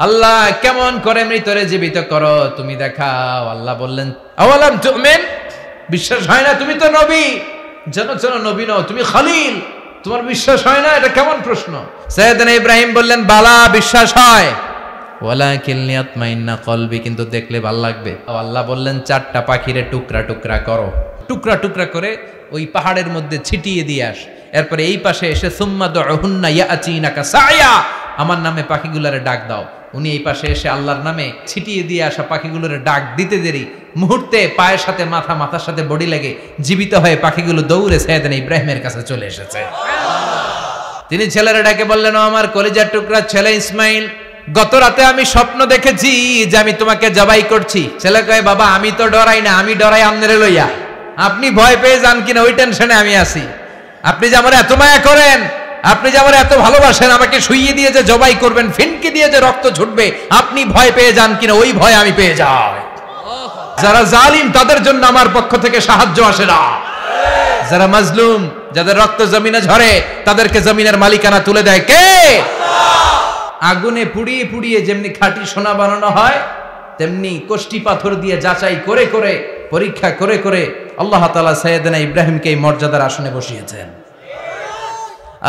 আল্লাহ কেমন করে মৃতরে জীবিত করো তুমি দেখাও। আল্লাহ বললেন আওয়ালাম তুমিন, বিশ্বাস হয় না? তুমি তো নবী, যেন নবী নও, তুমি খলিল, তোমার বিশ্বাস হয় না? এটা কেমন প্রশ্ন? সাইয়েদনা ইব্রাহিম বললেন বালা, বিশ্বাস হয়, ওয়ালাকিন লিয়াতমাইন্না কলবি, কিন্তু দেখলে ভালো লাগবে। আল্লাহ বললেন 4টা পাখিরে টুকরা টুকরা করো, টুকরা টুকরা করে ওই পাহাড়ের মধ্যে ছিটিয়ে দিয়ে আস। এরপরে এই পাশে এসে সুম্মা দুহুন্না ইয়াতিনাকা সায়া, আমার নামে পাখিগুলোরে ডাক দাও। উনি এই পাশে এসে আল্লাহর নামে ছিটিয়ে দিয়ে আসা পাখিগুলোরে ডাক দিতে দেরি মুহূর্তে পায়ের সাথে মাথা, মাথার সাথে বডি লেগে জীবিত হয়ে পাখিগুলো দৌড়ে সাইয়েদনা ইব্রাহিমের কাছে চলে এসেছে। তিনি ছেলেরা ডাকে বললেন, ও আমার কলিজার টুকরা ছেলে ইসমাইল, গত রাতে আমি স্বপ্ন দেখেছি যে আমি তোমাকে জবাই করছি। ছেলে কয়, বাবা আমি তো ডরাই না, আমি ডরাই আমনেরে লইয়া, আপনি ভয় পেয়ে যান কিনা ওই টেনশনে আমি আছি। আপনি যে আমার এত মায়া করেন, আপনি যে আমার এত ভালোবাসেন, আমাকে শুইয়ে দিয়ে যে জবাই করবেন, ফিনকি দিয়ে যে রক্ত ছুটবে, আপনি ভয় পেয়ে যান কিনা ওই ভয় আমি পেয়ে যাই। যারা জালিম তাদের জন্য আমার পক্ষ থেকে সাহায্য আসে না, যারা মাজলুম, যাদের রক্ত জমিনে ঝরে, তাদেরকে জমিনের মালিকানা তুলে দেয় কে? আগুনে পুড়িয়ে পুড়িয়ে যেমনি খাঁটি সোনা বানানো হয়, তেমনি কষ্টি পাথর দিয়ে যাচাই করে করে, পরীক্ষা করে করে আল্লাহ তাআলা সাইয়েদনা ইব্রাহিমকে এই মর্যাদার আসনে বসিয়েছেন।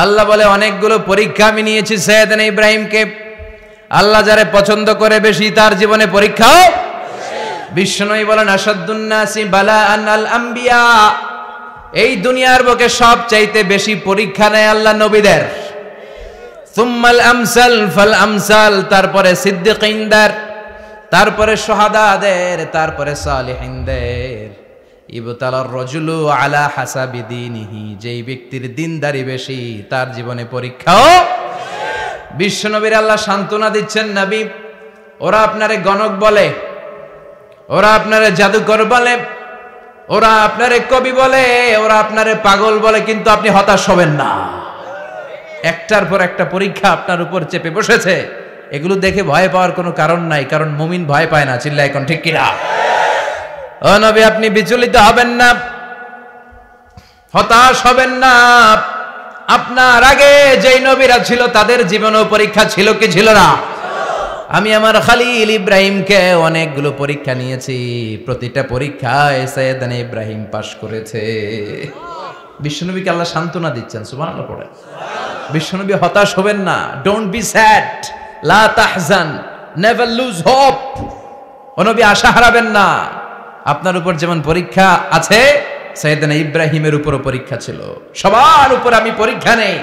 আল্লাহ বলে, অনেকগুলো পরীক্ষা আমি নিয়েছি সাইয়েদনা ইব্রাহিমকে। আল্লাহ যারে পছন্দ করে বেশি তার জীবনে পরীক্ষাও। বিশ্বনবী বলেন, আসাদুন নাসি বালাআন আল আম্বিয়া, এই দুনিয়ার বুকে সবচাইতে বেশি পরীক্ষা নেয় আল্লাহ নবীদের। সুম্মাল আমসাল ফাল আমসাল, তারপরে সিদ্দিকিনদের, তারপরে শুহাদাদের, তারপরে সালিহিনদের। ইবতালার রাজুলু আলা হাসাবি দীনিহি, যেই ব্যক্তির দিনদারি বেশি তার জীবনে পরীক্ষাও। বিশ্বনবীর আল্লাহ সান্ত্বনা দিচ্ছেন, নবী ওরা আপনারে গণক বলে, ওরা আপনারে জাদুকর বলে, ওরা আপনারে কবি বলে, ওরা আপনারে পাগল বলে, কিন্তু আপনি হতাশ হবেন না। একটার পর একটা পরীক্ষা আপনার উপর চেপে বসেছে, এগুলো দেখে ভয় পাওয়ার কোনো কারণ নাই, কারণ মুমিন ভয় পায় না। চিল্লা এখন ঠিক কিনা? ও নবী আপনি বিচলিত হবেন না, হতাশ হবেন না। আপনার আগে যেই নবীরা ছিল তাদের জীবনেও পরীক্ষা ছিল কি ছিল না? আমি আমার খলিল ইব্রাহিমকে অনেকগুলো পরীক্ষা নিয়েছি, প্রতিটা পরীক্ষায় সাইয়েদনা ইব্রাহিম পাশ করেছে। বিশ্বনবীকে আল্লাহ সান্ত্বনা দিচ্ছেন, সুবহানাল্লাহ পড়ে। বিশ্বনবী হতাশ হবেন না, ডোন্ট বি স্যাড, লা তাহজান, নেভার লুজ হোপ। ও নবী আশা হারাবেন না। আপনার উপর যেমন পরীক্ষা আছে, সাইয়েদনা ইব্রাহিমের উপরও পরীক্ষা ছিল। সবার উপর আমি পরীক্ষা নেই।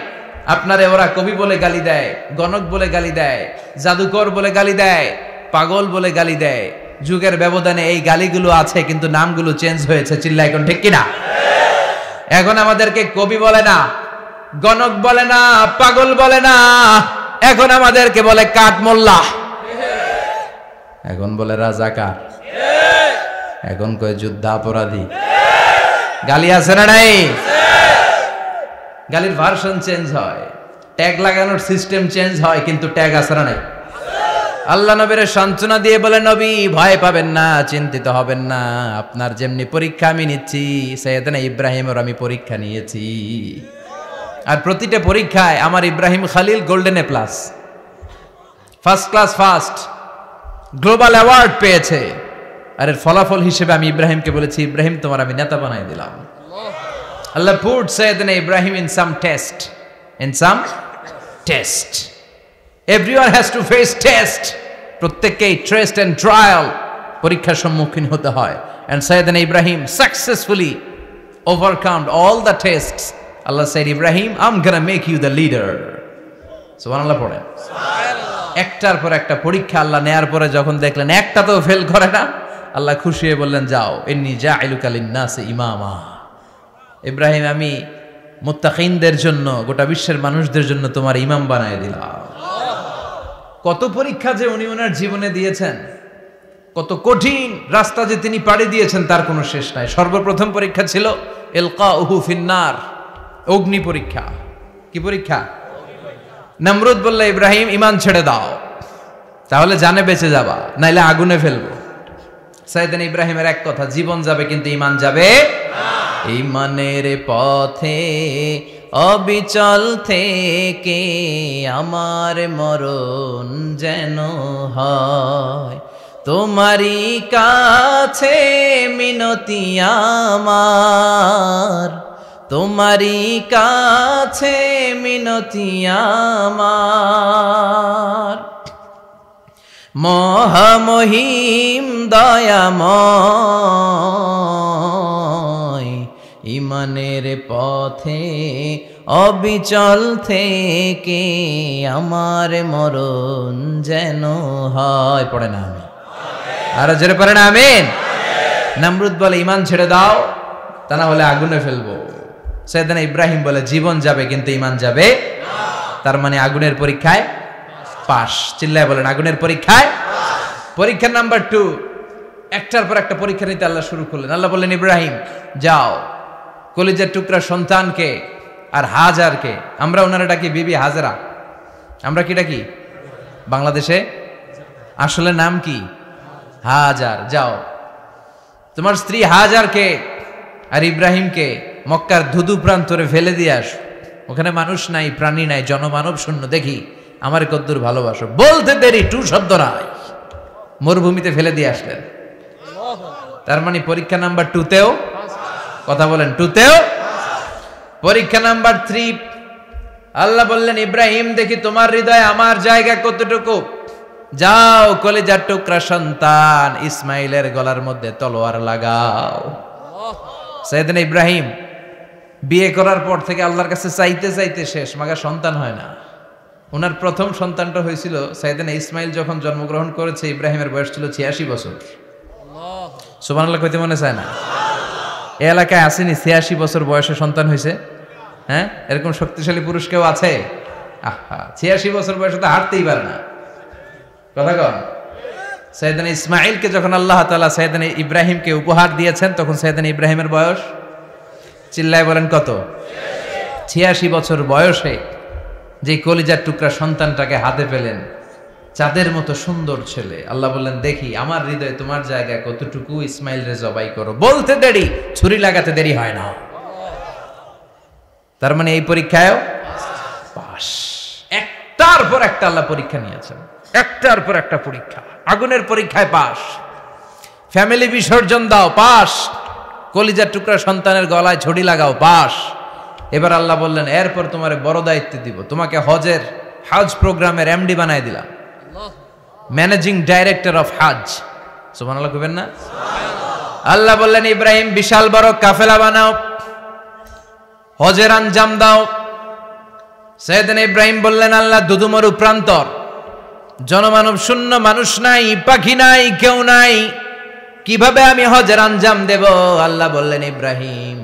আপনারে ওরা কবি বলে গালি দেয়, গণক বলে গালি দেয়, জাদুকর বলে গালি দেয়, পাগল বলে গালি দেয়। যুগের ব্যবধানে এই গালিগুলো আছে, কিন্তু নামগুলো চেঞ্জ হয়েছে। চিল্লা এখন ঠিক কিনা? এখন আমাদেরকে কবি বলে না, গণক বলে না, পাগল বলে না, এখন আমাদেরকে বলে কাঠমোল্লা, এখন বলে রাজাকার, এখন কয় যুদ্ধাপরাধী। গালি আছে না নাই? গালির ভার্সন চেঞ্জ হয়, ট্যাগ লাগানোর সিস্টেম চেঞ্জ হয়, কিন্তু ট্যাগ আছে না নাই? আল্লাহ নবীর সান্ত্বনা দিয়ে বলে, নবী ভয় পাবেন না, চিন্তিত হবেন না। আপনার যেমনি পরীক্ষা আমি নিচ্ছি, সাইয়েদনা ইব্রাহিমের আমি পরীক্ষা নিয়েছি। আর প্রতিটা পরীক্ষায় আমার Ibrahim Khalil golden A plus, first class first, global award পেয়েছে। আর এর ফলাফল হিসেবে আমি ইব্রাহিমকে বলেছি, ইব্রাহিম তোমার আমি নেতা বানাই দিলাম। আল্লাহ put Sayyidina Ibrahim in some test, in some test. Everyone has to face test. প্রত্যেককেই টেস্ট এন্ড ট্রায়াল, পরীক্ষার সম্মুখীন হতে হয়। And Sayyidina Ibrahim successfully overcome all the tests. Allah said, Ibrahim, I'm gonna make you the leader. সুবহানাল্লাহ পড়েন। একটার পর একটা পরীক্ষা আল্লাহ নেয়ার পরে যখন দেখলেন একটা তো ফেল করে না, আল্লাহ খুশি হয়ে বললেন, যাও, ইন্নী জাইলুকা লিন-নাসি ইমামা। ইব্রাহিম আমি মুত্তাকিনদের জন্য, গোটা বিশ্বের মানুষদের জন্য তোমার ইমাম বানায় দিলাম। কত পরীক্ষা যে উনি ওনার জীবনে দিয়েছেন, কত কঠিন রাস্তা যে তিনি পাড়ি দিয়েছেন তার কোনো শেষ নাই। সর্বপ্রথম পরীক্ষা ছিল ইলকাউহু ফিন্নার, অগ্নি পরীক্ষা। কি পরীক্ষা? নমরুদ বলল, ইব্রাহিম ঈমান ছেড়ে দাও, তাহলে জানে বেঁচে যাবা, নাইলে আগুনে ফেলবো। সাইয়েদনা ইব্রাহিমের এক কথা, জীবন যাবে কিন্তু ঈমান যাবে না। ঈমানের পথে অবিচল থেকে আমার মরণ যেন হয় তোমারই কাছে মিনতি আমার তোমারই কাছে মিনতি আমার মহামহিম দয়াময় ঈমানের পথে অবিচল থেকে আমার মরণ যেন হয়। পড়ে না আমি আরো জোরে পড়ে না আমিন। নমরুদ বলে ঈমান ছেড়ে দাও, তা না হলে আগুনে ফেলবো। সাইয়েদনা ইব্রাহিম বলে জীবন যাবে কিন্তু ঈমান যাবে না। তার মানে আগুনের পরীক্ষায় পাস। চিল্লায় বলেন আগুনের পরীক্ষায়। পরীক্ষা নাম্বার 2, একটার পর একটা পরীক্ষা নিতে আল্লাহ শুরু করলেন। আল্লাহ বললেন ইব্রাহিম যাও, কলিজার টুকরা সন্তানকে আর হাজারকে, আমরা ওনারা ডাকি বিবি হাজরা, আমরা কি ডাকি বাংলাদেশে, আসলে নাম কি হাজার, যাও তোমার স্ত্রী হাজারকে আর ইব্রাহিমকে মক্কার ধুধু প্রান্তরে ফেলে দিয়ে আসো, ওখানে মানুষ নাই, প্রাণী নাই, জনমানব শূন্য, দেখি আমার কদ্দুর ভালোবাসো। বলতে দেরি, টু শব্দ নাই, মরুভূমিতে ফেলে দিয়ে আসলেন। তার মানে পরীক্ষা নাম্বার 2তেও, কথা বলেন 2তেও। পরীক্ষা নাম্বার 3, আল্লাহ বললেন ইব্রাহিম দেখি তোমার হৃদয়ে আমার জায়গা কতটুকু, যাও কলিজার টুকরা সন্তান ইসমাইলের গলার মধ্যে তলোয়ার লাগাও। সাইয়েদনা ইব্রাহিম বিয়ে করার পর থেকে আল্লাহর কাছে চাইতে চাইতে শেষ, মাগা সন্তান হয় না। ওনার প্রথম সন্তানটা হয়েছিল সাইয়েদনা ইসমাইল যখন জন্মগ্রহণ করেছে, ইব্রাহিমের বয়স ছিল 86 বছর। সুবহানাল্লাহ কইতে মনে চায় না? এই এলাকায় আসেনি 86 বছর বয়সে সন্তান হয়েছে? হ্যাঁ, এরকম শক্তিশালী পুরুষ কেউ আছে? আহা, 86 বছর বয়সে তো হাঁটতেই পারে না। কথা কন। সাইয়েদনা ইসমাইলকে যখন আল্লাহ তাআলা সাইয়েদনা ইব্রাহিমকে উপহার দিয়েছেন, তখন সাইয়েদনা ইব্রাহিমের বয়স, চিল্লায় বলেন কত? 86 বছর বয়সে যে কলিজার টুকরা সন্তানটাকে হাতে পেলেন, চাঁদের মতো সুন্দর ছেলে। আল্লাহ বললেন দেখি আমার হৃদয়ে তোমার জায়গা কতটুকু, ইসমাইল রে জবাই করো। বলতে দেরি, ছুরি লাগাতে দেরি হয় না। তার মানে এই পরীক্ষায়ও পাস। একটার পর একটা আল্লাহ পরীক্ষা নিয়েছেন, একটার পর একটা পরীক্ষা। আগুনের পরীক্ষায় পাস, ফ্যামিলি বিসর্জন দাও পাস, কলিজার টুকরা সন্তানের গলায় ছড়ি লাগাও পাস। এবার আল্লাহ বললেন এরপর তোমারে বড় দায়িত্ব দিব, তোমাকে হজ প্রোগ্রামের এমডি বানাই দিলাম, ম্যানেজিং ডাইরেক্টর অফ হজ। সুবহানাল্লাহ কইবেন না? আল্লাহ বললেন ইব্রাহিম বিশাল বড় কাফেলা বানাও, হজের আঞ্জাম দাও। সাইয়েদনা ইব্রাহিম বললেন আল্লাহ দুদুমরু প্রান্তর, জনমানব শূন্য, মানুষ নাই, পাখি নাই, কেউ নাই, কিভাবে আমি হজের আঞ্জাম দেব? আল্লাহ বললেন ইব্রাহিম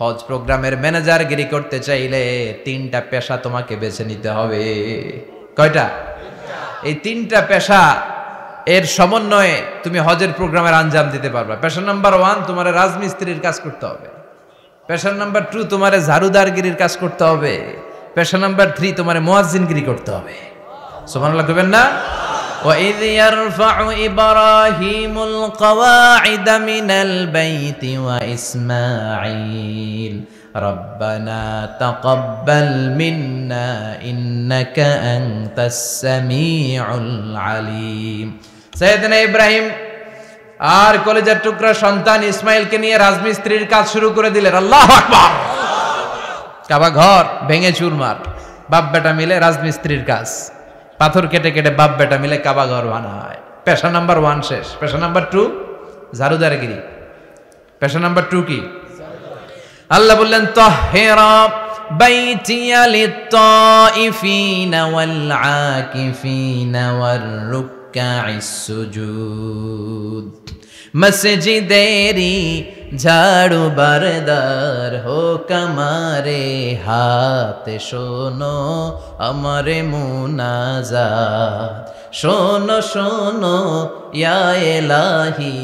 হজ প্রোগ্রামের ম্যানেজারগিরি করতে চাইলে 3টা পেশা তোমাকে বেছে নিতে হবে। কয়টা? এই 3টা পেশা এর সমন্বয়ে তুমি হজের প্রোগ্রামের আঞ্জাম দিতে পারবে। পেশা নাম্বার 1 তোমার রাজমিস্ত্রির কাজ করতে হবে, পেশা নাম্বার 2 তোমার ঝাড়ুদারগিরির কাজ করতে হবে, পেশা নাম্বার 3 তোমার মুয়াজ্জিনগিরি করতে হবে। সুবহানাল্লাহ কইবেন না? وَإِذْ يَرْفَعُ إِبْرَاهِيمُ الْقَوَاعِدَ مِنَ الْبَيْتِ وَإِسْمَاعِيلُ رَبَّنَا تَقَبَّلْ مِنَّا إِنَّكَ أَنْتَ السَّمِيعُ الْعَلِيمُ। সাইয়েদনা ইব্রাহিম আর কলিজার টুকরা সন্তান ইসমাইলকে নিয়ে রাজমিস্ত্রির কাজ শুরু করে দিলেন। আল্লাহু আকবার। কাবা ঘর ভেঙে চুরমার, বাপ বেটা মিলে রাজমিস্ত্রির কাজ, পাথর কেটে কেটে বাপ বেটা মিলে কাবা ঘর বানায়। পেশা নাম্বার 1 শেষ। পেশা নাম্বার 2 ঝাড়ুদারগিরি। পেশা নাম্বার 2 কি? আল্লাহ বললেন তাহহিরা বাইতিয়া লিত-তাইফিনা ওয়াল আকিফিনা ওয়ার রুকআইস সুজুদ। মসজিদেরি ঝাড়ু বারদার হোক আমারে হাত, শোনো আমারে মুনাজাত, শোনো শোনো ইয়া ইলাহি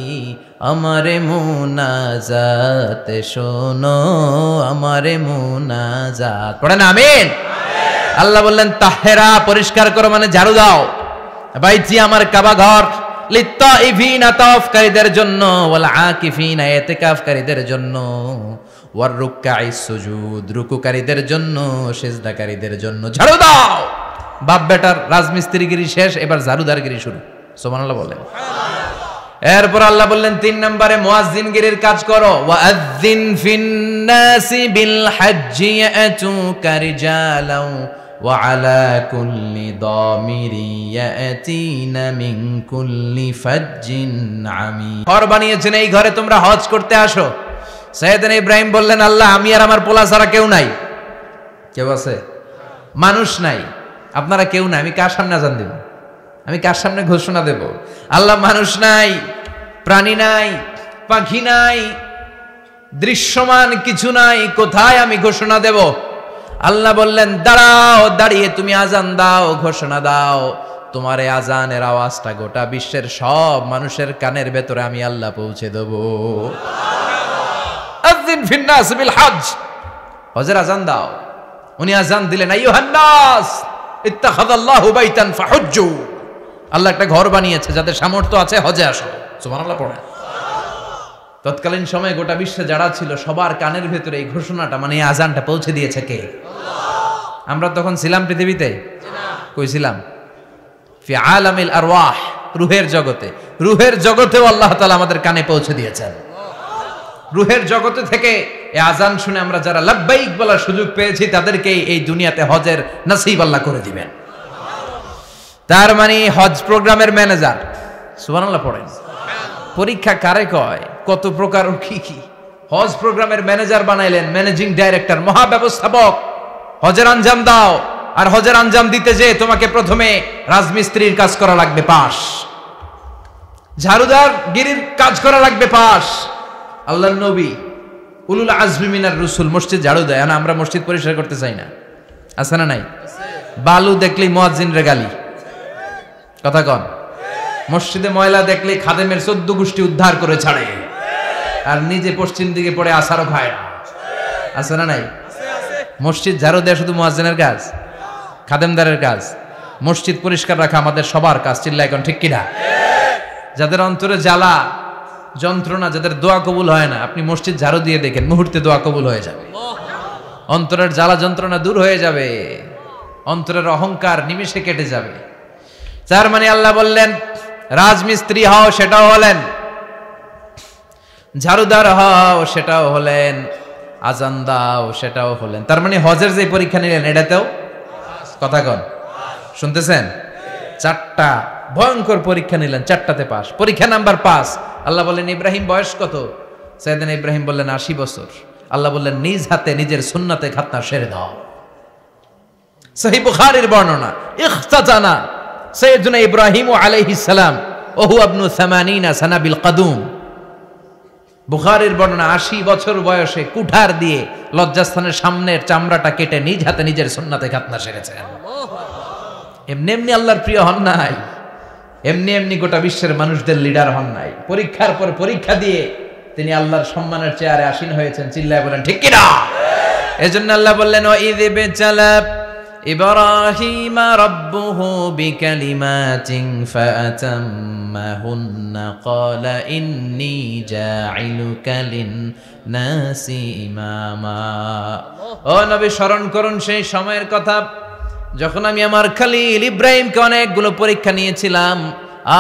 আমারে মুনাজাত, শোনো আমারে মুনাজাত। পড়েন আমিন। আল্লাহ বললেন তাহেরা পরিষ্কার করো, মানে ঝাড়ু দাও। বাইতি আমার কাবা ঘর লিত্তাইফিনা তাওয়াফকারীদের জন্য, ওয়াল আকিফিনা ইতিকাফকারীদের জন্য, ওয়ার রুকআইস সুজুদ রুকুকারীদের জন্য, সিজদাকারীদের জন্য। ঝাড়ু দাও। বাপ বেটার রাজমিস্ত্রিগিরি শেষ, এবার ঝাড়ুদারগিরি শুরু। সুবহানাল্লাহ বলেন। এরপর আল্লাহ বললেন 3 নম্বরে মুয়াজ্জিনগিরির কাজ করো। ওয়াআযযিন ফিন-নাসি বিল হাজ্জি ইয়াতুকা রিজালাও ওয়া আলা কুল্লি দামিরি ইয়াতিনা মিন কুল্লি ফাজ্জিন আমিক। ঘর বানিয়েছেন, এই ঘরে তোমরা হজ করতে আসো। সাইয়েদনা ইব্রাহিম বললেন, আল্লাহ আমি আর আমার পোলা ছাড়া কেউ নাই। কেউ আছে? মানুষ নাই, আপনারা কেউ নাই, আমি কার সামনে আযান দেব? আমি কার সামনে ঘোষণা দেব? আল্লাহ মানুষ নাই, প্রাণী নাই, পাখি নাই, দৃশ্যমান কিছু নাই, কোথায় আমি ঘোষণা দেব? আল্লাহ বললেন, দাঁড়াও, দাঁড়িয়ে তুমি আজান দাও, ঘোষণা দাও। তোমার এই আজানের আওয়াজটা গোটা বিশ্বের সব মানুষের কানের ভেতরে আমি আল্লাহ পৌঁছে দেব। আযিন ফিন-নাস বিল হজ, হজের আজান দাও। উনি আজান দিলেন, আইয়ুহান নাস ইত্তাখাযাল্লাহু বাইতান ফাহুজ্জু। আল্লাহ একটা ঘর বানিয়েছে, যাদের সামর্থ্য আছে হজে আসো। সুবহানাল্লাহ পড়েন। তৎকালীন সময়ে গোটা বিশ্বে যারা ছিল সবার কানের ভেতরে এই ঘোষণাটা, মানে এই আজানটা পৌঁছে দিয়েছে কে? আল্লাহ। আমরা তখন ছিলাম পৃথিবীতে? কই ছিলাম? ফি আলামিল আরওয়াহ, রূহের জগতে। রূহের জগতেও আল্লাহ তাআলা আমাদের কানে পৌঁছে দিয়েছেন। রূহের জগতে থেকে এই আজান শুনে আমরা যারা লাব্বাইক বলার সুযোগ পেয়েছি, তাদেরকে এই দুনিয়াতে হজের নসিব আল্লাহ করে দিবেন। তার মানে হজ প্রোগ্রামের ম্যানেজার। সুবহানাল্লাহ পড়েন। পরীক্ষা কারে কয়? কত প্রকার ও কি কি। হজ প্রোগ্রামের ম্যানেজার বানাইলেন, ম্যানেজিং ডাইরেক্টর, মহাব্যবস্থাপক। হজের আঞ্জাম দাও, আর হজের আঞ্জাম দিতে যে তোমাকে প্রথমে রাজমিস্ত্রির কাজ করা লাগবে পাস, ঝাড়ুদার গিরির কাজ করা লাগবে পাস। আল্লাহর নবী উলুল আজমি মিনার রসুল মসজিদ ঝাড়ু দেয় না, আমরা মসজিদ পরিষ্কার করতে চাই না, আছে না নাই? বালু দেখলেই মুয়াজ্জিনরে গালি, কথা কন। মসজিদে ময়লা দেখলে খাদেমের 14 গোষ্ঠী উদ্ধার করে ছাড়ে, আর নিজে পশ্চিম দিকে পড়ে আসারও খায় না, আছে না নাই? মসজিদ ঝাড়ু দেয়া শুধু মুয়াজ্জিনের কাজ? খাদেমদারের কাজ? মসজিদ পরিষ্কার রাখা আমাদের সবার কাজ। চিল্লা এখন ঠিক কিনা? যাদের অন্তরে জ্বালা যন্ত্রণা, যাদের দোয়া কবুল হয় না, আপনি মসজিদ ঝাড়ু দিয়ে দেখেন, মুহূর্তে দোয়া কবুল হয়ে যাবে। অন্তরের জ্বালা যন্ত্রণা দূর হয়ে যাবে, অন্তরের অহংকার নিমেষে কেটে যাবে। তার মানে আল্লাহ বললেন রাজমিস্ত্রি হও, সেটাও হলেন, ঝাড়ুদার হও, সেটাও হলেন, আজান দাও, সেটাও হলেন। তার মানে হজের যে পরীক্ষা নিলেন এটাতেও, কথা কন, শুনতেছেন? 4টা ভয়ঙ্কর পরীক্ষা নিলেন, 4টাতে পাস। পরীক্ষা নাম্বার 5। আল্লাহ বললেন ইব্রাহিম বয়স কত? সাইয়েদনা ইব্রাহিম বললেন 80 বছর। আল্লাহ বললেন নিজ হাতে নিজের সুন্নাতে খাতনা সেরে দাও। সহিহ বুখারীর বর্ণনা, ইখতাতানা সাইয়েদনা ইব্রাহিম আলাইহিস সালাম ওহু ইবনু 80 সানা বিল কদুম। বুখারীর বর্ণনা, 80 বছর বয়সে কুঠার দিয়ে লজ্জাস্থানের সামনের চামড়াটা কেটে নিজ হাতে নিজের সুন্নাতে খাতনা সেরেছেন। এমনি এমনি আল্লাহর প্রিয় হন নাই, এমনি এমনি গোটা বিশ্বের মানুষদের লিডার হন নাই। পরীক্ষার পর পরীক্ষা দিয়ে তিনি আল্লাহর সম্মানের চেয়ারে আসীন হয়েছেন। চিল্লায় বলেন ঠিক কিনা? এজন্য আল্লাহ বললেন ওয়াইয ইবতালা ইব্রাহিমা রাব্বুহু বিকালিমাতিন ফাআতাম্মাহুন্না ক্বালা ইন্নী জাঈলুকা লিন-নাসি ইমামা। ও নবী, স্মরণ করুন সেই সময়ের কথা যখন আমি আমার খলিল ইব্রাহিমকে অনেকগুলো পরীক্ষা নিয়েছিলাম,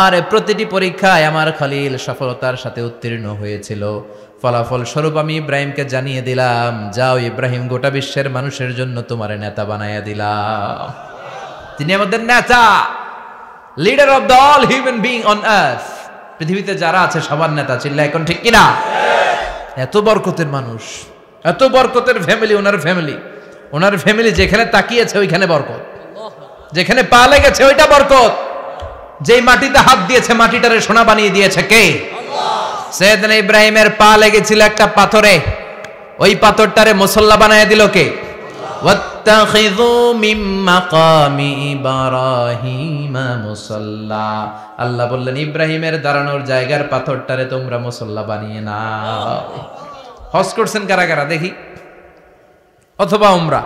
আর প্রতিটি পরীক্ষায় আমার খলিল সফলতার সাথে উত্তীর্ণ হয়েছিল। ফলাফল স্বরূপ আমি ইব্রাহিমকে জানিয়ে দিলাম, যাও ইব্রাহিম, গোটা বিশ্বের মানুষের জন্য তোমার নেতা বানাইয়া দিলাম। তিনি আমাদের নেতা, leader of the all human being on earth. পৃথিবীতে যারা আছে সবার নেতা। চিল্লা এখন ঠিক কিনা? এত বরকতের মানুষ, এত বরকতের ফ্যামিলি, ওনার ফ্যামিলি যেখানে তাকিয়েছে ওইখানে বরকত, যেখানে পা লেগেছে ওইটা বরকত। যেই মাটিতে হাত দিয়েছে মাটিটারে সোনা বানিয়ে দিয়েছে কে? সাইয়েদনা ইব্রাহিমের পা লেগেছিল একটা পাথরে, ওই পাথরটারে মুসল্লা বানায় দিল কে? ওয়াত্তাখিযু মিন মাকামি ইব্রাহিমা মুসাল্লা। আল্লাহ বললেন ইব্রাহিমের দাঁড়ানোর জায়গার পাথরটারে তোমরা মুসল্লা বানিয়ে নাও। হজ করছেন কারা কারা দেখি? অথবা উমরা?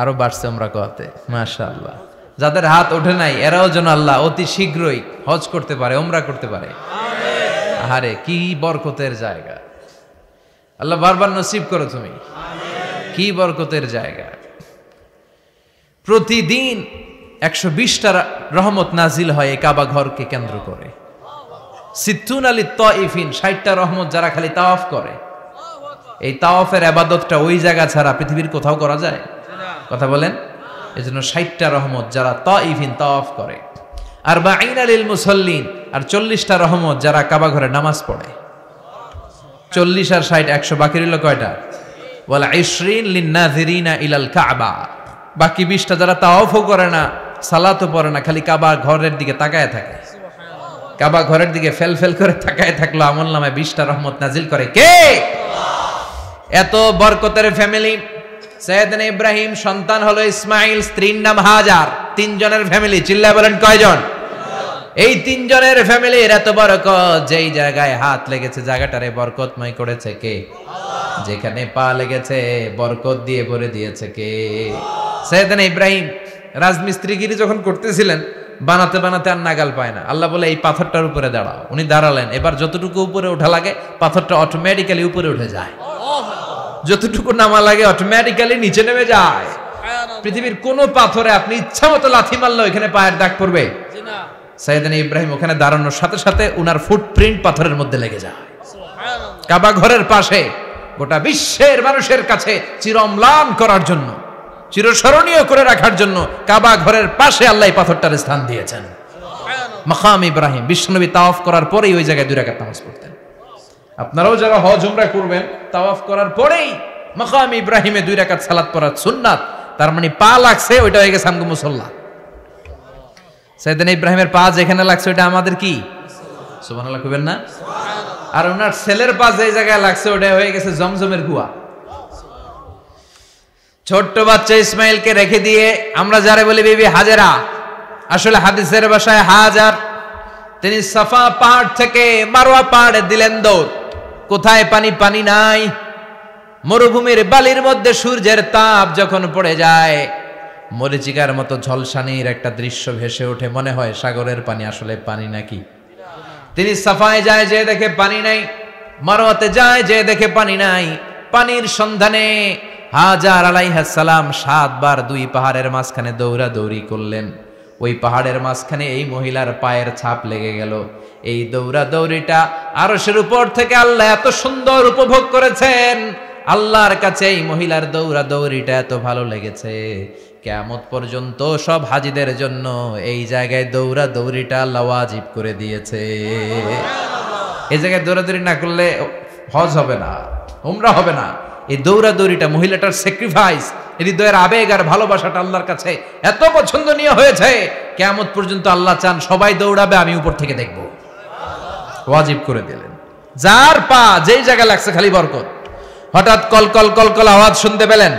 আরো বাড়ছে উমরা করতে, মাশাআল্লাহ। যাদের হাত ওঠে নাই এরাও যেন আল্লাহ অতি শীঘ্রই হজ করতে পারে, উমরা করতে পারে। আরে কি বরকতের জায়গা, আল্লাহ বারবার নসিব করো তুমি। কি বরকতের জায়গা, প্রতিদিন 120টা রহমত নাজিল হয় এই কাবা ঘরকে কেন্দ্র করে। সিত্তুন আলী তাইফিন, 60টা রহমত যারা খালি তাওয়াফ করে। এই তাওয়াফের ইবাদতটা ওই জায়গা ছাড়া পৃথিবীর কোথাও করা যায়? কথা বলেন। এজন্য 60টা রহমত যারা তাইফিন তাওয়াফ করে, আর 40 লিল মুসাল্লিন, আর 40টা রহমত যারা কাবা ঘরে নামাজ পড়ে। 40 আর 60 100, বাকি রইল কয়টা? ওয়াল 20 লিন নাযিরিনা ইলাল কাবা। বাকি 20টা যারা তাওয়াফও করে না, সালাতও পড়ে না, খালি কাবা ঘরের দিকে তাকায় থাকে। কাবা ঘরের দিকে ফেল করে তাকায় থাকলো, আমলনামায় 20টা রহমত নাজিল করে কে? এত বরকতের ফ্যামিলি। সাইয়েদনা ইব্রাহিম সন্তান হলো ইসমাইল, স্ত্রীর নাম হাজার। 3 জনের ফ্যামিলি, চিল্লায় বলেন কয়জন? এই 3 জনের ফ্যামিলির এত বরকত, যেই জায়গায় হাত লেগেছে জায়গাটারে বরকতময় করেছে কে? যেখানে পা লেগেছে বরকত দিয়ে ভরে দিয়েছে কে? সাইয়েদনা ইব্রাহিম রাজমিস্ত্রিগিরি যখন করতেছিলেন, বানাতে বানাতে আর নাগাল পায় না। আল্লাহ বলে এই পাথরটার উপরে দাঁড়াও। উনি দাঁড়ালেন, এবার যতটুকু উপরে ওঠা লাগে পাথরটা অটোমেটিক্যালি উপরে উঠে যায়, যতটুকু নামা লাগে অটোমেটিক্যালি নিচে নেমে যায়। পৃথিবীর কোন পাথরে আপনি ইচ্ছা মতো লাথি মারলে এখানে পায়ের দাগ পড়বে? সাইয়েদনা ইব্রাহিম ওখানে দাঁড়ানোর সাথে সাথে উনার ফুটপ্রিন্ট পাথরের মধ্যে লেগে যায়। কাবা ঘরের পাশে গোটা বিশ্বের মানুষের কাছে চিরম্লান করার জন্য, চিরস্মরণীয় করে রাখার জন্য কাবা ঘরের পাশে আল্লাহ এই পাথরটার স্থান দিয়েছেন। মাকাম ইব্রাহিম, বিশ্বনবী তাওয়াফ করার পরেই ওই জায়গায় 2 রাকাত নামাজ পড়তেন। আপনারাও যারা হজ উমরা করবেন, তাওয়াফ করার পরেই মাকাম ইব্রাহিমে 2 রাকাত সালাত পড়া সুন্নাত। তার মানে পা লাগছে, ওইটা হয়ে গেছে আমগো মুসাল্লা। সাইয়েদনা ইব্রাহিমের পা যেখানে লাগছে ওইটা আমাদের কি? সুবহানাল্লাহ কইবেন না? আর ওনার ছেলের পা যে জায়গায় লাগছে ওটা হয়ে গেছে জমজমের কুয়া। ছোট্ট বাচ্চা ইসমাইলকে রেখে দিয়ে আমরা যারা বলি বিবি হাজেরা, আসলে হাদিসের ভাষায় হাজার, তিনি সাফা পাহাড় থেকে মারওয়া পাহাড়ে দিলেন দৌড়। কোথায় পানি? পানি নাই। মরুভূমির বালির মধ্যে সূর্যের তাপ যখন পড়ে যায়, মরিচিকার মতো ঝলসানির একটা দৃশ্য ভেসে ওঠে, মনে হয় সাগরের পানি, আসলে পানি নাকি। তিনি সাফায় যায়, যে দেখে পানি নাই। মারওয়াতে যায়, যে দেখে পানি নাই। পানির সন্ধানে হাজার আলাইহিস সালাম 7 বার 2 পাহাড়ের মাঝখানে দৌড়াদৌড়ি করলেন। ওই পাহাড়ের মাঝখানে এই মহিলার পায়ের ছাপ লেগে গেল। এই দৌড়াদৌড়িটা আরশের উপর থেকে আল্লাহ এত সুন্দর উপভোগ করেছেন। আল্লাহর কাছে এই মহিলার দৌড়াদৌড়িটা এত ভালো লেগেছে, কিয়ামত পর্যন্ত সব হাজীদের জন্য এই জায়গায় দৌড়াদৌড়িটা আল্লাহ ওয়াজিব করে দিয়েছে। এই জায়গায় দৌড়াদৌড়ি না করলে হজ হবে না, উমরা হবে না। এই দৌড়াদৌড়িটা, মহিলাটার স্যাক্রিফাইস, হৃদয়ের আবেগ আর ভালোবাসাটা আল্লাহর কাছে এত পছন্দনীয় হয়েছে, কিয়ামত পর্যন্ত আল্লাহ চান সবাই দৌড়াবে, আমি উপর থেকে দেখব। ওয়াজিব করে দিলেন। যার পা যেই জায়গায় লাগছে খালি বরকত। হঠাৎ কলকল কলকল আওয়াজ শুনতে পেলেন।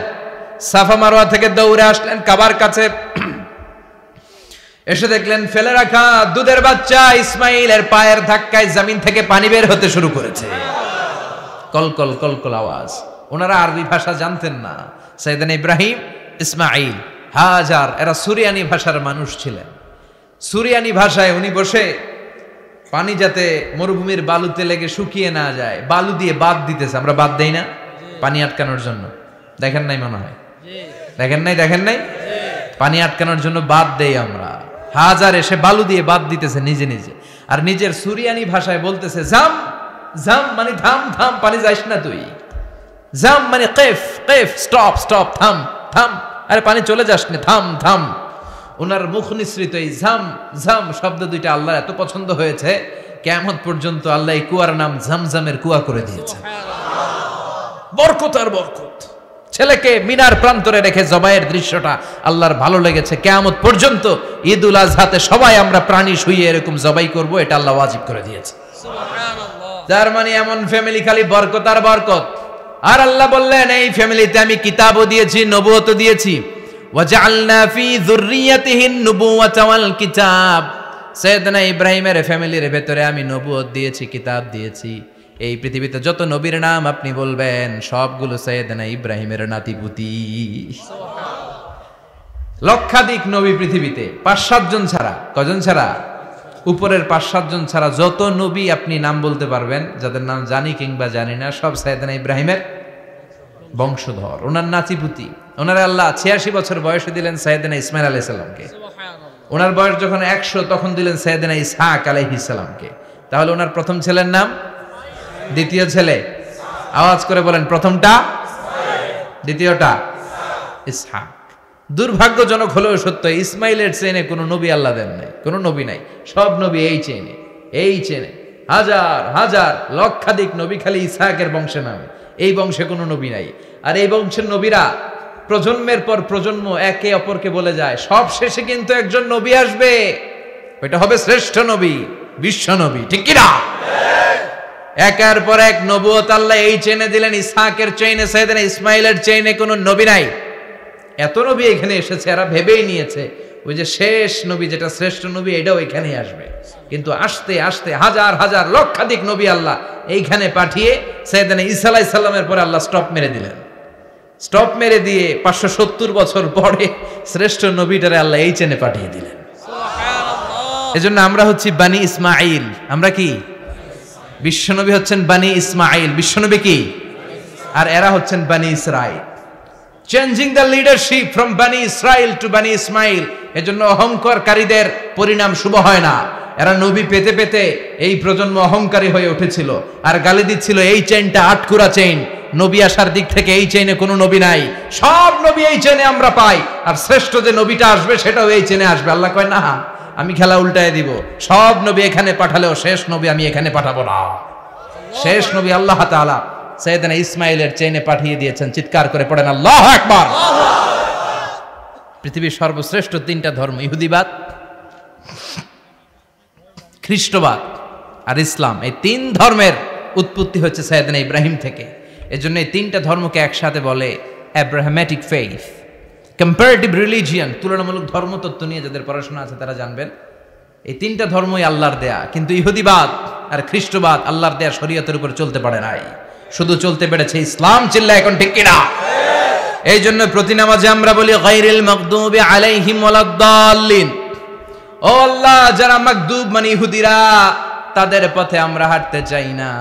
সাফা মারওয়া থেকে দৌড়ে আসলেন কাবার কাছে। এসে দেখলেন ফেলে রাখা দুধের বাচ্চা ইসমাইলের পায়ের ধাক্কায় জমিন থেকে পানি বের হতে শুরু করেছে। কলকল কলকল আওয়াজ। ওনারা আরবি ভাষা জানতেন না। সাইয়েদনা ইব্রাহিম, ইসমাইল, হাজার এরা সুরিয়ানি ভাষার মানুষ ছিলেন। সুরিয়ানি ভাষায় উনি বসে পানি যাতে মরুভূমির বালুতে লেগে শুকিয়ে না যায়, বালু দিয়ে বাদ দিতেছে। আমরা বাদ দেই না পানি আটকানোর জন্য? দেখেন নাই মনে হয়? দেখেন নাই? পানি আটকানোর জন্য বাদ দেই আমরা। হাজার এসে বালু দিয়ে বাদ দিতেছে নিজে নিজে, আর নিজের সুরিয়ানি ভাষায় বলতেছে জাম জাম, মানে থাম থাম, পানি যাইস না তুই। জাম মানে কেফ কেফ, স্টপ স্টপ, থাম থাম, আরে পানি চলে যাস না, থাম থাম। ওনার মুখ নিঃসৃত এই ঝাম ঝাম শব্দ দুইটা আল্লাহর এত পছন্দ হয়েছে, কিয়ামত পর্যন্ত আল্লাহ এই কুয়ার নাম ঝমঝমের কুয়া করে দিয়েছে। বরকত আর বরকত। ছেলেকে মিনার প্রান্তরে রেখে জবাইয়ের দৃশ্যটা আল্লাহর ভালো লেগেছে। কিয়ামত পর্যন্ত ঈদুল আজহাতে সবাই আমরা প্রাণী শুইয়ে এরকম জবাই করব, এটা আল্লাহ ওয়াজিব করে দিয়েছে। যার মানে এমন ফ্যামিলি খালি বরকত আর বরকত। আর আল্লাহ বললেন এই ফ্যামিলিতে আমি কিতাবও দিয়েছি, নবুয়তও দিয়েছি। ওয়াজআলনা ফি যুররিয়াতিহিন নুবুওয়াতা ওয়াল কিতাব। সাইয়েদনা ইব্রাহিমের ফ্যামিলির ভেতরে আমি নবুয়ত দিয়েছি, কিতাব দিয়েছি। এই পৃথিবীতে যত নবীর নাম আপনি বলবেন সবগুলো সাইয়েদনা ইব্রাহিমের নাতিপুতি। লক্ষাধিক নবী পৃথিবীতে, 5-7 জন ছাড়া। কজন ছাড়া? উপরের 5-7 জন ছাড়া যত নবী আপনি নাম বলতে পারবেন, যাদের নাম জানি কিংবা জানি না, সব সাইয়েদনা ইব্রাহিমের বংশধর, ওনার নাতিপুতি। ওনার আল্লাহ 86 বছর বয়সে দিলেন সাইয়েদনা ইসমাইল আলাইহিস সালামকে। ওনার বয়স যখন 100 তখন দিলেন সাইয়েদনা ইসহাক আলাইহিস সালামকে। তাহলে ওনার প্রথম ছেলের নাম, দ্বিতীয় ছেলে আওয়াজ করে বলেন, প্রথমটা দ্বিতীয়টা ইসহাক। দুর্ভাগ্যজনক হলেও সত্য, ইসমাইলের চেনে কোনো নবী আল্লাহ দেন নাই, কোনো নবী নাই। সব নবী এই চেনে হাজার হাজার লক্ষাধিক নবী খালি ইসহাকের বংশে নামে, এই বংশে কোনো নবী নাই। আর এই বংশের নবীরা প্রজন্মের পর প্রজন্ম একে অপরকে বলে যায়, সব শেষে কিন্তু একজন নবী আসবে, ওইটা হবে শ্রেষ্ঠ নবী, বিশ্ব নবী, ঠিক কিনা? একের পর এক নবুয়ত আল্লাহ এই চেনে দিলেন। ইসহাকের চেইনে, সাইয়েদনা ইসমাইলের চেইনে কোনো নবী নাই। এত নবী এখানে এসেছে, এরা ভেবেই নিয়েছে ওই যে শেষ নবী, যেটা শ্রেষ্ঠ নবী, এটাও এখানেই আসবে। কিন্তু আস্তে আস্তে হাজার হাজার লক্ষাধিক নবী আল্লাহ এইখানে পাঠিয়ে সাইয়েদনা ঈসা আলাইহিস সালামের পরে আল্লাহ স্টপ মেরে দিলেন। স্টপ মেরে দিয়ে 570 বছর পরে শ্রেষ্ঠ নবীটারে আল্লাহ এই চেনে পাঠিয়ে দিলেন। এজন্য আমরা হচ্ছি বানি ইসমাইল। আমরা কি? বিশ্বনবী হচ্ছেন বানি ইসমাইল, বিশ্বনবী কি? আর এরা হচ্ছেন বানি Israil. Changing the leadership from বানি ইসরাইল টু বানি ইসমাইল। এজন্য অহংকারকারীদের পরিণাম শুভ হয় না। এরা নবী পেতে পেতে এই প্রজন্ম অহংকারী হয়ে উঠেছিল আর গালি দিচ্ছিল, এই চেইনটা আটকুরা চেইন, নবী আসার দিক থেকে এই চেইনে কোনো নবী নাই, সব নবী এই চেইনে আমরা পাই, আর শ্রেষ্ঠ যে নবীটা আসবে সেটাও এই চেইনে আসবে। আল্লাহ কয়, না, আমি খেলা উল্টায় দিব, সব নবী এখানে পাঠালেও শেষ নবী আমি এখানে পাঠাবো না। শেষ নবী আল্লাহ তাআলা সাইয়েদনা ইসমাইলের চেইনে পাঠিয়ে দিয়েছেন। চিৎকার করে পড়েন আল্লাহু আকবার। পৃথিবীর সর্বশ্রেষ্ঠ 3টা ধর্ম, ইহুদিবাদ, খ্রিস্টবাদ আর ইসলাম, এই 3 ধর্মের উৎপত্তি হচ্ছে সাইয়েদনা ইব্রাহিম থেকে। এজন্য এই 3টা ধর্মকে একসাথে বলে অ্যাব্রাহামেটিক ফেইথ, কম্পারেটিভ রিলিজিয়ান। তুলনামূলক ধর্মতত্ত্ব নিয়ে যাদের পড়াশোনা আছে তারা জানবেন, এই 3টা ধর্মই আল্লাহর দেয়া। কিন্তু ইহুদিবাদ আর খ্রিস্টবাদ আল্লাহর দেয়া শরীয়তের উপর চলতে পারে নাই, শুধু চলতে পেরেছে ইসলাম। চিল্লা এখন ঠিক কিনা? এই জন্য প্রতি নামাজে আমরা বলি, গায়রিল মাগদুবি আলাইহিম ওয়ালাদ-দাল্লিন। ও আল্লাহ, যারা মাগদুব মানে ইহুদিরা, তাদের পথে আমরা হাঁটতে চাই না।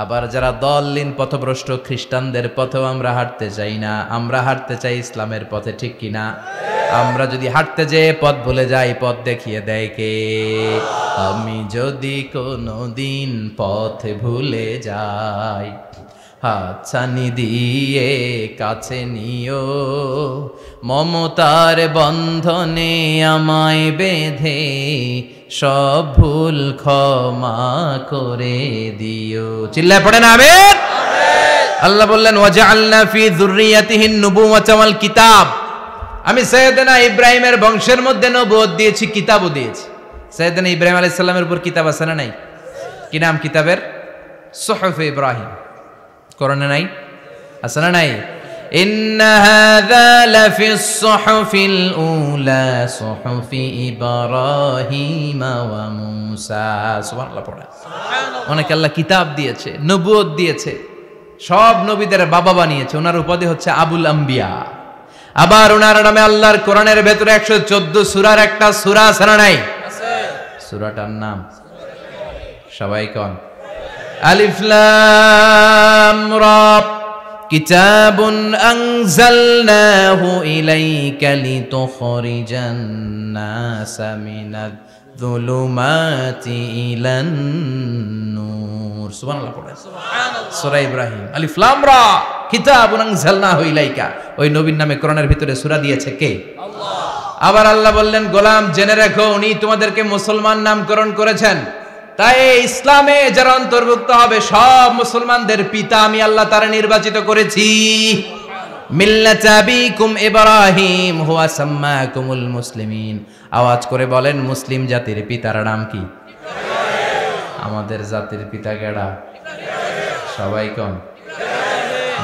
আবার যারা দল্লিন পথভ্রষ্ট খ্রিস্টানদের পথেও আমরা হাঁটতে চাই না। আমরা হাঁটতে চাই ইসলামের পথে, ঠিক কিনা? আমরা যদি হাঁটতে যেয়ে পথ ভুলে যাই, পথ দেখিয়ে দেয় কে? আমি যদি কোনোদিন পথ ভুলে যাই, হাতছানি দিয়ে কাছে নিও, মমতার বন্ধনে আমায় বেঁধে সব ভুল ক্ষমা করে দিও। চিল্লায় পড়েন আমিন। আল্লাহ বললেন, ওয়াজআলনা ফি যুররিয়াতিহিন নুবুওয়াতা ওয়াল কিতাব। আমি সাইয়েদনা ইব্রাহিমের বংশের মধ্যে নবুয়ত দিয়েছি, কিতাবও দিয়েছি। সাইয়েদনা ইব্রাহিম আলাইহিস সালামের উপর কিতাব আছে না নাই? কি নাম কিতাবের? সুহুফে ইব্রাহিম। কোরআনে নাই? আছে না নাই? ইন্না হাযা লাফিস সুহুফিল উলা সুহুফি ইব্রাহিম ওয়া মূসা। সুবহানাল্লাহ পড়া। অনেক আল্লাহ কিতাব দিয়েছে, নবুয়ত দিয়েছে, সব নবীদের বাবা বানিয়েছে। ওনার উপাধি হচ্ছে আবুল আম্বিয়া। আবার ওনার নামে আল্লাহর কোরআনের ভেতরে 114 সূরার একটা সূরা আছে না নাই? আছে। সূরাটার নাম সবাই কোন? আলিফ লাম রা। কিতাবুন আনজালনাহু ইলাইকা লিতুখরিজান নাসা মিনাল যুলুমাতি ইলান নূর। সুবহানাল্লাহ পড়েন। সুবহানাল্লাহ। সূরা ইব্রাহিম, আলিফ লাম রা, কিতাবুন আনজালনাহু ইলাইকা। ওই নবীর নামে কোরআনের ভিতরে সূরা দিয়েছে কে? আল্লাহ। আবার আল্লাহ বললেন, গোলাম জেনে রাখো, উনি তোমাদেরকে মুসলমান নামকরণ করেছেন। তাই ইসলামে যারা অন্তর্ভুক্ত হবে, সব মুসলমানদের পিতা আমি আল্লাহ তারা নির্বাচিত করেছি। মিল্লাত আবিকুম ইব্রাহিম হুয়া সাম্মাকুমুল মুসলিমিন। আওয়াজ করে বলেন, মুসলিম জাতির পিতার নাম কি? আমাদের জাতির পিতা কেডা? সবাই কোন?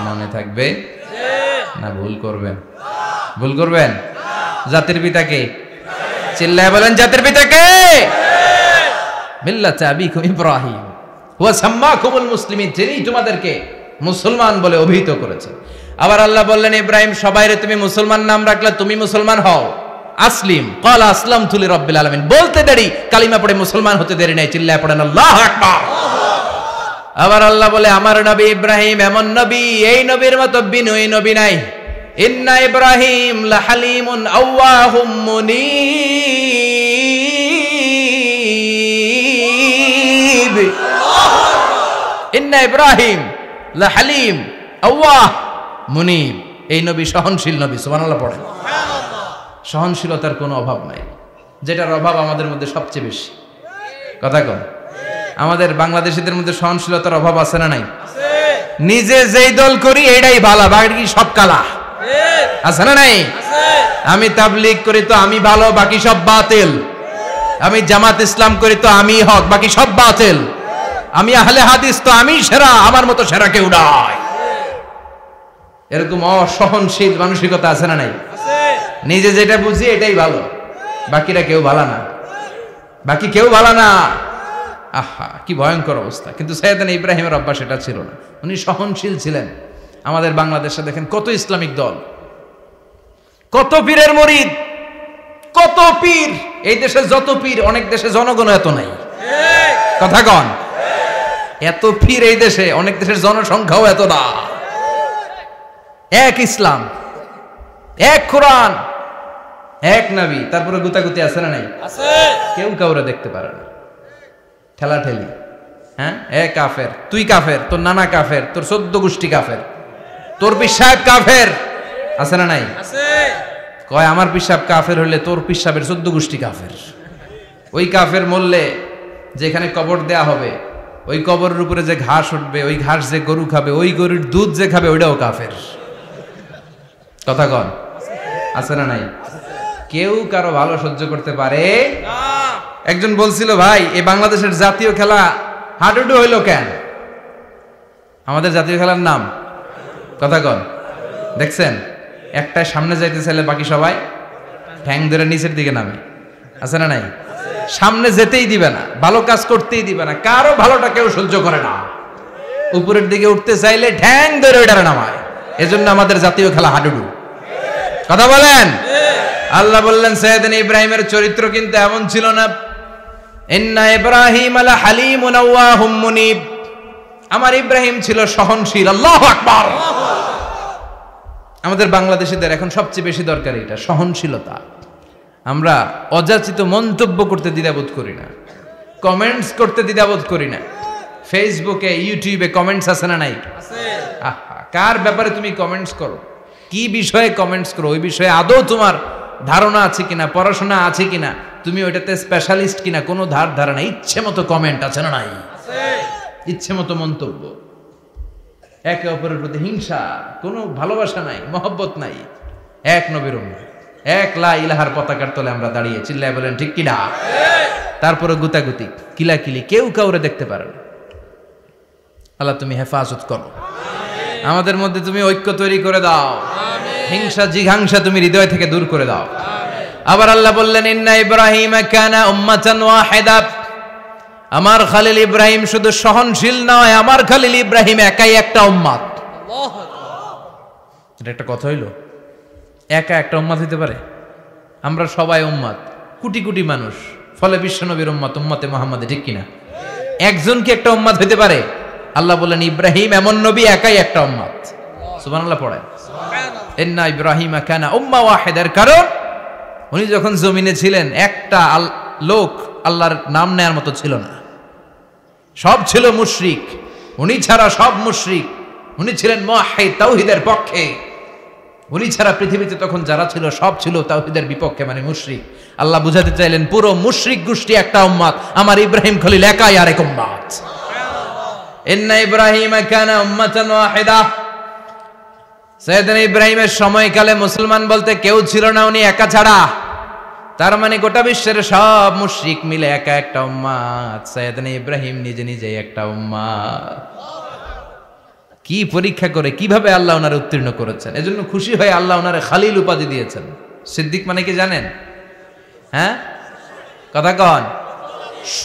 মনে থাকবে না ভুল করবেন? ভুল করবেন? জাতির পিতা কে? চিল্লায় বলেন, জাতির পিতা কে? মিল্লাত আবিকুম ইব্রাহিম হুয়া সাম্মাকুমুল মুসলিমিন। যিনি তোমাদেরকে মুসলমান বলে অভিহিত করেছেন। আবার আল্লাহ বললেন ইব্রাহিম সবাইরে তুমি মুসলমান নাম রাখলে তুমি মুসলমান হও, আসলিম ক্বালা আসলামতু লিরাব্বিল আলামিন, বলতে দেরি কালিমা পড়ে মুসলমান হতে দেরি নাই, চিল্লায় পড়েন আল্লাহু আকবার। আবার আল্লাহ বলে আমার নবী ইব্রাহিম এমন নবী, এই নবীর মতো বিনয়ী নবী নাই। ইন্না ইব্রাহিম লাহালিমুন আওয়াহুম মুনীব, ইন্না ইব্রাহিম লাহালিম আওয়াহ মুনীব, এই নবী সহনশীল নবী। সুবহানাল্লাহ পড়েন। সহনশীলতার কোনো অভাব নাই, যেটার অভাব আমাদের মধ্যে সবচেয়ে বেশি। কথা কন, আমাদের বাংলাদেশিদের মধ্যে সহনশীলতার অভাব আছে না নাই? নিজে যেই দল করি এটাই ভালো, বাকি সব কালা, আছে না নাই? আমি তাবলীগ করি তো আমি ভালো, বাকি সব বাতিল। আমি জামাত ইসলাম করি তো আমি হক, বাকি সব বাতিল। আমি আহলে হাদিস তো আমি সেরা, আমার মতো সেরা কেউ নাই। এরকম অসহনশীল মানসিকতা আছে না নাই? নিজে যেটা বুঝি এটাই ভালো, বাকিরা কেউ ভালো না, বাকি কেউ ভালো না। আহা কি ভয়ঙ্কর অবস্থা। কিন্তু সাইয়েদনা ইব্রাহিমের অভ্যাস এটা ছিল না, উনি সহনশীল ছিলেন। আমাদের বাংলাদেশে দেখেন কত ইসলামিক দল, কত পীরের মুরিদ, কত পীর। এই দেশে যত পীর, অনেক দেশে জনগণ এত নাই। কথা কন, এত পীর এই দেশে, অনেক দেশের জনসংখ্যাও এত না। এক ইসলাম, এক কোরআন, এক নবী, তারপরে গুতাগুতি আছে না নাই? কেউ কাউরে দেখতে পারে না, ঠেলা ঠেলি। হ্যাঁ, এ কাফের, তুই কাফের, তোর নানা কাফের, তোর 14 গোষ্ঠী কাফের, তোর পিসাব কাফের, আছে না নাই? কয় আমার পিসাব কাফের হলে তোর পিসাবের 14 গোষ্ঠী কাফের। ওই কাফের মরলে যেখানে কবর দেয়া হবে, ওই কবরের উপরে যে ঘাস উঠবে, ওই ঘাস যে গরু খাবে, ওই গরুর দুধ যে খাবে, ওইটাও কাফের। কথা কন, আছে না নাই? কেউ কারো ভালো সহ্য করতে পারে না। একজন বলছিল, ভাই এই বাংলাদেশের জাতীয় খেলা হাডুডু হইল কেন? আমাদের জাতীয় খেলার নাম, কথা কন, দেখছেন একটা সামনে যাইতে চাইলে বাকি সবাই ঠ্যাং ধরে নিচের দিকে নামে, আছে না নাই? সামনে যেতেই দিবে না, ভালো কাজ করতেই দিবে না, কারো ভালোটা কেউ সহ্য করে না। উপরের দিকে উঠতে চাইলে ঠ্যাং ধরে ওইটারে নামায়। এজন্য আমাদের জাতীয় খেলা হাডুডু। কথা বলেন। আল্লাহ বললেন সাইয়েদনা ইব্রাহিমের চরিত্র কিন্তু এমন ছিল না। ইন্না ইব্রাহিম লাহালিমুন আওয়াহুম মুনীব, আমার ইব্রাহিম ছিল সহনশীল। আল্লাহু আকবার। আমাদের বাংলাদেশিদের এখন সবচেয়ে বেশি দরকার এটা, সহনশীলতা। আমরা অযাচিত মন্তব্য করতে দ্বিধাবোধ করি না, কমেন্টস করতে দ্বিধাবোধ করি না। ফেসবুকে ইউটিউবে কমেন্টস আছে না নাই? আহা, কার ব্যাপারে তুমি কমেন্টস করো, কি বিষয়ে কমেন্টস করো, ওই বিষয়ে আদৌ তোমার ধারণা আছে কিনা, পড়াশোনা আছে কিনা, তুমি ওইটাতে স্পেশালিস্ট কিনা, কোনো ধারণা। ইচ্ছে মতো কমেন্ট আছে না নাই? ইচ্ছে মতো মন্তব্য, একে অপরের প্রতি হিংসা, কোনো ভালোবাসা নাই, মহব্বত নাই। এক নবীর উম্মত, এক লা ইলাহার পতাকার তলে আমরা দাঁড়িয়ে, চিল্লায় বলেন ঠিক কিনা? তারপরে গুতাগুতি, কিলাকিলি, কেউ কাউরে দেখতে পারে না। আল্লাহ তুমি হেফাজত করো, আমাদের মধ্যে তুমি ঐক্য তৈরি করে দাও, হিংসা জিঘাংসা তুমি হৃদয় থেকে দূর করে দাও। আবার আল্লাহ বললেন ইন্না ইব্রাহিম কানা উম্মাতান ওয়াহিদা, আমার খলিল ইব্রাহিম শুধু সহনশীল নয়, আমার খলিল ইব্রাহিম একাই একটা উম্মত। এটা একটা কথা হইল, একা একটা উম্মত হইতে পারে? আমরা সবাই উম্মত, কোটি কোটি মানুষ, ফলে বিশ্ব নবীর উম্মত, উম্মতে মুহাম্মাদে, ঠিক কিনা? একজন কি একটা উম্মত হইতে পারে? আল্লাহ বললেন ইব্রাহিম এমন নবী, একাই একটা উম্মত। সুবহানাল্লাহ পড়েন। ইন্না ইব্রাহিম কানা উম্মাহ ওয়াহিদার কারণ উনি যখন জমিনে ছিলেন একটা লোক আল্লাহর নাম নেয়ার মতো ছিল না, সব ছিল মুশরিক, উনি ছাড়া সব মুশরিক। উনি ছিলেন মুওয়াহহিদ, তাওহীদের পক্ষে। উনি ছাড়া পৃথিবীতে তখন যারা ছিল সব ছিল তাওহীদের বিপক্ষে, মানে মুশরিক। আল্লাহ বুঝাতে চাইলেন পুরো মুশরিক গোষ্ঠী একটা উম্মত, আমার ইব্রাহিম খলিল একাই আরেক উম্মত। ইন্না ইব্রাহিম কানা উম্মাতান ওয়াহিদা, সাইয়েদনা ইব্রাহিমের সময়কালে মুসলমান বলতে কেউ ছিল না, উনি একা ছাড়া। তার মানে গোটা বিশ্বের সব মুশরিক মিলে একা একটা উম্মত, সাইয়েদনা ইব্রাহিম নিজে নিজেই একটা উম্মত। কি পরীক্ষা করে, কিভাবে আল্লাহ ওনারে উত্তীর্ণ করেছেন। এজন্য খুশি হয়ে আল্লাহ ওনারে খালিল উপাধি দিয়েছেন। সিদ্দিক মানে কি জানেন? হ্যাঁ, কথা কন।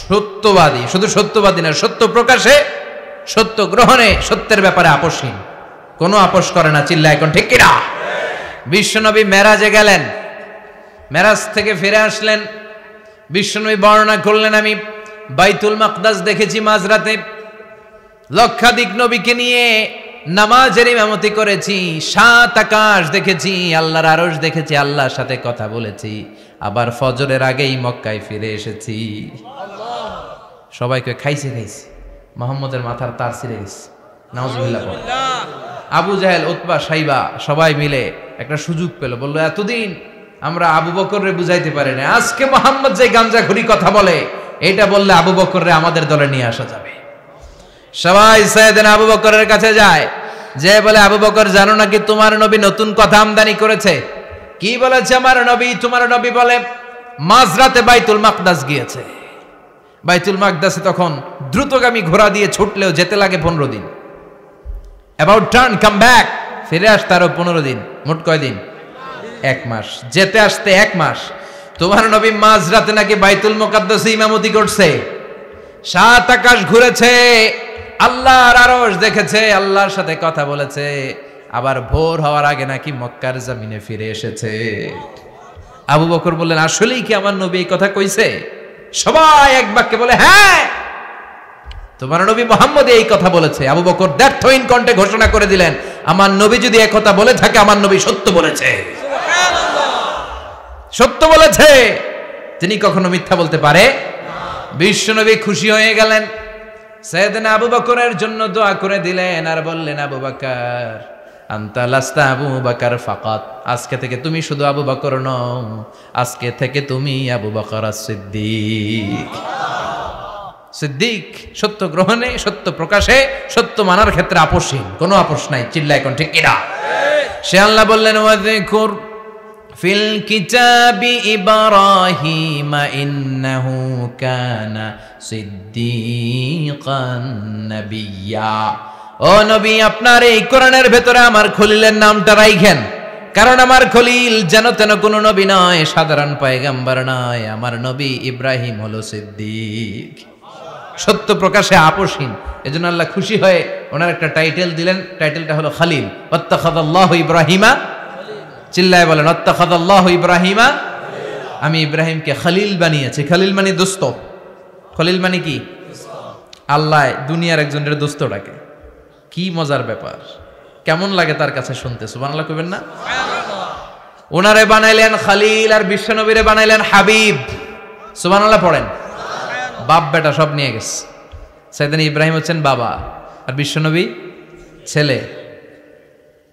সত্যবাদী, শুধু সত্যবাদী না, সত্য প্রকাশে, সত্য গ্রহণে, সত্যের ব্যাপারে আপোষহীন। কোনো আপোষ করে না, চিল্লা এখন ঠিক কিনা? বিশ্বনবী মেরাজে গেলেন, মেরাজ থেকে ফিরে আসলেন। বিশ্বনবী বর্ণনা করলেন, আমি বাইতুল মাকদাস দেখেছি মাঝরাতে, লক্ষাধিক নবীকে নিয়ে নামাজের ইমামতি করেছি, 7 আকাশ দেখেছি, আল্লাহর আরশ দেখেছি, আল্লাহর সাথে কথা বলেছি, আবার ফজরের আগেই মক্কায় ফিরে এসেছি। সবাইকে খাইছে মোহাম্মদের মাথার তার ছিঁড়ে গেছে, নাউজুবিল্লাহ। আবু জাহেল, উতবা, সাইবা সবাই মিলে একটা সুযোগ পেল, বললো এতদিন আমরা আবু বকররে বুঝাইতে পারি না, আজকে মোহাম্মদ যে গাঞ্জাখুরি কথা বলে এটা বললে আবু বকররে আমাদের দলে নিয়ে আসা যাবে। সবাই সাইয়েদনা আবু বকরের কাছে যায়, যে বলে আবু বকর জানো নাকি তোমার নবী নতুন কথা আমদানি করেছে? কি বলেছে আমার নবী? তোমার নবী বলে মাঝরাতে বাইতুল মাকদাস গিয়েছে। বাইতুল মাকদাসে তখন দ্রুতগামী ঘোড়া দিয়ে ছুটলেও যেতে লাগে 15 দিন। অ্যাবাউট টার্ন কাম ব্যাক, ফিরে আসতে আরো 15 দিন, মোট কয় দিন? 1 মাস। যেতে আসতে 1 মাস। তোমার নবী মাঝরাতে নাকি বাইতুল মুকাদ্দাসে ইমামতি করছে, 7 আকাশ ঘুরেছে, আল্লাহর আরশ দেখেছে, আল্লাহর সাথে কথা বলেছে, আবার ভোর হওয়ার আগে নাকি মক্কার জমিনে ফিরে এসেছে। আবু বকর বললেন, আসলেই কি আমার নবী এই কথা কইছে? সবাই এক বাক্যে বলে, হ্যাঁ তোমার নবী মুহাম্মদ এই কথা বলেছে। আবু বকর দ্ব্যর্থহীন কণ্ঠে ঘোষণা করে দিলেন, আমার নবী যদি এই কথা বলে থাকে, আমার নবী সত্য বলেছে, সত্য বলেছে, তিনি কখনো মিথ্যা বলতে পারে? বিশ্বনবী খুশি হয়ে গেলেন, সাইয়েদনা আবু বকরের জন্য দোয়া করে দিলেন, আর বললেন, আবু বকর আনতা লাস্তা আবু বকর ফাকাত, আজকে থেকে তুমি শুধু আবু বকর নও, আজকে থেকে তুমি আবু বকর as-সিদ্দিক। সিদ্দিক, সত্য গ্রহণে, সত্য প্রকাশে, সত্য মানার ক্ষেত্রে আপোষহীন, কোনো আপোষ নাই, চিল্লা এখন ঠিক কিনা? সে আল্লাহ বললেন, ওয়াযকুর ফিল কিতাবি ইব্রাহিম ইন্নাহু কানা সিদ্দিকান নাবিয়্যা। ও নবী, আপনার এই কোরআনের ভেতরে আমার খলিলের নামটা রাখেন, কারণ আমার খলিল যেন তেন কোনো নবী নয়, সাধারণ পয়গম্বর নয়, আমার নবী ইব্রাহিম হলো সিদ্দিক, সত্য প্রকাশে আপোষহীন। এজন্য আল্লাহ খুশি হয়ে ওনার একটা টাইটেল দিলেন, টাইটেলটা হলো খলিল। ওয়াত্তাখাযাল্লাহু ইব্রাহিমা, চিল্লায় বলেন ওয়াত্তাখাযাল্লাহু ইব্রাহিমা, আমি ইব্রাহিমকে খলিল বানিয়েছি। খলিল মানে দোস্ত। খলিল মানে কি? আল্লাহ দুনিয়ার একজনের দোস্ত ডাকে, কি মজার ব্যাপার, কেমন লাগে তার কাছে শুনতে, সুবহানাল্লাহ কইবেন না? ওনারে বানাইলেন খলিল, আর বিশ্বনবীরে বানাইলেন হাবিব, সুবহানাল্লাহ পড়েন। বাপ বেটা সব নিয়ে গেছে। সাইয়েদনা ইব্রাহিম হচ্ছেন বাবা, আর বিশ্বনবী ছেলে।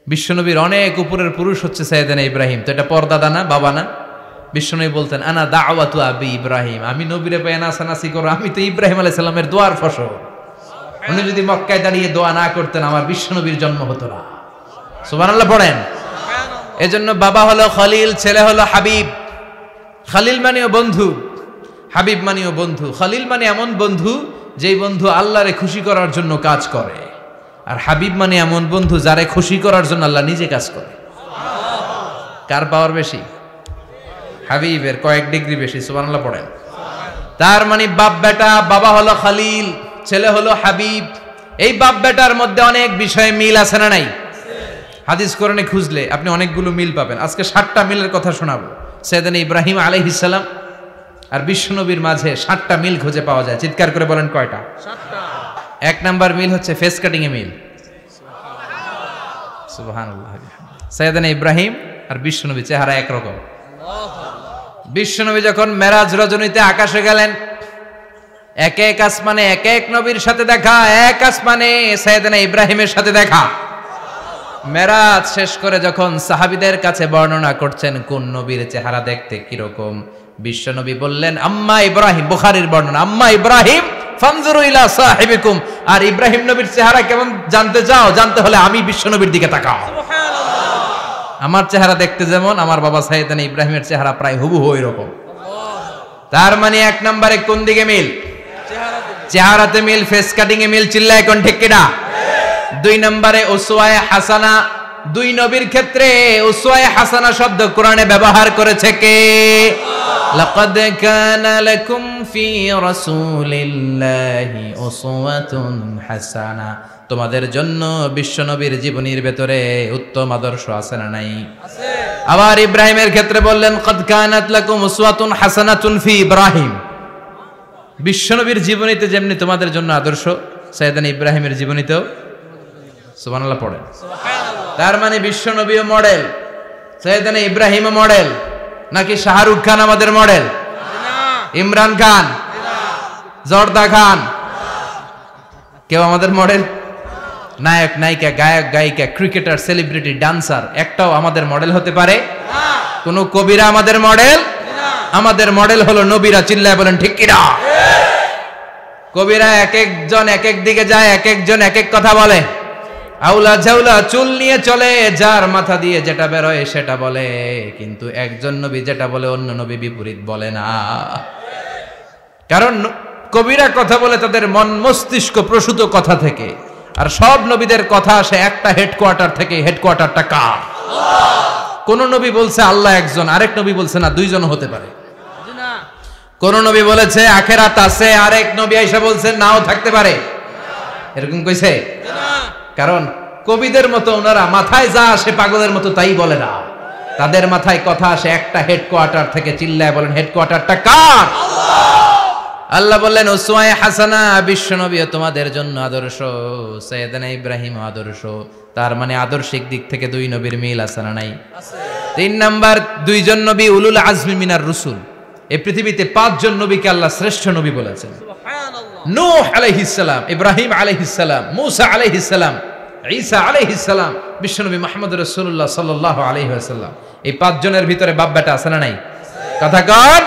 বিশ্বনবীর অনেক উপরের পুরুষ হচ্ছে সাইয়েদনা ইব্রাহিম, তো এটা পরদাদা না, বাবা না? বিশ্বনবী বলতেন, আনা দাওয়াতু আবি ইব্রাহিম, আমি নবীরে পেয়ে নাচানাচি করো, আমি তো ইব্রাহিম আলাইহিস সালামের দোয়ার ফসল। উনি যদি মক্কায় দাঁড়িয়ে দোয়া না করতেন, আমার বিশ্বনবীর জন্ম হতো না। সুবহানাল্লাহ পড়েন। এজন্য বাবা হলো খলিল, ছেলে হলো হাবিব। খলিল মানেও বন্ধু, হাবিব মানেও বন্ধু। খলিল মানে এমন বন্ধু যেই বন্ধু আল্লাহরে খুশি করার জন্য কাজ করে, আর হাবিব মানে এমন বন্ধু যারে খুশি করার জন্য আল্লাহ নিজে কাজ করে। কার পাওয়ার বেশি? হাবিবের কয়েক ডিগ্রি বেশি। সুবহানাল্লাহ পড়েন। তার মানে বাপ বেটা, বাবা হলো খলিল, ছেলে হলো হাবিব। এই বাপ বেটার মধ্যে অনেক বিষয়ে মিল আছে না নাই? হাদিস কোরআনে খুঁজলে আপনি অনেকগুলো মিল পাবেন। আজকে 7টা মিলের কথা শোনাবো। সাইয়েদনা ইব্রাহিম আলাইহিস সালাম আর বিশ্বনবীর মাঝে 7টা মিল খুঁজে পাওয়া যায়। চিৎকার করে বলেন কয়টা? 7টা। 1 নাম্বার মিল হচ্ছে ফেস কাটিং এ মিল। সুবহানাল্লাহ। সাইয়েদনা ইব্রাহিম আর বিশ্বনবী চেহারা একরকম। বিশ্বনবী যখন মেরাজ রজনীতে আকাশে গেলেন, এক এক আসমানে এক এক নবীর সাথে দেখা, এক আসমানে সাইয়েদনা ইব্রাহিমের সাথে দেখা। মেরাজ শেষ করে যখন সাহাবীদের কাছে বর্ণনা করছেন কোন নবীর চেহারা দেখতে কিরকম, বিশ্বনবী বললেন, আম্মা ইব্রাহিম, বুখারীর বর্ণনা, আম্মা ইব্রাহিম ফানজুরু ইলা সাহিবিকুম, আর ইব্রাহিম নবীর চেহারা কেমন জানতে চাও? জানতে হলে আমি বিশ্বনবীর দিকে তাকাও। আমার চেহারা দেখতে যেমন, আমার বাবা সাইয়েদনা ইব্রাহিমের চেহারা প্রায় হুবহু এরকম। তার মানে 1 নম্বরে কোন দিকে মিল? চেহারাতে মিল, ফেস কাটিং এ মিল। চিল্লায় কোন ঠিক কিনা? 2 নম্বরে উসওয়ায়ে হাসানা। 2 নবীর ক্ষেত্রে উসওয়ায়ে হাসানা শব্দ কোরআনে ব্যবহার করেছে কে? লাকাদ কানা লাকুম ফি রাসূলিল্লাহি উসওয়াতুন হাসানা। তোমাদের জন্য বিশ্বনবীর জীবনীর ভেতরে উত্তম আদর্শ আছে না নাই? আছে। আবার ইব্রাহিমের ক্ষেত্রে বললেন কদ কানাত লাকুম উসওয়াতুন হাসানাতুন ফি ইব্রাহিম। বিশ্বনবীর জীবনীতে যেমনি তোমাদের জন্য আদর্শ, সাইয়েদনা ইব্রাহিমের জীবনীতেও সুবহানাল্লাহ পড়েন। সুবহানাল্লাহ। তার মানে বিশ্বনবীও মডেল, সাইয়েদনা ইব্রাহিমও মডেল, নাকি শাহরুখ খান আমাদের মডেল? না। ইমরান খান? না। জর্দা খান? কেউ আমাদের মডেল? নায়ক নায়িকা, গায়ক গায়িকা, ক্রিকেটার, সেলিব্রিটি, ডান্সার একটাও আমাদের মডেল হতে পারে না। কোন কবিরা আমাদের মডেল না। আমাদের মডেল হলো নবীরা। চিল্লায় বলেন ঠিক কিনা? কবিরা এক একজন এক এক দিকে যায়, এক একজন এক এক কথা বলে, আউলা ঝাউলা চুল নিয়ে চলে, যার মাথা দিয়ে যেটা বেরোয় সেটা বলে, কিন্তু একজন নবী যেটা বলে অন্য নবী বিপরীত বলে না। কারণ কবিরা কথা বলে তাদের মন মস্তিষ্ক প্রসূত কথা থেকে, আর সব নবীদের কথা আসে একটা হেডকোয়ার্টার থেকে। হেডকোয়ার্টারটা কার? কোন নবী বলছে আল্লাহ একজন, আরেক নবী বলছে না দুইজন হতে পারে। কোন নবী বলেছে আখেরাত আছে, আরেক নবী আইসা বলছে নাও থাকতে পারে। এরকম কইছে? কারণ কবিদের মতো ওনারা মাথায় যা আসে পাগলের মতো তাই বলে না, তাদের মাথায় কথা আসে একটা হেডকোয়ার্টার থেকে। চিল্লায় বলেন হেডকোয়ার্টারটা কার? আল্লাহ বললেন উসওয়ায়ে হাসানা, বিশ্বনবী তোমাদের জন্য আদর্শ, সাইয়েদনা ইব্রাহিম আদর্শ। তার মানে আদর্শিক দিক থেকে দুই নবীর মিল আছে না নাই? আছে। 3 নাম্বার, দুইজন নবী উলুল আজমি মিনার রুসুল। এই পৃথিবীতে 5 জন নবীকে আল্লাহ শ্রেষ্ঠ নবী বলেছেন। সুবহানাল্লাহ। নূহ আলাইহিস সালাম, ইব্রাহিম আলাইহিস সালাম, মূসা আলাইহিস সালাম, ঈসা আলাইহিস সালাম, বিশ্বনবী মুহাম্মদ রাসূলুল্লাহ সাল্লাল্লাহু আলাইহি ওয়াসাল্লাম। এই 5 জনের ভিতরে বাপ বেটা আছে না নাই? কথা কর।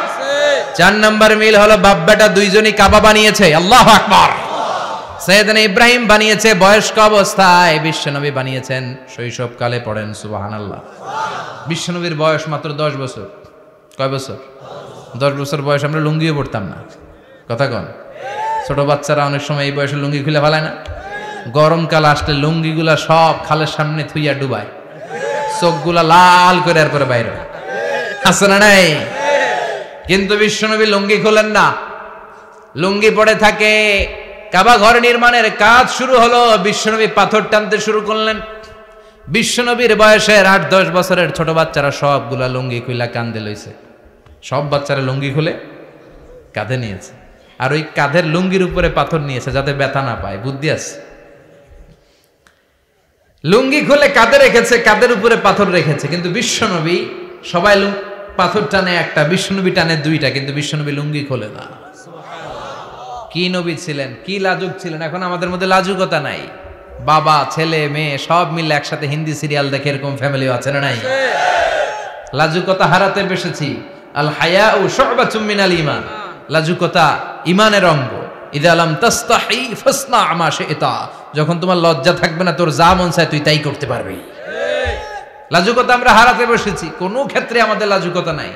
4 নম্বর মিল হলো বাপ বেটা দুইজনই কাবা বানিয়েছে। আল্লাহু আকবার। সাইয়েদনা ইব্রাহিম বানিয়েছে বয়স্ক অবস্থায়, বিশ্বনবী বানিয়েছেন শৈশবকালে। পড়েন সুবহানাল্লাহ। বিশ্বনবীর বয়স মাত্র 10 বছর। কয় বছর? 10 বছর বয়স আমরা লুঙ্গিও পড়তাম না। কথা কন। ছোট বাচ্চারা অনেক সময় এই বয়সে লুঙ্গি খুলে ফেলায় না? গরমকাল আসলে লুঙ্গিগুলা সব খালের সামনে থুইয়া ডুবায়, চোখগুলা লাল করে এরপরে বাইরে আছে না নাই? কিন্তু বিশ্বনবী লুঙ্গি খোলেন না, লুঙ্গি পড়ে থাকে। কাবা ঘর নির্মাণের কাজ শুরু হলো, বিশ্বনবী পাথর টানতে শুরু করলেন। বিশ্বনবীর বয়সের 8-10 বছরের ছোট বাচ্চারা সবগুলা লুঙ্গি খুলে কাঁধে লইছে। সব বাচ্চারা লুঙ্গি খুলে কাঁধে নিয়েছে, আর ওই কাঁধের লুঙ্গির উপরে পাথর নিয়েছে যাতে ব্যথা না পায়। বুদ্ধি আছে। লুঙ্গি খুলে কাঁধে রেখেছে, কাঁধের উপরে পাথর রেখেছে। কিন্তু বিশ্বনবী সবাই পাথর টানে একটা, বিশ্বনবী টানে 2টা, কিন্তু বিশ্বনবী লুঙ্গি খোলে না। কি নবী ছিলেন, কি লাজুক ছিলেন। এখন আমাদের মধ্যে লাজুকতা নাই। বাবা ছেলে মেয়ে সব মিলে একসাথে হিন্দি সিরিয়াল দেখে, এরকম ফ্যামিলিও আছে না নাই? লাজুকতা হারাতে বসেছি। আল হায়াউ শু'বাতুম মিনাল ঈমান। লাজুকতা ঈমানের অঙ্গ। ইযা লাম তাস্তাহি ফাসনা মা শি'তা। যখন তোমার লজ্জা থাকবে না, তোর যা মন চায় তুই তাই করতে পারবি। লাজুকতা আমরা হারাতে বসেছি, কোনো ক্ষেত্রে আমাদের লাজুকতা নাই।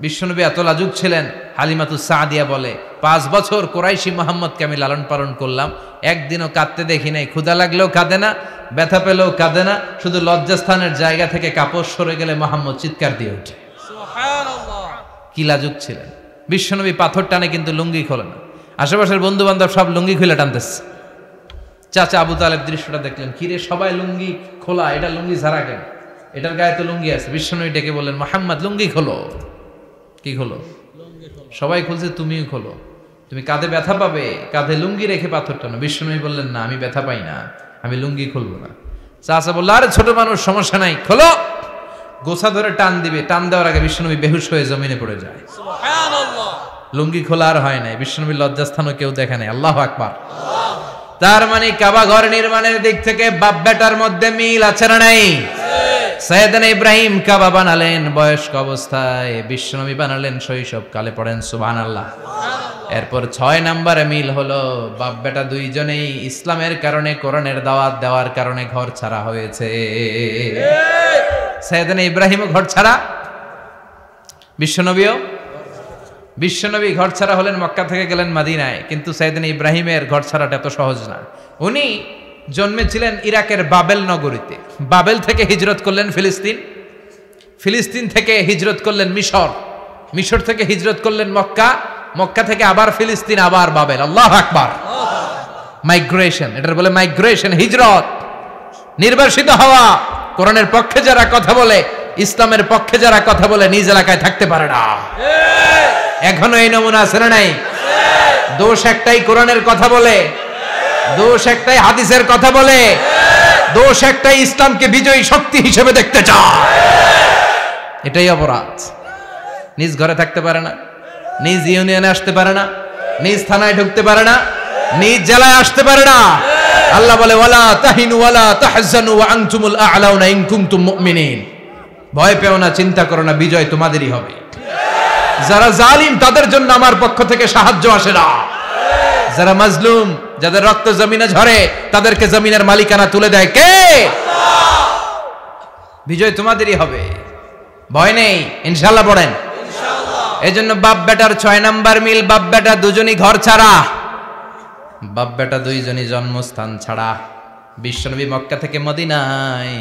বিশ্বনবী এত লাজুক ছিলেন, হালিমাতুস সাদিয়া বলে 5 বছর কুরাইশি মুহাম্মদকে আমি লালন পালন করলাম, একদিনও কাঁদতে দেখি নাই। ক্ষুধা লাগলেও কাঁদে না, ব্যথা পেলেও কাঁদে না, শুধু লজ্জাস্থানের জায়গা থেকে কাপড় সরে গেলে মুহাম্মদ চিৎকার দিয়ে ওঠে। সুবহানাল্লাহ। কি লাজুক ছিলেন। বিশ্বনবী পাথর টানে কিন্তু লুঙ্গি খোলে না। আশেপাশের বন্ধু বান্ধব সব লুঙ্গি খুলে টানতেছে। চাচা আবু তালেব দৃশ্যটা দেখলেন, কিরে সবাই লুঙ্গি খোলা, এটা লুঙ্গি ছাড়া কেন? এটার গায়ে তো লুঙ্গি আছে। বিশ্বনবী ডেকে বললেন মুহাম্মদ লুঙ্গি খোলো। কি খোলো? সবাই খুলছে, তুমিও খোলো। তুমি কাঁধে ব্যথা পাবে, কাঁধে লুঙ্গি রেখে পাথর টানো। বিশ্বনবী বললেন না, আমি ব্যথা পাই না, আমি লুঙ্গি খুলবো না। চাচা বলল আরে ছোট মানুষ, সমস্যা নাই, খোলো। গোছা ধরে টান দিবে, টান দেওয়ার আগে বিশ্বনবী বেহুশ হয়ে জমিনে পড়ে যায়। সুবহানাল্লাহ। লুঙ্গি খোলা আর হয় নাই। বিশ্বনবীর লজ্জাস্থানও কেউ দেখে নাই। আল্লাহু আকবার। তার মানে কাবা ঘর নির্মাণের দিক থেকে বাপ বেটার মধ্যে মিল আছে না নাই? সাইয়েদনা ইব্রাহিম কাবা বানালেন বয়স্ক অবস্থায়, বিশ্বনবী বানালেন শৈশবকালে। পড়েন সুবহানাল্লাহ। এরপর 6 নম্বরে মিল হলো বাপ বেটা দুইজনেই ইসলামের কারণে, কোরআনের দাওয়াত দেওয়ার কারণে ঘর ছাড়া হয়েছে। সাইয়েদনা ইব্রাহিমও ঘর ছাড়া, বিশ্বনবী ঘর ছাড়া হলেন, মক্কা থেকে গেলেন মদিনায়। কিন্তু সাইয়েদনা ইব্রাহিমের ঘর ছাড়াটা এত সহজ না। উনি জন্মেছিলেন ইরাকের বাবেল নগরীতে। বাবেল থেকে হিজরত করলেন ফিলিস্তিন, ফিলিস্তিন থেকে হিজরত করলেন মিশর, মিশর থেকে হিজরত করলেন মক্কা, মক্কা থেকে আবার ফিলিস্তিন, আবার বাবেল। আল্লাহু আকবার। মাইগ্রেশন, এটার বলে মাইগ্রেশন, হিজরত, নির্বাসিত হওয়া। কোরআনের পক্ষে যারা কথা বলে, ইসলামের পক্ষে যারা কথা বলে, নিজ এলাকায় থাকতে পারে না। এখনো এই নমুনা আছে না নাই? দোষ একটাই, কোরআনের কথা বলে। দোষ একটাই, হাদিসের কথা বলে। দোষ একটাই, ইসলামকে বিজয়ী শক্তি হিসেবে দেখতে চায়। এটাই অপরাধ। নিজ ঘরে থাকতে পারে না, নিজ ইউনিয়নে আসতে পারে না, নিজ থানায় ঢুকতে পারে না, নিজ জেলায় আসতে পারে না। আল্লাহ বলে ওয়ালা তাহিনু ওয়ালা তাহজানু ওয়া আনতুমুল আ'লাউনা ইন কুনতুম মুমিনিন। ভয় পেও না, চিন্তা করো না, বিজয় তোমাদেরই হবে। যারা জালিম তাদের জন্য আমার পক্ষ থেকে সাহায্য আসে না। যারা মাজলুম, যাদের রক্ত জমিনে ঝরে, তাদেরকে জমিনের মালিকানা তুলে দেয় কে? আল্লাহ। বিজয় তোমাদেরই হবে, ভয় নেই, ইনশাআল্লাহ পড়েন ইনশাআল্লাহ। এজন্য বাপ বেটার 6 নাম্বার মিল, বাপ বেটা দুজনই ঘর ছাড়া, বাপ বেটা দুইজনই জন্মস্থান ছাড়া। বিশ্বনবী মক্কা থেকে মদিনায়,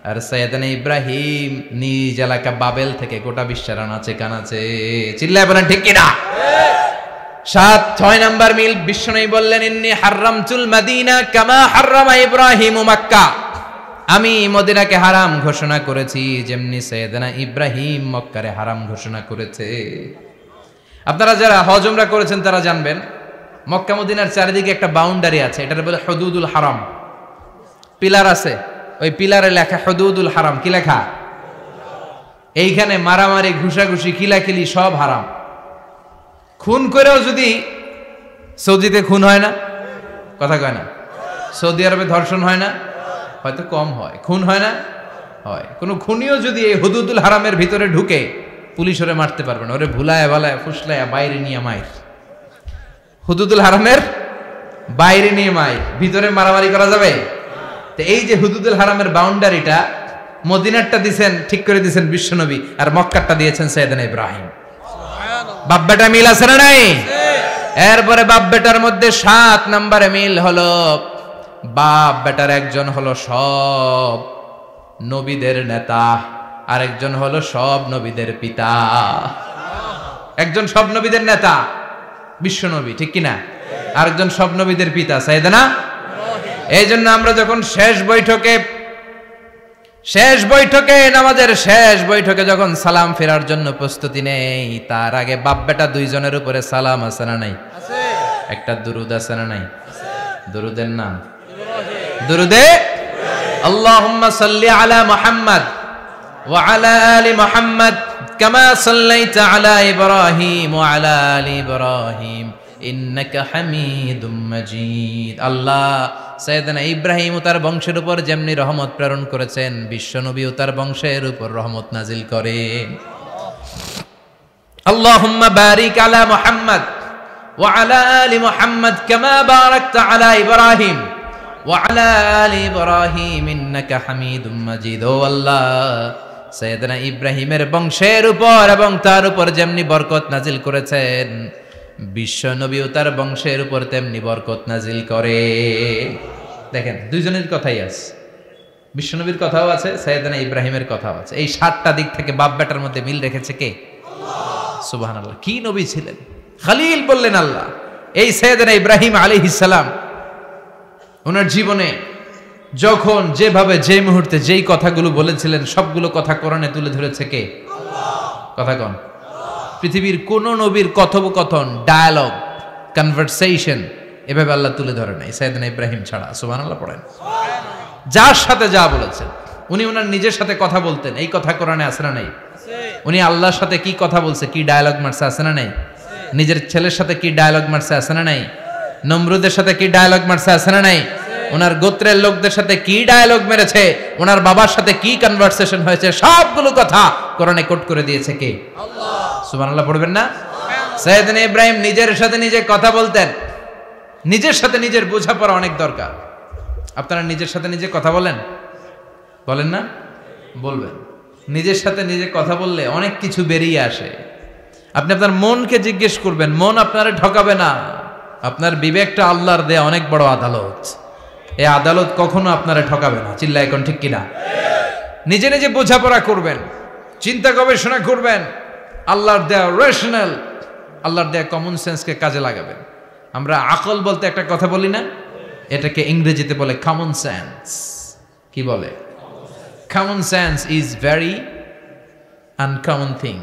আর সাইয়েদনা ইব্রাহিম নিজ এলাকা বাবেল থেকে গোটা বিশ্বের আনাচে কানাচে। চিল্লায় বলেন ঠিক কিনা? 6 নাম্বার মিল, বিশ্বনবী বললেন ইন্নী হারামতুল মাদিনা কামা হারামা ইব্রাহিম মক্কা। আমি মদিনাকে হারাম ঘোষণা করেছি যেমনি সাইয়েদনা ইব্রাহিম মক্কারে হারাম ঘোষণা করেছে। আপনারা যারা হজ উমরা করেছেন তারা জানবেন, মক্কা মদিনার চারিদিকে একটা বাউন্ডারি আছে, এটার বলে হুদুদুল হারাম। পিলার আছে, ওই পিলারে লেখা হুদুদুল হারাম। কি লেখা? এইখানে মারামারি, ঘুষাঘুষি, কিলাকিলি সব হারাম। খুন করেও যদি, সৌদিতে খুন হয় না, কথা কয় না? সৌদি আরবে ধর্ষণ হয় না? হয়তো কম হয়, খুন হয় না? হয়। কোন খুনিও যদি এই হুদুদুল হারামের ভিতরে ঢুকে, পুলিশ ওরে মারতে পারবে না, ওরে ভুলায় ভালায় ফুসলায় বাইরে নিয়ে মাইর। হুদুদুল হারামের বাইরে নিয়ে মাইর, ভিতরে মারামারি করা যাবে? তো এই যে হুদুদুল হারামের বাউন্ডারিটা, মদিনারটা দিয়েছেন, ঠিক করে দিয়েছেন বিশ্বনবী, আর মক্কারটা দিয়েছেন সাইয়েদনা ইব্রাহিম। বাপ বেটা মিল আছে না নাই? এরপরে বাপ বেটার মধ্যে 7 নম্বরে মিল হলো, বাপ বেটার একজন হলো সব নবীদের নেতা, আরেকজন হলো সব নবীদের পিতা। একজন সব নবীদের নেতা বিশ্বনবী, ঠিক কিনা? আরেকজন সব নবীদের পিতা সাইয়েদনা। এই জন্য আমরা যখন শেষ বৈঠকে নামাজের শেষ বৈঠকে যখন সালাম ফেরার জন্য প্রস্তুতি নেই, তার আগে বাপ বেটা দুইজনের উপরে সালাম আছে না নাই? একটা দুরুদ আছে না নাই? দুরুদের নাম দুরুদে আল্লাহুম্মা সাল্লি আলা মুহাম্মদ ওয়া আলা আলি মুহাম্মদ কামা সাল্লাইতা আলা ইব্রাহিম ওয়া আলা আলি ইব্রাহিম ইন্নাকা হামিদুম মাজিদ। আল্লাহ সাইয়েদনা ইব্রাহিম ও তার বংশের উপর যেমনি রহমত প্রেরণ করেছেন, বিশ্বনবী ও তার বংশের উপর রহমত নাজিল করেন। আল্লাহুম্মা বারিক আলা মুহাম্মদ ওয়া আলা আলি মুহাম্মদ কামা বারাকতা আলা ইব্রাহিম ওয়া আলা আলি ইব্রাহিম ইন্নাকা হামিদুম মাজিদ। ও আল্লাহ, সাইয়েদনা ইব্রাহিমের বংশের উপর এবং তার উপর যেমনি বরকত নাজিল করেছেন, বিশ্ব নবী ও তার বংশের উপর তেমনি বরকত নাজিল করে। দেখেন, দুইজনের কথাই আছে, বিশ্ব নবীর কথাও আছে, সাইয়েদনা ইব্রাহিমের কথাও আছে। এই 7টা দিক থেকে বাপ বেটার মধ্যে মিল রেখেছে কে? আল্লাহ। সুবহানাল্লাহ। কি নবী ছিলেন! খলিল বললেন আল্লাহ। এই সাইয়েদনা ইব্রাহিম আলাইহিস সালাম ওনার জীবনে যখন যেভাবে যে মুহূর্তে যেই কথাগুলো বলেছিলেন, সবগুলো কথা কোরআনে তুলে ধরেছে কে? আল্লাহ। কথা কোন? পৃথিবীর কোন নবীর কথোপকথন, ডায়ালগ, কনভারসেশন এভাবে আল্লাহ তুলে ধরে নাই সাইয়েদনা ইব্রাহিম ছাড়া। সুবহানাল্লাহ পড়েন। যার সাথে যা বলেছেন, উনি ওনার নিজের সাথে কথা বলতেন, এই কথা কোরআনে আছে না নাই? উনি আল্লাহর সাথে কি কথা বলছে, কি ডায়ালগ মারছে, আছে না নাই? নিজের ছেলের সাথে কি ডায়ালগ মারছে, আছে না নাই? নমরুদের সাথে কি ডায়ালগ মারছে, আছে না নাই? ওনার গোত্রের লোকদের সাথে কি ডায়ালগ মেরেছে, ওনার বাবার সাথে কি কনভারসেশন হয়েছে, সবগুলো কথা কোরআনে কোট করে দিয়েছে কে? আল্লাহ। সুবহানাল্লাহ পড়বেন না? সাইয়েদনা ইব্রাহিম নিজের সাথে নিজে কথা বলতেন। নিজের সাথে নিজের বোঝাপড়া অনেক দরকার। আপনারা নিজের সাথে নিজে কথা বলেন না? বলবেন। নিজের সাথে নিজে কথা বললে অনেক কিছু বেরিয়ে আসে। আপনি আপনার মনকে জিজ্ঞেস করবেন, মন আপনারে ঠকাবে না। আপনার বিবেকটা আল্লাহর দেয়া অনেক বড় আদালত, এই আদালত কখনো আপনারে ঠকাবে না। চিল্লা এখন ঠিক কিনা? নিজে নিজে বোঝাপড়া করবেন, চিন্তা গবেষণা করবেন, আল্লাহর দেয়া রেশনাল, আল্লাহর দেয়া কমন সেন্সকে কাজে লাগাবেন। আমরা আকল বলতে একটা কথা বলি না, এটাকে ইংরেজিতে বলে কমন সেন্স। কি বলে? Common sense is very uncommon thing.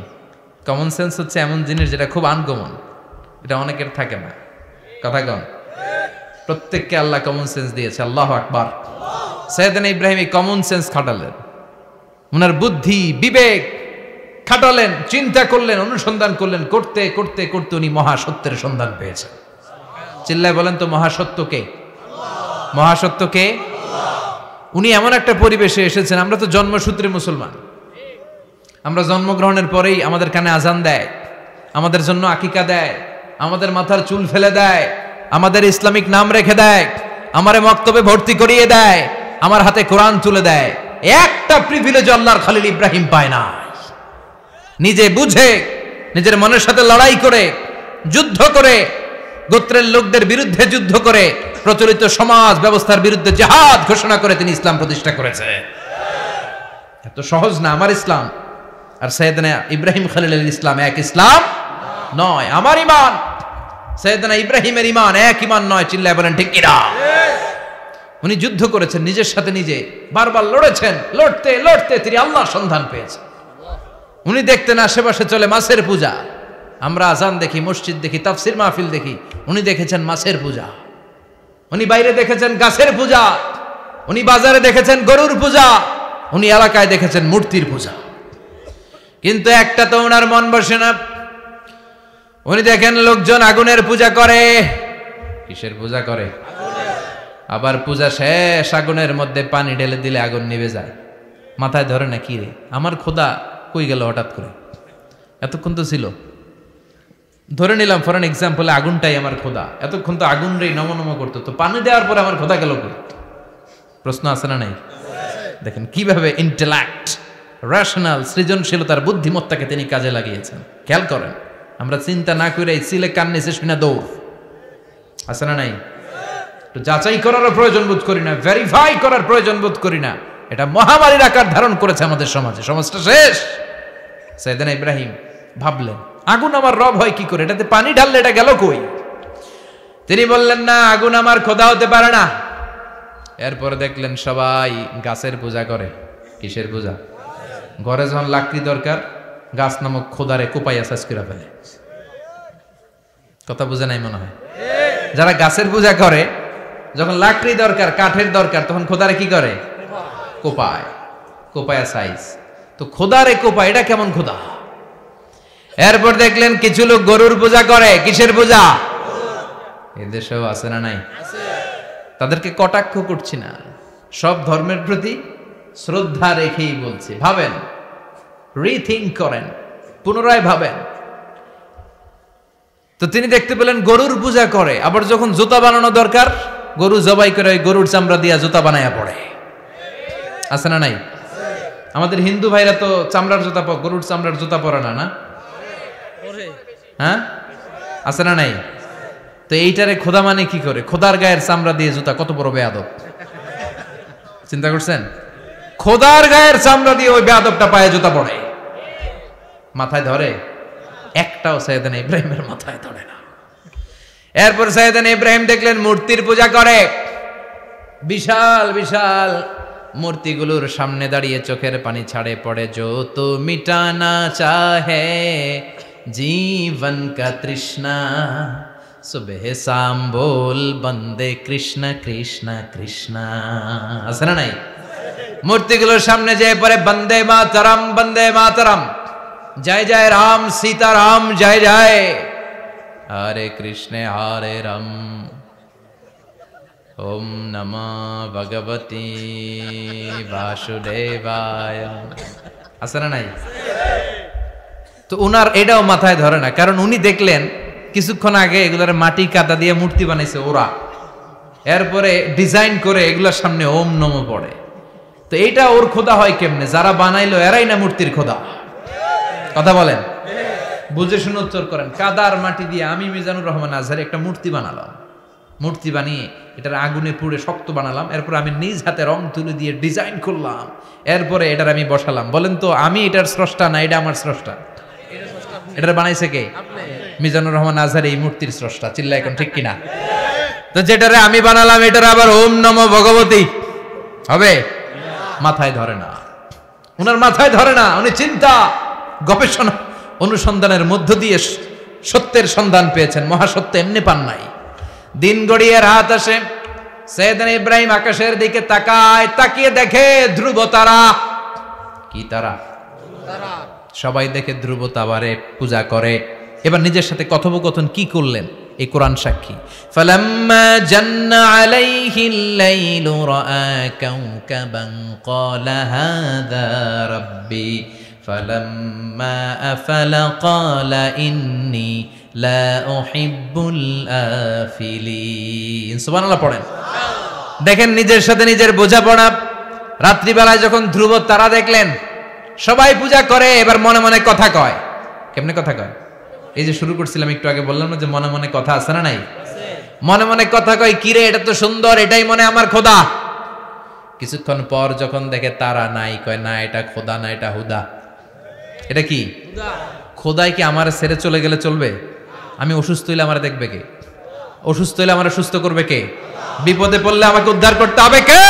Common sense হচ্ছে এমন জিনিস যেটা খুব আনকমন, এটা অনেকের থাকে না। কথা কম। প্রত্যেককে আল্লাহ কমন সেন্স দিয়েছে। আল্লাহু আকবার। সাইয়েদনা ইব্রাহিম এই কমন সেন্স খাটালেন, ওনার বুদ্ধি বিবেক খাটালেন, চিন্তা করলেন, অনুসন্ধান করলেন, করতে করতে করতে উনি মহাসত্যের সন্ধান পেয়েছেন। চিল্লায় বলেন তো মহাসত্যকে? মহাসত্যকে? উনি এমন একটা পরিবেশে এসেছেন, আমরা তো জন্মসূত্রে মুসলমান, আমরা জন্মগ্রহণের পরেই আমাদের কানে আজান দেয়, আমাদের জন্য আকিকা দেয়, আমাদের মাথার চুল ফেলে দেয়, আমাদের ইসলামিক নাম রেখে দেয়, আমারে মক্তবে ভর্তি করিয়ে দেয়, আমার হাতে কোরআন তুলে দেয়। একটা প্রিভিলেজ আল্লাহর খলিল ইব্রাহিম পায় না। নিজে বুঝে, নিজের মনের সাথে লড়াই করে, যুদ্ধ করে, গোত্রের লোকদের বিরুদ্ধে যুদ্ধ করে, প্রচলিত সমাজ ব্যবস্থার বিরুদ্ধে জিহাদ ঘোষণা করে তিনি ইসলাম প্রতিষ্ঠা করেছে। এত সহজ না আমার ইসলাম আর সাইয়েদনা ইব্রাহিম খলিলের ইসলাম এক ইসলাম নয়। আমার ঈমান সাইয়েদনা ইব্রাহিমের ঈমান এক ঈমান নয়। চিল্লায় বলেন ঠিক কিনা? উনি যুদ্ধ করেছেন নিজের সাথে নিজে, বারবার লড়েছেন, লড়তে লড়তে তিনি আল্লাহর সন্ধান পেয়েছেন। উনি দেখতেন আশেপাশে চলে মাছের পূজা, আমরা আজান দেখি, মসজিদ দেখি, তাফসির মাহফিল দেখি, উনি দেখেছেন মাছের পূজা। উনি বাইরে দেখেছেন গাছের পূজা, উনি বাজারে দেখেছেন গরুর পূজা, উনি এলাকায় দেখেছেন মূর্তির পূজা। কিন্তু একটা তো ওনার মন বসে না। উনি দেখেন লোকজন আগুনের পূজা করে। কিসের পূজা করে? আবার পূজা শেষ, আগুনের মধ্যে পানি ঢেলে দিলে আগুন নিভে যায়। মাথায় ধরে না, কি রে আমার খোদা কই গেল হঠাৎ করে, এতক্ষণ তো ছিল। ধরে নিলাম ফর এন এক্সাম্পল আগুনটাই আমার খোদা, এতক্ষণ তো আগুন রে নম নম করতো, তো পানি দেওয়ার পরে আমার খোদা গেল কই? প্রশ্ন আছে না নাই? দেখেন কিভাবে ইন্টেলেক্ট, রেশনাল, সৃজনশীলতার বুদ্ধিমত্তাকে তিনি কাজে লাগিয়েছেন। খেয়াল করেন, আমরা চিন্তা না করে সিলে কান নিচে শুনে দৌড়, আছে না নাই? তো যাচাই করারও প্রয়োজন বোধ করি না, ভেরিফাই করার প্রয়োজন বোধ করি না। এটা মহামারীর আকার ধারণ করেছে আমাদের সমাজে, সমাজটা শেষ। সাইয়েদনা ইব্রাহিম ভাবলেন আগুন আমার রব হয় কি করে, এটাতে পানি ঢাললে এটা গেল কই? তিনি বললেন না, আগুন আমার খোদা হতে পারে না। এরপরে দেখলেন সবাই গাছের পূজা করে। কিসের পূজা? ঘরে যখন লাকড়ি দরকার, গাছ নামক খোদারে কোপাইয়া সাজ করে ফেলে। কথা বুঝে নাই মনে হয়? যারা গাছের পূজা করে, যখন লাকড়ি দরকার, কাঠের দরকার, তখন খোদারে কি করে? কোপায়, কোপায়া সাইজ। তো খোদারে কোপায়, এটা কেমন খোদা? এরপর দেখলেন কিছু লোক গরুর পূজা করে। কিসের পূজা? এদেশেও আছে না নাই? তাদেরকে কটাক্ষ করছি না, সব ধর্মের প্রতি শ্রদ্ধা রেখেই বলছি। ভাবেন, রিথিঙ্ক করেন, পুনরায় ভাবেন। তো তিনি দেখতে পেলেন গরুর পূজা করে, আবার যখন জুতা বানানো দরকার, গরু জবাই করে ওই গরুর চামড়া দিয়া জুতা বানায়া পড়ে। আছে না নাই? আমাদের হিন্দু ভাইরা তো চামড়ার জুতা, গরুর চামড়ার জুতা পরে না, না? হ্যাঁ, আছে না নাই? তো এইটারে খোদা মানে কি করে? খোদার গায়ের চামড়া দিয়ে জুতা, কত বড় বেয়াদব! চিন্তা করছেন? খোদার গায়ের চামড়া দিয়ে ওই বেয়াদবটা পায়ে জুতা পড়ে। মাথায় ধরে? একটাও সাইয়েদনা ইব্রাহিমের মাথায় ধরে না। এরপর সাইয়েদনা ইব্রাহিম দেখলেন মূর্তির পূজা করে। বিশাল বিশাল মূর্তিগুলোর সামনে দাঁড়িয়ে চোখের পানি ছাড়ে পড়ে। যো তো মিটানা চাহে জীবন কা তৃষ্ণা, সুবহ শাম বল বন্দে কৃষ্ণ কৃষ্ণ কৃষ্ণ। আছে না নাই? মূর্তিগুলোর সামনে যেয়ে পরে বন্দে মাতরম, বন্দে মাতরম, জয় জয় রাম সীতারাম, জয় জয় হরে কৃষ্ণ হরে রাম, ওম নমঃ ভগবতে বাসুদেবায়। আছে না নাই? তো উনার এটাও মাথায় ধরে না, কারণ উনি দেখলেন কিছুক্ষণ আগে এগুলোর মাটি কাদা দিয়ে মূর্তি বানাইছে ওরা, এরপরে ডিজাইন করে এগুলোর সামনে ওম নমঃ পড়ে। তো এইটা ওর খোদা হয় কেমনে? যারা বানাইলো এরাই না মূর্তির খোদা। কথা বলেন, বুঝে শুনে উত্তর করেন। কাদার মাটি দিয়ে আমি মিজানুর রহমান আজহারি একটা মূর্তি বানালাম, মূর্তি বানিয়ে এটার আগুনে পুড়ে শক্ত বানালাম, এরপর আমি নিজ হাতে রং তুলে দিয়ে ডিজাইন করলাম, এরপরে এটার আমি বসালাম। বলেন তো আমি এটার স্রষ্টা না এটা আমার স্রষ্টা? এটার বানাইছে কে? মিজানুর রহমান আজহারি এই মূর্তির স্রষ্টা। চিল্লা এখন ঠিক কিনা? তো যেটারে আমি বানালাম এটার আবার ওম নমো ভগবতী হবে? মাথায় ধরে না, ওনার মাথায় ধরে না। উনি চিন্তা গবেষণা অনুসন্ধানের মধ্য দিয়ে সত্যের সন্ধান পেয়েছেন। মহাসত্য এমনি পান নাই। দিন গড়িয়ে রাত আসে, সাইয়েদনা ইব্রাহিম আকাশের দিকে তাকায়, তাকিয়ে দেখে ধ্রুব তারা। কি তারা? সবাই দেখে ধ্রুব তারারে পূজা করে। এবার নিজের সাথে কথোপকথন কি করলেন এই কোরআন সাক্ষী। ফালাম্মা জান্না আলাইহিল লাইলু রাআ কাওকাবান ক্বালা হাযা রাব্বি ফালাম্মা আফালা ক্বালা ইন্নী লা উহিব্বুল আফিলিন। সুবহানাল্লাহ পড়েন। দেখেন নিজের সাথে নিজের বোঝাপড়া। রাত্রিবেলায় যখন ধ্রুব তারা দেখলেন, সবাই পূজা করে, এবার মনে মনে কথা কয়। কেমনে কথা কয়? এই যে শুরু করছিলাম একটু আগে, বললাম না যে মনে মনে কথা আছে না নাই? মনে মনে কথা কয়, কিরে এটা তো সুন্দর, এটাই মনে আমার খোদা। কিছুক্ষণ পর যখন দেখে তারা নাই, কয় না এটা খোদা না, এটা হুদা। এটা কি? খোদাই কি আমার ছেড়ে চলে গেলে চলবে? আমি অসুস্থ হইলে আমার দেখবে কে? অসুস্থ হইলে আমার সুস্থ করবে কে? বিপদে পড়লে আমাকে উদ্ধার করতে হবে কে?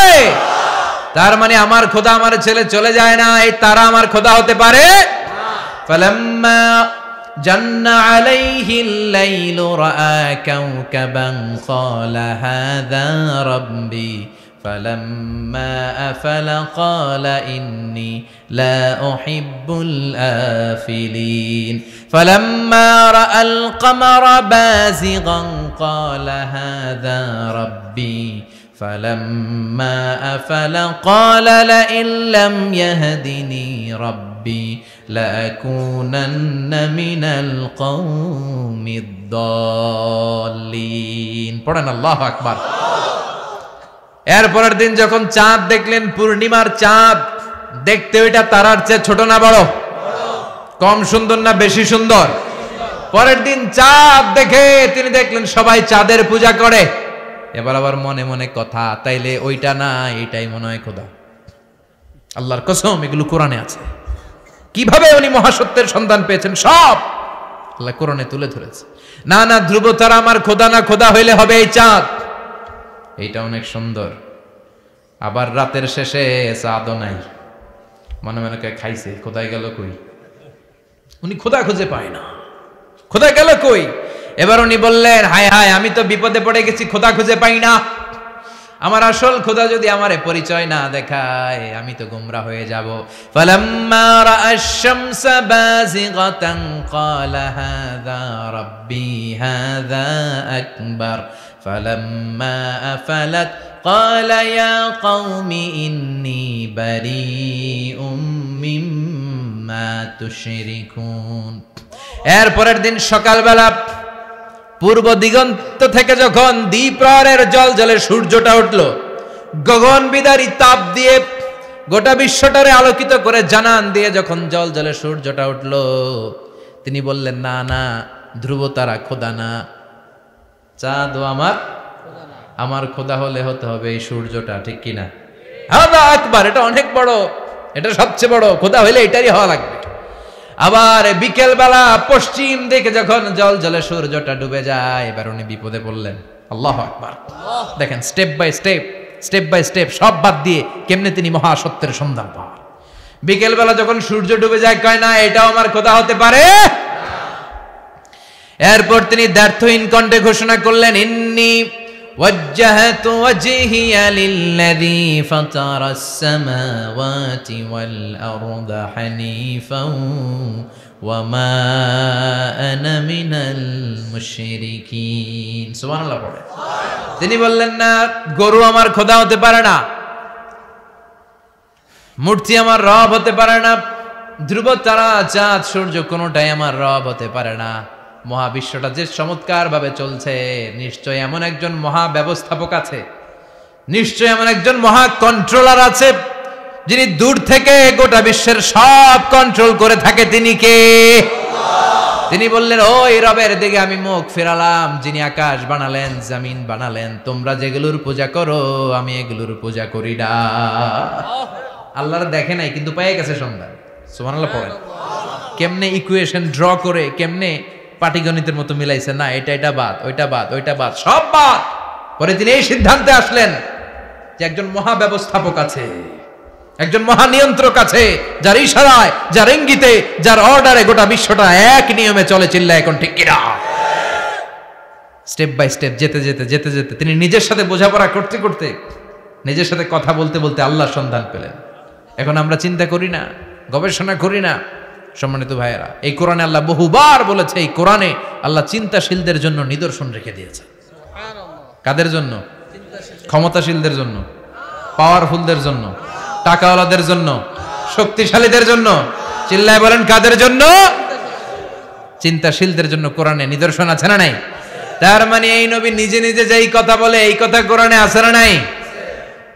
তার মানে আমার খোদা আমার ছেলে চলে যায় না, এই তারা আমার খোদা হতে পারে? ফালাম্মা জান্না আলাইহিল লাইলু রাআ কাওকাবান ক্বালা হাযা রাব্বি ফালাম্মা আফালা ক্বালা ইন্নী লা উহিব্বুল আফিলিন ফালাম্মা রাআল কমারা বাযিগান ক্বালা হাযা রাব্বি فلما أفل قال لئن لم يهدني ربي لأكونن من القوم الضالين পড়েন আল্লাহু আকবার। এরপরের দিন যখন চাঁদ দেখলেন, পূর্ণিমার চাঁদ, দেখতে ওইটা তারার চেয়ে ছোট না বড়? কম সুন্দর না বেশি সুন্দর? পরের দিন চাঁদ দেখে তিনি দেখলেন সবাই চাঁদের পূজা করে। এবার আবার মনে মনে কথা, তাইলে ওইটা না এটাই মনে হয় খোদা। আল্লাহর কসম এগুলো কোরআনে আছে। কিভাবে উনি মহাসত্যের সন্ধান পেয়েছেন সব আল্লাহ কোরআনে তুলে ধরেছে। না না, ধ্রুব তারা আমার খোদা না, খোদা হইলে হবে এই চাঁদ। এইটা অনেক সুন্দর। আবার রাতের শেষে চাঁদও নাই, মনে মনে খাইছে খোদাই গেল কই? উনি খোদা খুঁজে পায় না, খোদা গেল কই? এবার উনি বললেন, হায় হায়, আমি তো বিপদে পড়ে গেছি, খোদা খুঁজে পাই না। আমার আসল খোদা যদি আমারে পরিচয় না দেখায়, আমি তো গোমরা হয়ে যাব। ফালাম্মা রাআশ শামসা বাযিগাতান ক্বালা হাযা রাব্বি হাযা আকবার ফালাম্মা আফালাত ক্বালা ইয়া কওমি ইন্নী বারীউম মিম্মা তুশরিকুন। এরপরের দিন সকালবেলা পূর্ব দিগন্ত থেকে যখন দ্বিপ্রহরের জলজলে সূর্যটা উঠল, গগন বিদারী তাপ দিয়ে গোটা বিশ্বটারে আলোকিত করে জানান দিয়ে যখন জলজলে সূর্যটা উঠল, তিনি বললেন, না না, ধ্রুব তারা খোদা না, চাঁদও আমার খোদা হলে হতে হবে এই সূর্যটা, ঠিক কিনা? হাযা আকবার, এটা অনেক বড়, এটা সবচেয়ে বড়, খোদা হইলে এটারই হওয়া লাগবে। আবার বিকেল বেলা পশ্চিম দিকে যখন জলজলে সূর্যটা ডুবে যায়, এবার উনি বিপদে পড়লেন। আল্লাহু আকবার। দেখেন স্টেপ বাই স্টেপ সব বাদ দিয়ে কেমনে তিনি মহাসত্যের সন্ধান পান। বিকেল বেলা যখন সূর্য ডুবে যায়, কয় না এটাও আমার খোদা হতে পারে? এরপর তিনি দ্ব্যর্থহীন কণ্ঠে ঘোষণা করলেন, ইন্নী ওয়াজ্জাহতু ওয়াজহিয়া লিল্লাযী ফাতারাস সামাওয়াতি ওয়াল আরদা হানিফাও ওয়া মা আনা মিনাল মুশরিকিন। সুবহানাল্লাহ পড়ে। তিনি বললেন, না, গরু আমার খোদা হতে পারে না, মূর্তি আমার রব হতে পারে না, ধ্রুব তারা চাঁদ সূর্য কোনোটাই আমার রব হতে পারে না। মহাবিশ্বটা যে চমৎকার ভাবে চলছে, নিশ্চয় এমন একজন মহা ব্যবস্থাপক আছে, নিশ্চয় এমন একজন মহা কন্ট্রোলার আছে, যিনি দূর থেকে গোটা বিশ্বের সব কন্ট্রোল করে থাকে। তিনি কে? তিনি বললেন, ওই রবের দিকে আমি মুখ ফেরালাম, যিনি আকাশ বানালেন, জমিন বানালেন। তোমরা যেগুলোর পূজা করো আমি এগুলোর পূজা করি না। আল্লাহর দেখে নাই কিন্তু পেয়ে গেছে সন্ধান। সুবহানাল্লাহ পড়েন। কেমনে ইকুয়েশন ড্র করে, কেমনে পাটিগণিতের মতো মিলাইছে, না এটা বাদ, ওইটা বাদ, ওইটা বাদ, সব বাদ, পরে তিনি এই সিদ্ধান্তে আসলেন যে একজন মহা ব্যবস্থাপক আছে, একজন মহা নিয়ন্ত্রক আছে, যার ইশারায়, যার ইঙ্গিতে, যার অর্ডারে গোটা বিশ্বটা এক নিয়মে চলে। চিল্লায় এখন ঠিক কিনা? স্টেপ বাই স্টেপ যেতে যেতে যেতে যেতে তিনি নিজের সাথে বোঝাপড়া করতে করতে, নিজের সাথে কথা বলতে বলতে আল্লাহর সন্ধান পেলেন। এখন আমরা চিন্তা করি না, গবেষণা করি না। সম্মানিত ভাইয়েরা, এই কোরআনে আল্লাহ বহুবার বলেছে, এই কোরআনে আল্লাহ চিন্তাশীলদের জন্য নিদর্শন রেখে দিয়েছে। কাদের জন্য? ক্ষমতাশীলদের জন্য, পাওয়ারফুলদের জন্য, টাকাওয়ালাদের জন্য, শক্তিশালীদের জন্য। চিল্লায় বলেন কাদের জন্য? চিন্তাশীলদের জন্য কোরআনে নিদর্শন আছে না নাই? তার মানে এই নবী নিজে নিজে যেই কথা বলে, এই কথা কোরআনে আছে না নাই?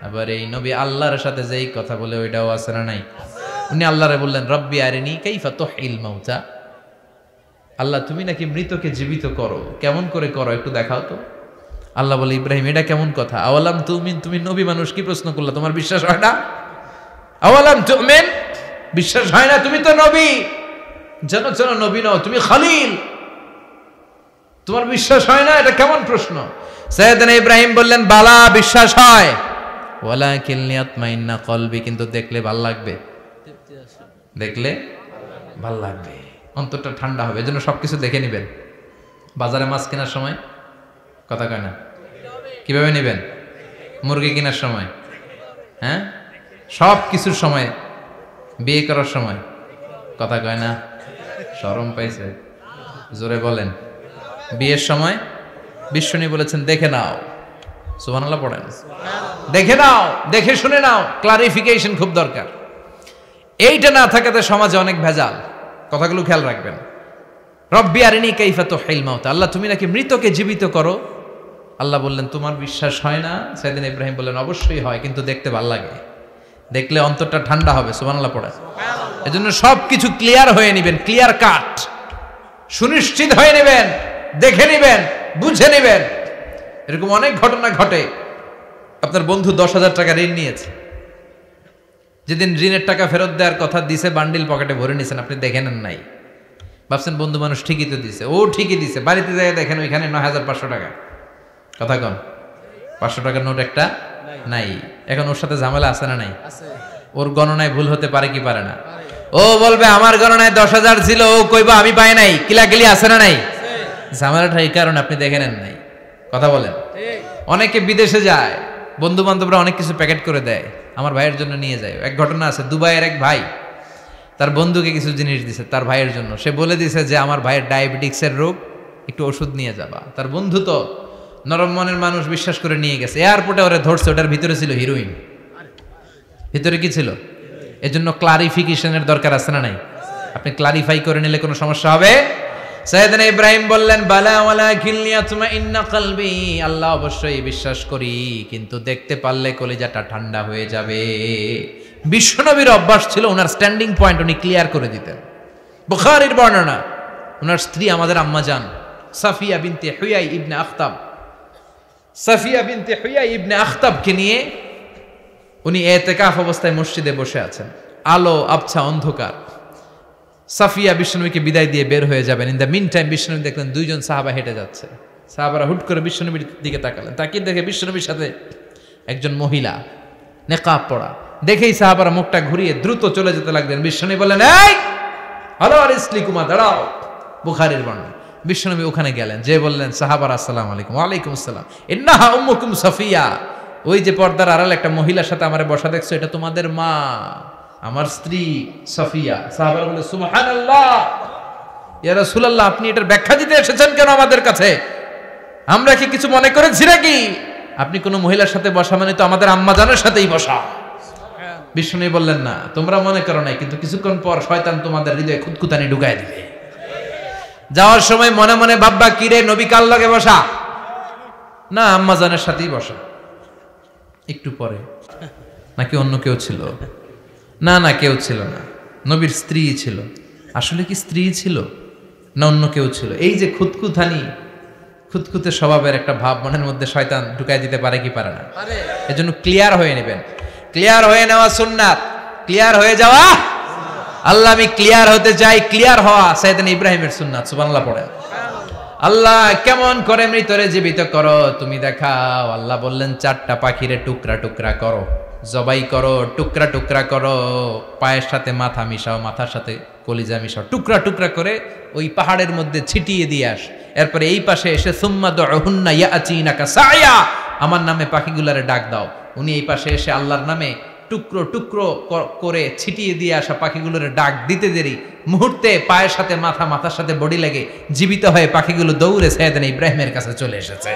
আবার এই নবী আল্লাহর সাথে যেই কথা বলে, ওইটাও আছে না নাই? উনি আল্লাহরে বললেন, রব্বি আরিনি কাইফা তুহিল মাউতা। আল্লাহ, তুমি নাকি মৃতকে জীবিত করো, কেমন করে করো একটু দেখাও তো। আল্লাহ বলে, ইব্রাহিম এটা কেমন কথা? আওয়ালাম তুমিন, তুমি নবী মানুষ, কি প্রশ্ন করলা? তোমার বিশ্বাস হয় না? আওয়ালাম তুমিন, বিশ্বাস হয় না? তুমি তো নবী, জানো জানো নবী নও, তুমি খলিল, তোমার বিশ্বাস হয় না? এটা কেমন প্রশ্ন? সাইয়েদনা ইব্রাহিম বললেন, বালা, বিশ্বাস হয়, ওয়ালাকিন লিয়াতমাইন্না কলবি, কিন্তু দেখলে ভাল লাগবে, দেখলে ভাল লাগবে, অন্তরটা ঠান্ডা হবে। এজন্য সবকিছু দেখে নিবেন। বাজারে মাছ কেনার সময় কথা কয় না, কিভাবে নিবেন? মুরগি কেনার সময়, হ্যাঁ, সব কিছুর সময়, বিয়ে করার সময় কথা কয় না, শরম পাইছে, জোরে বলেন। বিয়ের সময় বিশ্বনী বলেছেন, দেখে নাও, সুবহানাল্লাহ পড়েন, দেখে নাও, দেখে শুনে নাও, ক্লারিফিকেশন খুব দরকার। এইটা না থাকাতে সমাজে অনেক ভেজাল। কথাগুলো খেয়াল রাখবেন। রব্বি আরিনি কাইফা তুহিল মাউতা, আল্লাহ তুমি নাকি মৃতকে জীবিত করো। আল্লাহ বললেন, তোমার বিশ্বাস হয় না? সাইয়েদনা ইব্রাহিম বললেন, অবশ্যই হয়, কিন্তু দেখতে ভাল লাগে, দেখলে অন্তরটা ঠান্ডা হবে। সুবহানাল্লাহ পড়েন। এজন্য সবকিছু ক্লিয়ার হয়ে নেবেন, ক্লিয়ার কাট, সুনিশ্চিত হয়ে নেবেন, দেখে নেবেন, বুঝে নেবেন। এরকম অনেক ঘটনা ঘটে। আপনার বন্ধু 10,000 টাকা ঋণ নিয়েছে, যেদিন ঋণের টাকা ফেরত দেওয়ার কথা দিছে, বান্ডিল পকেটে ভরে নিয়েছেন, আপনি দেখে নেন নাই, ভাবছেন বন্ধু মানুষ ঠিকই তো দিছে। ও ঠিকই দিছে, বাড়িতে যাই দেখেন ওইখানে 9,500 টাকা। কথা কন, 500 টাকার নোট একটা নাই। এখন ওর সাথে ঝামেলা আছে না নাই? ওর গণনায় ভুল হতে পারে কি পারে না? ও বলবে আমার গণনায় 10,000 ছিল, ও কইবা আমি পাই নাই, কিলাকিলি আছে না নাই? ঝামেলাটা এই কারণে আপনি দেখে নেন নাই। কথা বলেন। অনেকে বিদেশে যায়, বন্ধু বান্ধবরা অনেক কিছু প্যাকেট করে দেয়, আমার ভাইয়ের জন্য নিয়ে যায়। এক ঘটনা আছে, দুবাইয়ের এক ভাই তার বন্ধুকে কিছু জিনিস দিছে তার ভাইয়ের জন্য। সে বলে দিছে যে আমার ভাইয়ের ডায়াবেটিক্সের রোগ, একটু ওষুধ নিয়ে যাবা। তার বন্ধু তো নরম মনের মানুষ, বিশ্বাস করে নিয়ে গেছে। এয়ারপোর্টে ওরা ধরছে, ওটার ভিতরে ছিল হিরোইন। ভিতরে কি ছিল? এজন্য ক্লারিফিকেশনের দরকার আছে না নাই? আপনি ক্লারিফাই করে নিলে কোনো সমস্যা হবে? সাইয়েদনা ইব্রাহিম বললেন, বালা ওয়ালাকিন লিয়াতমাইন্না কলবি, আল্লাহ অবশ্যই বিশ্বাস করি, কিন্তু দেখতে পারলে কলিজাটা ঠান্ডা হয়ে যাবে। বিশ্বনবীর অভ্যাস ছিল, ওনার স্ট্যান্ডিং পয়েন্ট উনি ক্লিয়ার করে দিতেন। বুখারীর বর্ণনা, ওনার স্ত্রী আমাদের আম্মা জান সাফিয়া বিনতে হুয়াই ইবনে আখতাব, সাফিয়া বিনতে হুয়াই ইবনে আখতাবকে নিয়ে উনি ইতিকাফ অবস্থায় মসজিদে বসে আছেন। আলো আবছা অন্ধকার। সাফিয়া বিশ্বনবীকে বিদায় দিয়ে বের হয়ে যাবেন। ইন দ্য মিন টাইম বিশ্বনবী দেখলেন দুইজন সাহাবা হেঁটে যাচ্ছে। সাহাবারা হুট করে বিশ্বনবীর দিকে তাকালেন। তাকিয়ে দেখে বিশ্বনবীর সাথে একজন মহিলা, নেকাব পরা। দেখেই সাহাবারা মুখটা ঘুরিয়ে দ্রুত চলে যেতে লাগলেন। বিশ্বনবী বললেন, এই হ্যালো আরিসলিকুমা, দাঁড়াও। বুখারীর বর্ণনা। বিশ্বনবী ওখানে গেলেন, যে বললেন, সাহাবারা আসসালামু আলাইকুম। ওয়ালাইকুম আসসালাম। ইন্নাহা উম্মুকুম সাফিয়া, ওই যে পর্দার আড়ালে একটা মহিলার সাথে আমারে বসা দেখছো, এটা তোমাদের মা, আমার স্ত্রী সাফিয়া। সাহাবারা বলে, সুবহানাল্লাহ, ইয়া রাসূলুল্লাহ, আপনি এটার ব্যাখ্যা দিতে এসেছেন কেন আমাদের কাছে? আমরা কি কিছু মনে করেছি নাকি? আপনি কোনো মহিলার সাথে বসা মানে তো আমাদের আম্মা জানের সাথেই বসা। বিষ্ণু বললেন, না, তোমরা মনে করো নাই, কিন্তু কিছুক্ষণ পর শয়তান তোমাদের হৃদয়ে খুঁতখুঁতানি ঢুকায় দিবে। যাওয়ার সময় মনে মনে ভাববা, কিরে নবী কার লগে বসা? না, আম্মা জানের সাথেই বসা। একটু পরে, নাকি অন্য কেউ ছিল? না না, কেউ ছিল না, নবীর স্ত্রী ছিল। আসলে কি স্ত্রী ছিল না অন্য কেউ ছিল? এই যে খুঁতখুঁতানি, খুঁতখুঁতে স্বভাবের একটা ভাব মনের মধ্যে শয়তান ঢুকাই দিতে পারে কি পারে না? এজন্য ক্লিয়ার হয়ে নেবেন। ক্লিয়ার হয়ে নেওয়া সুন্নাত, ক্লিয়ার হয়ে যাওয়া। আল্লাহ, আমি ক্লিয়ার হতে চাই, ক্লিয়ার হওয়া সাইয়েদনা ইব্রাহিমের সুন্নাত। সুবহানাল্লাহ পড়েন। আল্লাহ কেমন করে মৃতরে জীবিত করো তুমি দেখাও। আল্লাহ বললেন 4টা পাখিরে টুকরা টুকরা করো, জবাই করো, টুকরা টুকরা করো, পায়ের সাথে মাথা মিশাও, মাথার সাথে কলিজা মিশাও, টুকরা টুকরা করে ওই পাহাড়ের মধ্যে ছিটিয়ে দিয়ে আস। এরপরে এই পাশে এসে সুম্মা দুহুন্না ইয়াতিনাকা সায়া, আমার নামে পাখিগুলারে ডাক দাও। উনি এই পাশে এসে আল্লাহর নামে টুকরো টুকরো করে ছিটিয়ে দিয়ে আসা পাখিগুলোর ডাক দিতে দেরি মুহূর্তে পায়ের সাথে মাথা, মাথার সাথে বডি লেগে জীবিত হয়ে পাখিগুলো দৌড়ে সাইয়েদনা ইব্রাহিমের কাছে চলে এসেছে।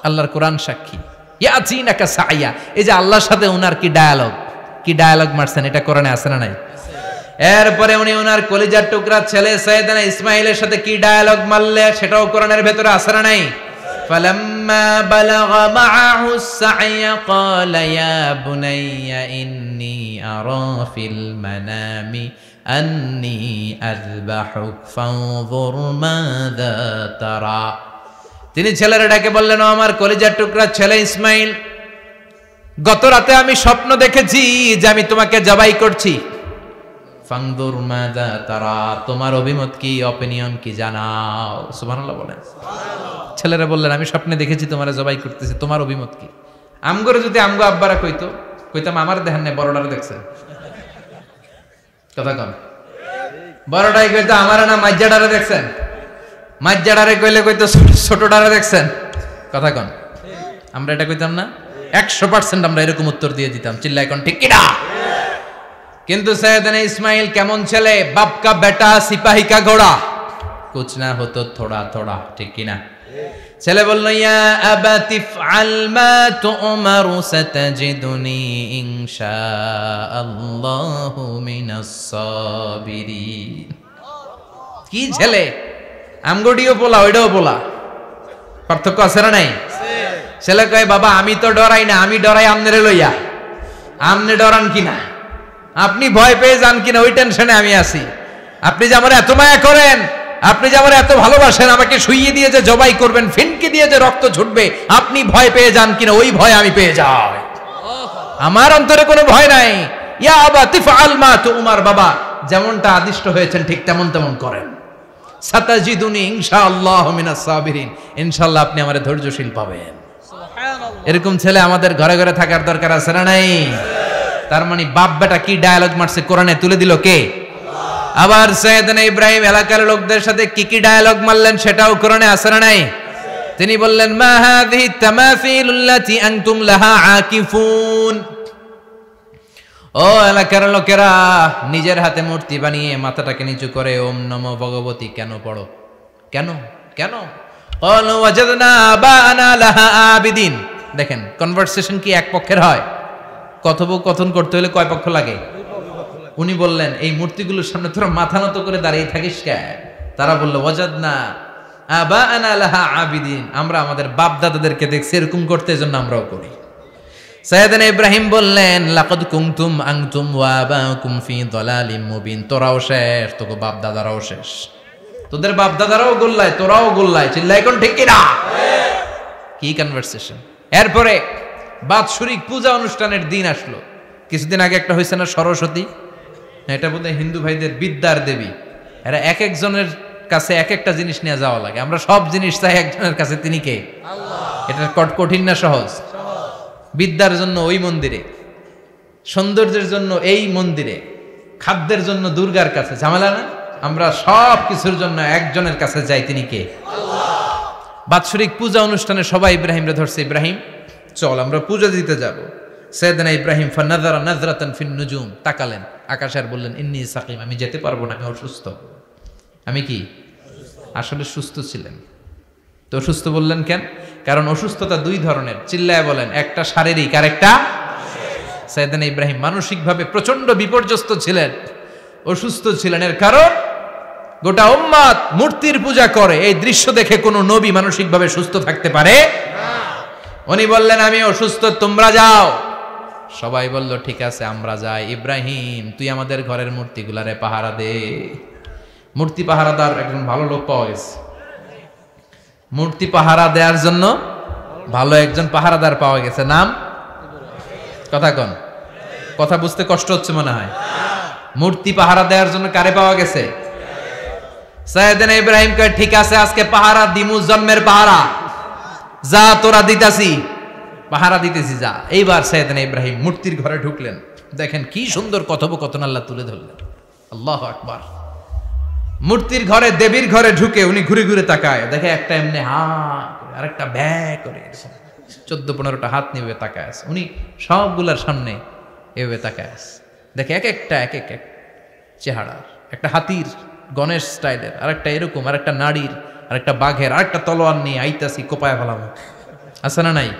আল্লাহর কোরআন সাক্ষী। ইয়াতিনাকা সায়া, এই যে আল্লাহর সাথে উনার কি ডায়ালগ মারছেন, এটা কোরআনে আছে না নাই? এরপরে উনি ওনার কলিজার টুকরা ছেলে সাইয়েদনা ইসমাইলের সাথে কি ডায়ালগ মারলে, সেটাও কোরআনের ভেতরে আছে না নাই? فلما بلغ معه السعي قال يا بني إني أرى في المنام أني أذبحك فانظر ماذا ترى। তিনি ছেলের ডাকে বললেন, ও আমার কলিজার টুকরা ছেলে ইসমাইল, গত রাতে আমি স্বপ্ন দেখেছি যে আমি তোমাকে জবাই করছি। ফানজুর মাযা তারা, তোমার অভিমত কি, অপিনিয়ন কি জানাও। সুবহানাল্লাহ বলেন। ছেলেরা বললেন, আমি স্বপ্নে দেখেছি তোমারে জবাই করতেছি, তোমার অভিমত কি? আমগরে যদি আমগো আব্বারা কইতাম আমার দেখেন না, বড়টারে দেখছেন। কথা কন, বড়টাই কইতো আমার না মাজ্জাডারে দেখছেন, মাজ্জাডারে কইলে কইতো ছোটটারে দেখছেন। কথা কন, আমরা এটা কইতাম না? 100% আমরা এরকম উত্তর দিয়ে দিতাম, চিল্লায় কোন ঠিক কিনা? কিন্তু সাইয়েদনা ইসমাইল কেমন ছেলে, বাপ কা বেটা সিপাহী কা ঘোড়া, কুছ না হতো থোড়া থোড়া, ঠিক কিনা? ছেলে বলল, ইয়া আবাতি ফআল মা তুমারু সাতাজিদুনি ইনশাআল্লাহু মিনাস সাবিরিন। কি ছেলে, আমগডিও পোলা ওইটাও পোলা, পার্থক্য আছে না নাই? ছেলে কয়, বাবা আমি তো ডরাই না, আমি ডরাই আমনেরে লইয়া, আমনে ডরান কিনা, আপনি ভয় পেয়ে যান কিনা ওই টেনশনে আমি আছি। আপনি যে আমার এত মায়া করেন, আপনি যে আমার এত ভালোবাসেন, আমাকে শুইয়ে দিয়ে যে জবাই করবেন, ফিনকে দিয়ে যে রক্ত ছুটবে, আপনি ভয় পেয়ে যান কিনা ওই ভয় আমি পেয়ে যাই। আমার অন্তরে কোনো ভয় নাই। ইয়া আবাতি ফাআল মা তুমার, বাবা যেমনটা আদিষ্ট হয়েছেন ঠিক তেমন তেমন করেন। সাতাজিদুনি ইনশাআল্লাহু মিনাস সাবিরিন, ইনশাআল্লাহ আপনি আমারে ধৈর্যশীল পাবেন। সুবহানাল্লাহ। এরকম ছেলে আমাদের ঘরে ঘরে থাকার দরকার আছে না নাই? তার মানে বাপ বেটা কি ডায়ালগ মারছে কোরআনে তুলে দিল কে? আবার সাইয়েদনা ইব্রাহিম এলাকার লোকদের সাথে কি কি ডায়ালগ মারলেন সেটাও কোরআনে আছে না নাই? তিনি বললেন, মা হাযিহি তামাসিলুল্লাতী আনতুম লাহা আকিফুন। ও এলাকার লোকেরা, নিজের হাতে মূর্তি বানিয়ে মাথাটাকে নিচু করে ওম নমো ভগবতী কেন পড়ো? কেন কেন? ক্বালু ওয়াজাদনা আবানা লাহা আবিদিন। দেখেন কনভারসেশন কি এক পক্ষের হয়? কথোপকথন করতে হলে কয় পক্ষ লাগে? উনি বললেন, এই মূর্তিগুলোর সামনে তোরা মাথা নত করে দাঁড়িয়ে থাকিস কেন? তারা বলল, ওয়াজাদনা আবানা লাহা আবিদিন, আমরা আমাদের বাপ দাদাদেরকে দেখছি এরকম করতে, এজন্য আমরাও করি। সাইয়েদনা ইব্রাহিম বললেন, লাকাদ কুনতুম আনতুম ওয়া আবাকুম ফি দালালিম মুবিন, তোরাও শেষ, তোকে বাপ দাদারাও শেষ, তোদের বাপ দাদারাও গোল্লায়, তোরাও গোল্লায়, চিল্লাই কোন ঠিক কিনা? কি কনভারসেশন। এরপরে বাৎসরিক পূজা অনুষ্ঠানের দিন আসলো। কিছুদিন আগে একটা হয়েছে না সরস্বতী, এটা বোধহয় হিন্দু ভাইদের বিদ্যার দেবী। এরা এক একজনের কাছে এক একটা জিনিস নিয়ে যাওয়া লাগে, আমরা সব জিনিস চাই একজনের কাছে, তিনি কে? আল্লাহ। এটা কঠিন না সহজ? বিদ্যার জন্য ওই মন্দিরে, সৌন্দর্যের জন্য এই মন্দিরে, খাদ্যের জন্য দুর্গার কাছে, ঝামেলা না? আমরা সব কিছুর জন্য একজনের কাছে যাই, তিনি কে? আল্লাহ। বাৎসরিক পূজা অনুষ্ঠানে সবাই ইব্রাহিমরে ধরছে, ইব্রাহিম চল আমরা পূজা দিতে যাব। সাইয়েদনা ইব্রাহিম ফানাযারা নাযরাতান ফিন নুজুম, তাকালেন আকাশে আর বললেন, ইন্নী সাকিম, আমি যেতে পারবো না, আমি অসুস্থ। আমি কি আসলে সুস্থ ছিলেন? তো অসুস্থ বললেন কেন? কারণ অসুস্থতা দুই ধরনের, চিল্লায় বলেন, একটা শারীরিক আর একটা। সাইয়েদনা ইব্রাহিম মানসিকভাবে প্রচন্ড বিপর্যস্ত ছিলেন, অসুস্থ ছিলেন। এর কারণ গোটা উম্মত মূর্তির পূজা করে, এই দৃশ্য দেখে কোনো নবী মানসিকভাবে সুস্থ থাকতে পারে না। উনি বললেন, আমি অসুস্থ, তোমরা যাও। সবাই বলল, ঠিক আছে আমরা যাই। ইব্রাহিম তুই আমাদের ঘরের মূর্তিগুলারে পাহারা দে। মূর্তি পাহারাদার একজন ভালো লোক পাওয়া গেছে, মূর্তি পাহারা দেওয়ার জন্য ভালো একজন পাহারাদার পাওয়া গেছে, নাম? কথা কন, কথা বুঝতে কষ্ট হচ্ছে মনে হয়। মূর্তি পাহারা দেওয়ার জন্য কারে পাওয়া গেছে? সাইয়েদনা ইব্রাহিম কয় ঠিক আছে আজকে পাহারা দিমু, জন্মের পাহারা, যা তোরা দিতাছি, পাহারা দিতেছি যা। এইবার সাইয়েদনা ইব্রাহিম মূর্তির ঘরে ঢুকলেন। দেখেন কি সুন্দর কথোপকথন আল্লাহ তুলে ধরলেন। আল্লাহু আকবার। মূর্তির ঘরে, দেবীর ঘরে ঢুকে উনি ঘুরে ঘুরে তাকায়, দেখে একটা এমনি হা করে, আরেকটা ব্যা করে, 14-15টা হাত নিয়ে তাকায় আছে। উনি সবগুলার সামনে এভাবে তাকায় আছে, দেখে এক একটা এক এক চেহারা, একটা হাতির গণেশ স্টাইলের, আরেকটা এরকম, আরেকটা নারীর, আরেকটা বাঘের, আরেকটা তলোয়ার নিয়ে আইতাছি কোপায় ফেলাম, আছে না নাই?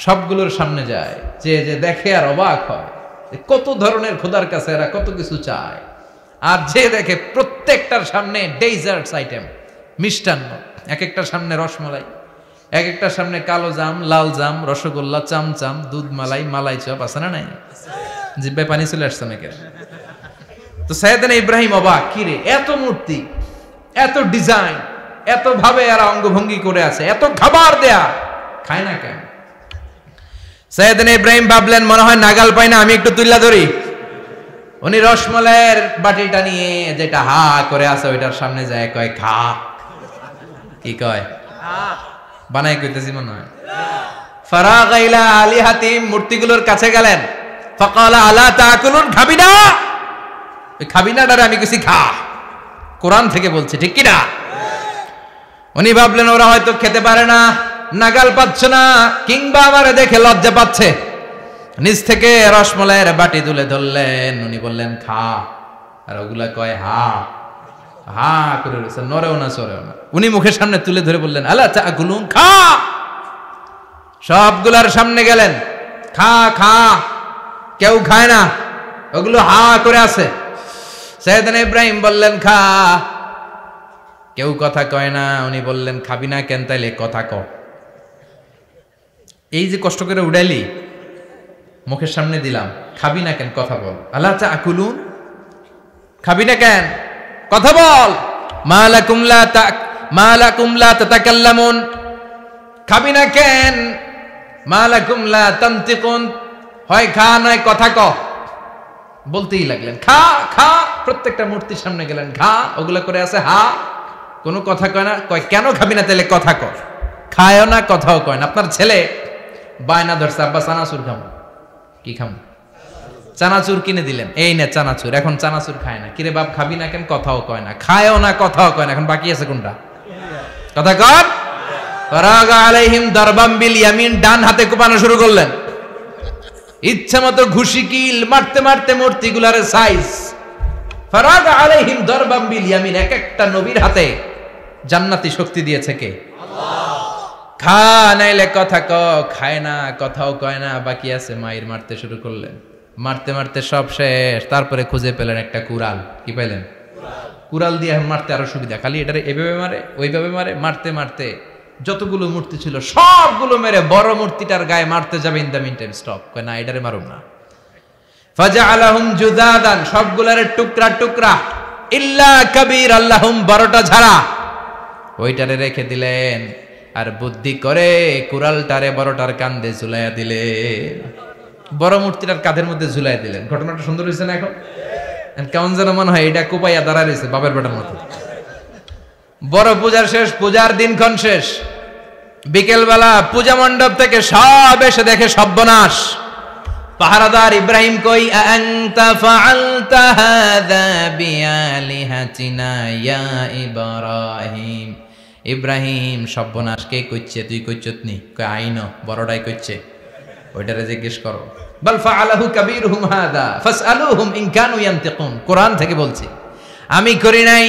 সবগুলোর সামনে যায়, যে যে দেখে আর অবাক হয় কত ধরনের খোদার কাছে এরা কত কিছু চায়। আর যে দেখে প্রত্যেকটার সামনে ডেজার্টস আইটেম, মিষ্টান্ন, এক একটার সামনে রসমালাই, এক একটার সামনে কালো জাম, লাল জাম, রসগোল্লা, চামচাম, দুধ মালাই, মালাই চপ, আছে না নাই? জিব্বায় পানি চলে আসছে অনেকের। তো সাইয়েদনা ইব্রাহিম অবাক, কি রে এত মূর্তি, এত ডিজাইন, এত ভাবে এরা অঙ্গভঙ্গি করে আছে, এত খাবার দেয়া, খায় না কেন? সাইয়েদনা ইব্রাহিম ভাবলেন মনে হয় নাগাল পাই না, আমি একটু তুল্লা ধরি। উনি রসমালাইয়ের বাটিটা নিয়ে যেটা হা করে আছে ওইটার সামনে যায়, কয় খা। কি কয়? বানাই কইতেছি মনে হয়। ফারাগা ইলা আলিহাতিম, মূর্তিগুলোর কাছে গেলেন। ফাকালা আলা তাকুলুন, খাবি না? ওই খাবি না ডারে আমি কইছি খা, কোরআন থেকে বলছে, ঠিক কি না? উনি ভাবলেন ওরা হয়তো খেতে পারে না, নাগাল পাচ্ছে না, কিংবা আমারে দেখে লজ্জা পাচ্ছে। নিজ থেকে রসমালাইয়ের বাটি তুলে ধরলেন, উনি বললেন খা, আর ওগুলা কয় হা হা করে রয়েছে, নরেও না সরেও না। উনি মুখের সামনে তুলে ধরে বললেন আলা তাকুলুন, খা। সবগুলার সামনে গেলেন, খা খা, কেউ খায় না, ওগুলো হা করে আছে। সাইয়েদনা ইব্রাহিম বললেন খা, কেউ কথা কয় না। উনি বললেন খাবি না কেন? তাইলে কথা ক। এই যে কষ্ট করে উড়াইলি, মুখের সামনে দিলাম, খাবি না কেন? কথা বল। আলা তাকুলুন, খাবি না কেন? কথা বল। মালাকুম লা তাতাকাল্লামুন, খাবি না কেন? মালাকুম লা তানতিকুন, হয় খা নয় কথা ক। বলতেই লাগলেন খা খা, প্রত্যেকটা মূর্তির সামনে গেলেন, খা, ওগুলা করে আছে হা, কোনো কথা কয় না। কয় কেন খাবি না? তাহলে কথা কর। খায়ও না, কথাও কয় না। আপনার ছেলে বায়না ধরছে, আব্বা চানাচুর খামো। কি খামো? চানাচুর কিনে দিলেন, এই নে চানাচুর। এখন চানাচুর খায় না। কিরে বাপ খাবি না কেন? কথাও কয় না। খায়ও না, কথাও কয় না। এখন বাকি আছে কোনটা? কথা কর। ফারাগা আলাইহিম দারবাম বিল ইয়ামিন, ডান হাতে কোপানো শুরু করলেন। ইচ্ছা মতো ঘুষি কিল মারতে মারতে মূর্তিগুলার সাইজ। ফারাগা আলাইহিম দারবাম বিল ইয়ামিন, এক একটা নবীর হাতে জান্নাতি শক্তি দিয়েছে কে? আল্লাহ। খা নাইলে কথা ক, খায় না, কথাও কয় না, বাকি আছে। মাইর মারতে শুরু করলেন, মারতে মারতে সব শেষ। তারপরে খুঁজে পেলেন একটা কুড়াল। কি পাইলেন? কুড়াল দিয়ে মারতে আরো সুবিধা, খালি এটারে এভাবে মারে, ওইভাবে মারে। মারতে মারতে যতগুলো মূর্তি ছিল সবগুলো মেরে বড় মূর্তিটার গায়ে মারতে যাবে, in the meantime stop, কয় না এটারে মারুম না। ফাজআলাহুম জুদাদান, সবগুলারে টুকরা টুকরা, ইল্লা কাবীর আল্লাহুম, বড়টা ছাড়া ওইটারে রেখে দিলেন। আর বুদ্ধি করে কুড়ালটারে বড়টার কাঁধে ঝুলাইয়া দিলেন, বড় মূর্তিটার কাঁধের মধ্যে ঝুলাই দিলেন। ঘটনাটা সুন্দর হয়েছে না? এখন কেমন যেন মনে হয় এটা কোপাইয়া দাঁড়া রয়েছে বাবের বেটার মতো। বড় পূজার শেষ, পূজার দিনক্ষণ শেষ। বিকেলবেলা পূজা মণ্ডপ থেকে সব এসে দেখে সর্বনাশ। পাহারাদার ইব্রাহিম কই, আনতা ফাআলতা হাযা বিআলিহাতিনা ইয়া ইব্রাহিম। ইব্রাহিম সর্বনাশ কে কইছে? তুই কইছত নি? কই আইন বড়টাই কইছে, ওইটারে জিজ্ঞেস করো। বাল ফাআলাহু কাবীরুহুম হাযা ফাসআলুহুম ইন কানু ইয়ানতিকুন, কোরআন থেকে বলছি, আমি করি নাই।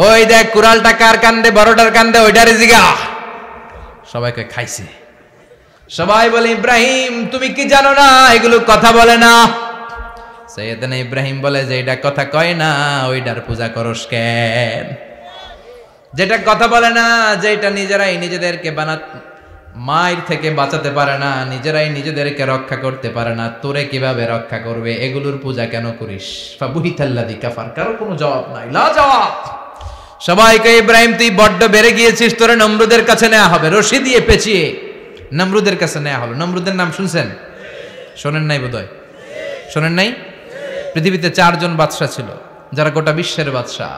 ওই দেখ কুড়ালটা কার কান্দে? বড়টার কান্দে, ওইটারে জিগা। সবাইকে খাইছে। সবাই বলে ইব্রাহিম তুমি কি জানো না এগুলো কথা বলে না? সাইয়েদনা ইব্রাহিম বলে যে এটা কথা কয় না, ওইটার পূজা করস কেন? যেটা কথা বলে না, যেটা নিজেরাই নিজেদেরকে মায়ের থেকে বাঁচাতে পারে না, নিজেরাই নিজেদেরকে রক্ষা করতে পারে না, তোরে কিভাবে রক্ষা করবে? এগুলোর পূজা কেন করিস? ফাবুহিতাল্লাযী কাফার, কারো কোনো জবাব নাই, লা জবাব। সবাইকে ইব্রাহিম তুই বড্ড বেড়ে গিয়েছিস, তোরে নমরুদের কাছে নেওয়া হবে, রশি দিয়ে পেঁচিয়ে নমরুদের কাছে নেওয়া হলো। নমরুদের নাম শুনছেন? শোনেন নাই বোধহয়, শোনেন নাই? পৃথিবীতে 4 জন বাদশা ছিল যারা গোটা বিশ্বের বাদশা।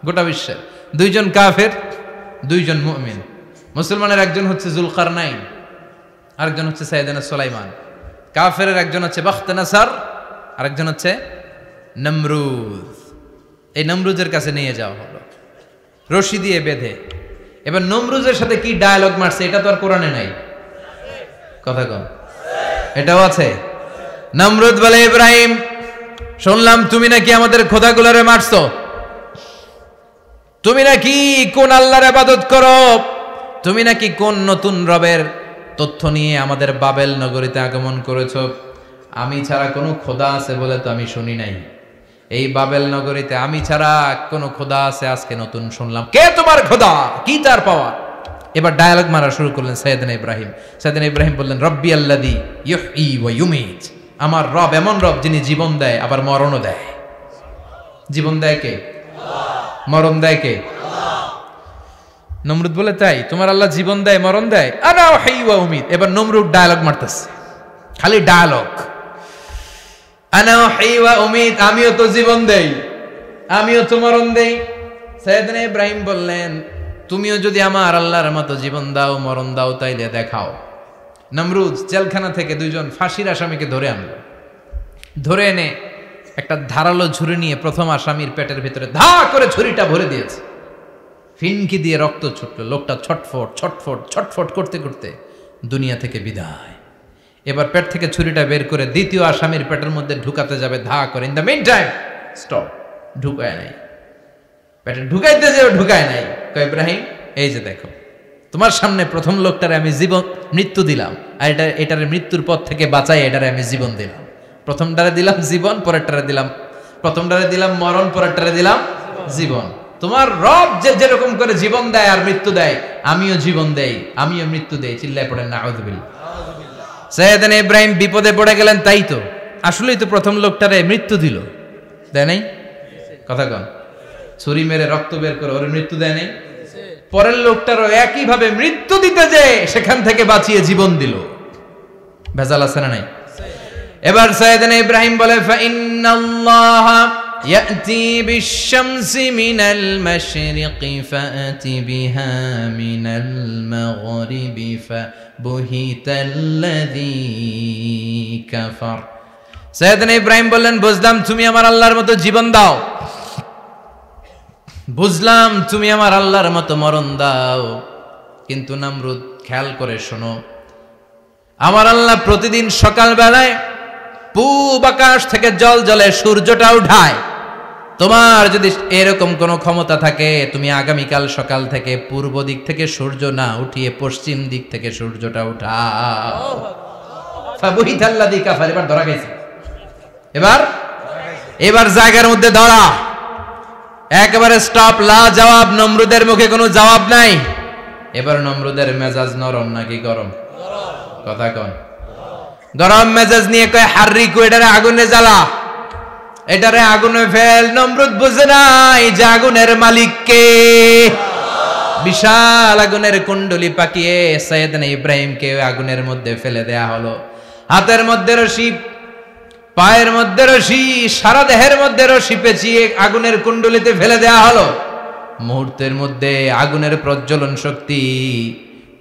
গোটা বিশ্বের। দুইজন কাফের, দুইজন মুমিন। মুসলমানের একজন হচ্ছে যুলকারনাইন, আরেকজন হচ্ছে সাইয়েদনা সুলাইমান। কাফেরের একজন হচ্ছে বাখতানাসার, আরেকজন হচ্ছে নমরুদ। এই নমরুদের কাছে নিয়ে যাওয়া হলো রশি দিয়ে বেঁধে। এবার নমরুদের সাথে কি ডায়ালগ মারছে এটা তো আর কোরআনে নাই, কথা কম, এটাও আছে। নমরুদ বলে, ইব্রাহিম শুনলাম তুমি নাকি আমাদের খোদাগুলোরে মারছো, তুমি নাকি কোন আল্লাহর ইবাদত করো, তুমি নাকি কোন নতুন রবের তথ্য নিয়ে আমাদের বাবেল নগরীতে আগমন করেছো। আমি ছাড়া কোনো খোদা আছে বলে তো আমি শুনি নাই, এই বাবেল নগরীতে আমি ছাড়া কোনো খোদা আছে আজকে নতুন শুনলাম। কে তোমার খোদা, কি তার পাওয়া? এবার ডায়ালগ মারা শুরু করলেন সাইয়েদনা ইব্রাহিম। সাইয়েদনা ইব্রাহিম বললেন, রব্বি আল্লাযী ইউহয়ী ওয়া ইউমীত, আমার রব এমন রব যিনি জীবন দেয় আবার মরণও দেয়। জীবন দেয় কে? মরণ দেয় কে? নমরুদ বলে, তাই তোমার আল্লাহ জীবন দেয় মরণ দেয়? আনা উহয়ী ওয়া উমীত। এবার নমরুদ ডায়ালগ মারতেছে, খালি ডায়ালগ। আনা উহয়ী ওয়া উমীত, আমিও তো জীবন দেই, আমিও তো মরণ দেই। সাইয়েদনা ইব্রাহিম বললেন, তুমিও যদি আমার আল্লাহর মতো জীবন দাও মরণ দাও তাইলে দেখাও। নমরুদ জেলখানা থেকে দুইজন ফাঁসির আসামিকে ধরে আনলো। ধরে এনে একটা ধারালো ছুরি নিয়ে প্রথম আসামির পেটের ভিতরে ধা করে ছুরিটা ভরে দিয়েছে। ফিনকি দিয়ে রক্ত ছুটলো। লোকটা ছটফট ছটফট ছটফট করতে করতে দুনিয়া থেকে বিদায়। এবার পেট থেকে ছুরিটা বের করে দ্বিতীয় আসামির পেটের মধ্যে ঢুকাতে যাবে ধা করে। In the meantime stop, ঢুকায় নাই, পেটে ঢুকাইতে যাবে ঢুকায় নাই। কয়, ইব্রাহিম এই যে দেখো, তোমার সামনে প্রথম লোকটারে আমি জীবন মৃত্যু দিলাম, আর এটারে মৃত্যুর পথ থেকে বাঁচাই এটারে আমি জীবন দিলাম। প্রথমটারে দিলাম জীবন, পরেরটারে দিলাম, প্রথমটারে দিলাম মরণ, পরেরটারে দিলাম জীবন। তোমার রব যে যেরকম করে জীবন দেয় আর মৃত্যু দেয়, আমিও জীবন দেই, আমিও মৃত্যু দেই। চিল্লায় পড়েন নাউযুবিল্লাহ। সাইয়েদনা ইব্রাহিম বিপদে পড়ে গেলেন। তাই তো, আসলেই তো প্রথম লোকটারে মৃত্যু দিল, দেয় নাই? কথা কন, ছুরি মেরে রক্ত বের করে ওর মৃত্যু দেয় নাই? পরের লোকটারও একই ভাবে মৃত্যু দিতে যে সেখান থেকে বাঁচিয়ে জীবন দিল। ভেজাল আছে না নাই? এবার সাইয়েদনা ইব্রাহিম বলে, ফাইন্নাল্লাহা ইয়াতি বিশ-শামসি মিনাল মাশরিকি ফাআতি বিহা মিনাল মাগরিবি ফাবুহিতাল্লাযী কাফার। সাইয়েদনা ইব্রাহিম বললেন, বুঝলাম তুমি আমার আল্লাহর মতো জীবন দাও, বুঝলাম তুমি আমার আল্লাহর মতো মরণ দাও, কিন্তু নমরুদ খেয়াল করে শোনো, আমার আল্লাহ প্রতিদিন সকাল বেলায় পূব আকাশ থেকে জল জলে সূর্যটা উঠায়। তোমার যদি এরকম কোনো ক্ষমতা থাকে, তুমি আগামীকাল সকাল থেকে পূর্ব দিক থেকে সূর্য না উঠিয়ে পশ্চিম দিক থেকে সূর্যটা উঠাও। ফাবুহিতাল্লাযী কাফার। এবার ধরা গেছে, এবার জায়গার মধ্যে ধরা, একেবারে স্টপ, লা জবাব। নমরুদের মুখে কোনো জবাব নাই। এবার নমরুদের মেজাজ নরম নাকি গরম? কথা কন। গরম মেজাজ নিয়ে কয়, হাররিকু, এটারে আগুনে জ্বালা, এটারে আগুনে ফেল। নমরুদ বুঝে নাই যে আগুনের মালিক কে। বিশাল আগুনের কুণ্ডলি পাকিয়ে সাইয়েদনা ইব্রাহিমকে আগুনের মধ্যে ফেলে দেয়া হলো। হাতের মধ্যে রশি, পায়ের মধ্যে রশি, সারা দেহের মধ্যে রশি পেঁচিয়ে আগুনের কুণ্ডলিতে ফেলে দেয়া হলো। মুহূর্তের মধ্যে আগুনের প্রজ্বলন শক্তি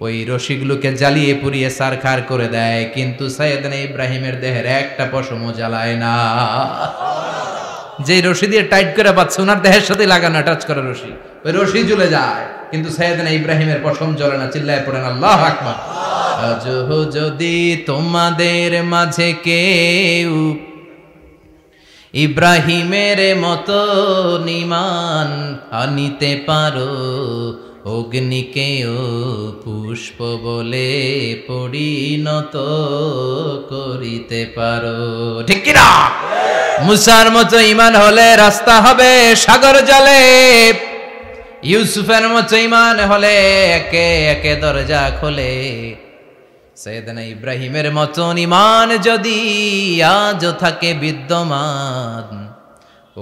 ওই রশিগুলোকে জ্বালিয়ে পুড়িয়ে সারখার করে দেয়, কিন্তু সাইয়েদনা ইব্রাহিমের দেহের একটা পশমও জ্বালায় না। যে রশি দিয়ে টাইট করে বাঁধছে, ওনার দেহের সাথে লাগানো টাচ করা রশি, ওই রশি জ্বলে যায়, কিন্তু সাইয়েদনা ইব্রাহিমের পশম জ্বলে না। চিল্লায় পড়েন আল্লাহু আকবার। আজ যদি তোমাদের মাঝে কেউ ইব্রাহিমের মতো ঈমান আনিতে পারো, অগ্নিকেও পুষ্প বলে পরিণত করিতে পারো। ঠিক কি না? মুসার মতো ঈমান হলে রাস্তা হবে সাগর জলে, ইউসুফের মতো ঈমান হলে একে একে দরজা খোলে। সাইয়েদনা ইব্রাহিমের মতন ঈমান যদি আজও থাকে বিদ্যমান,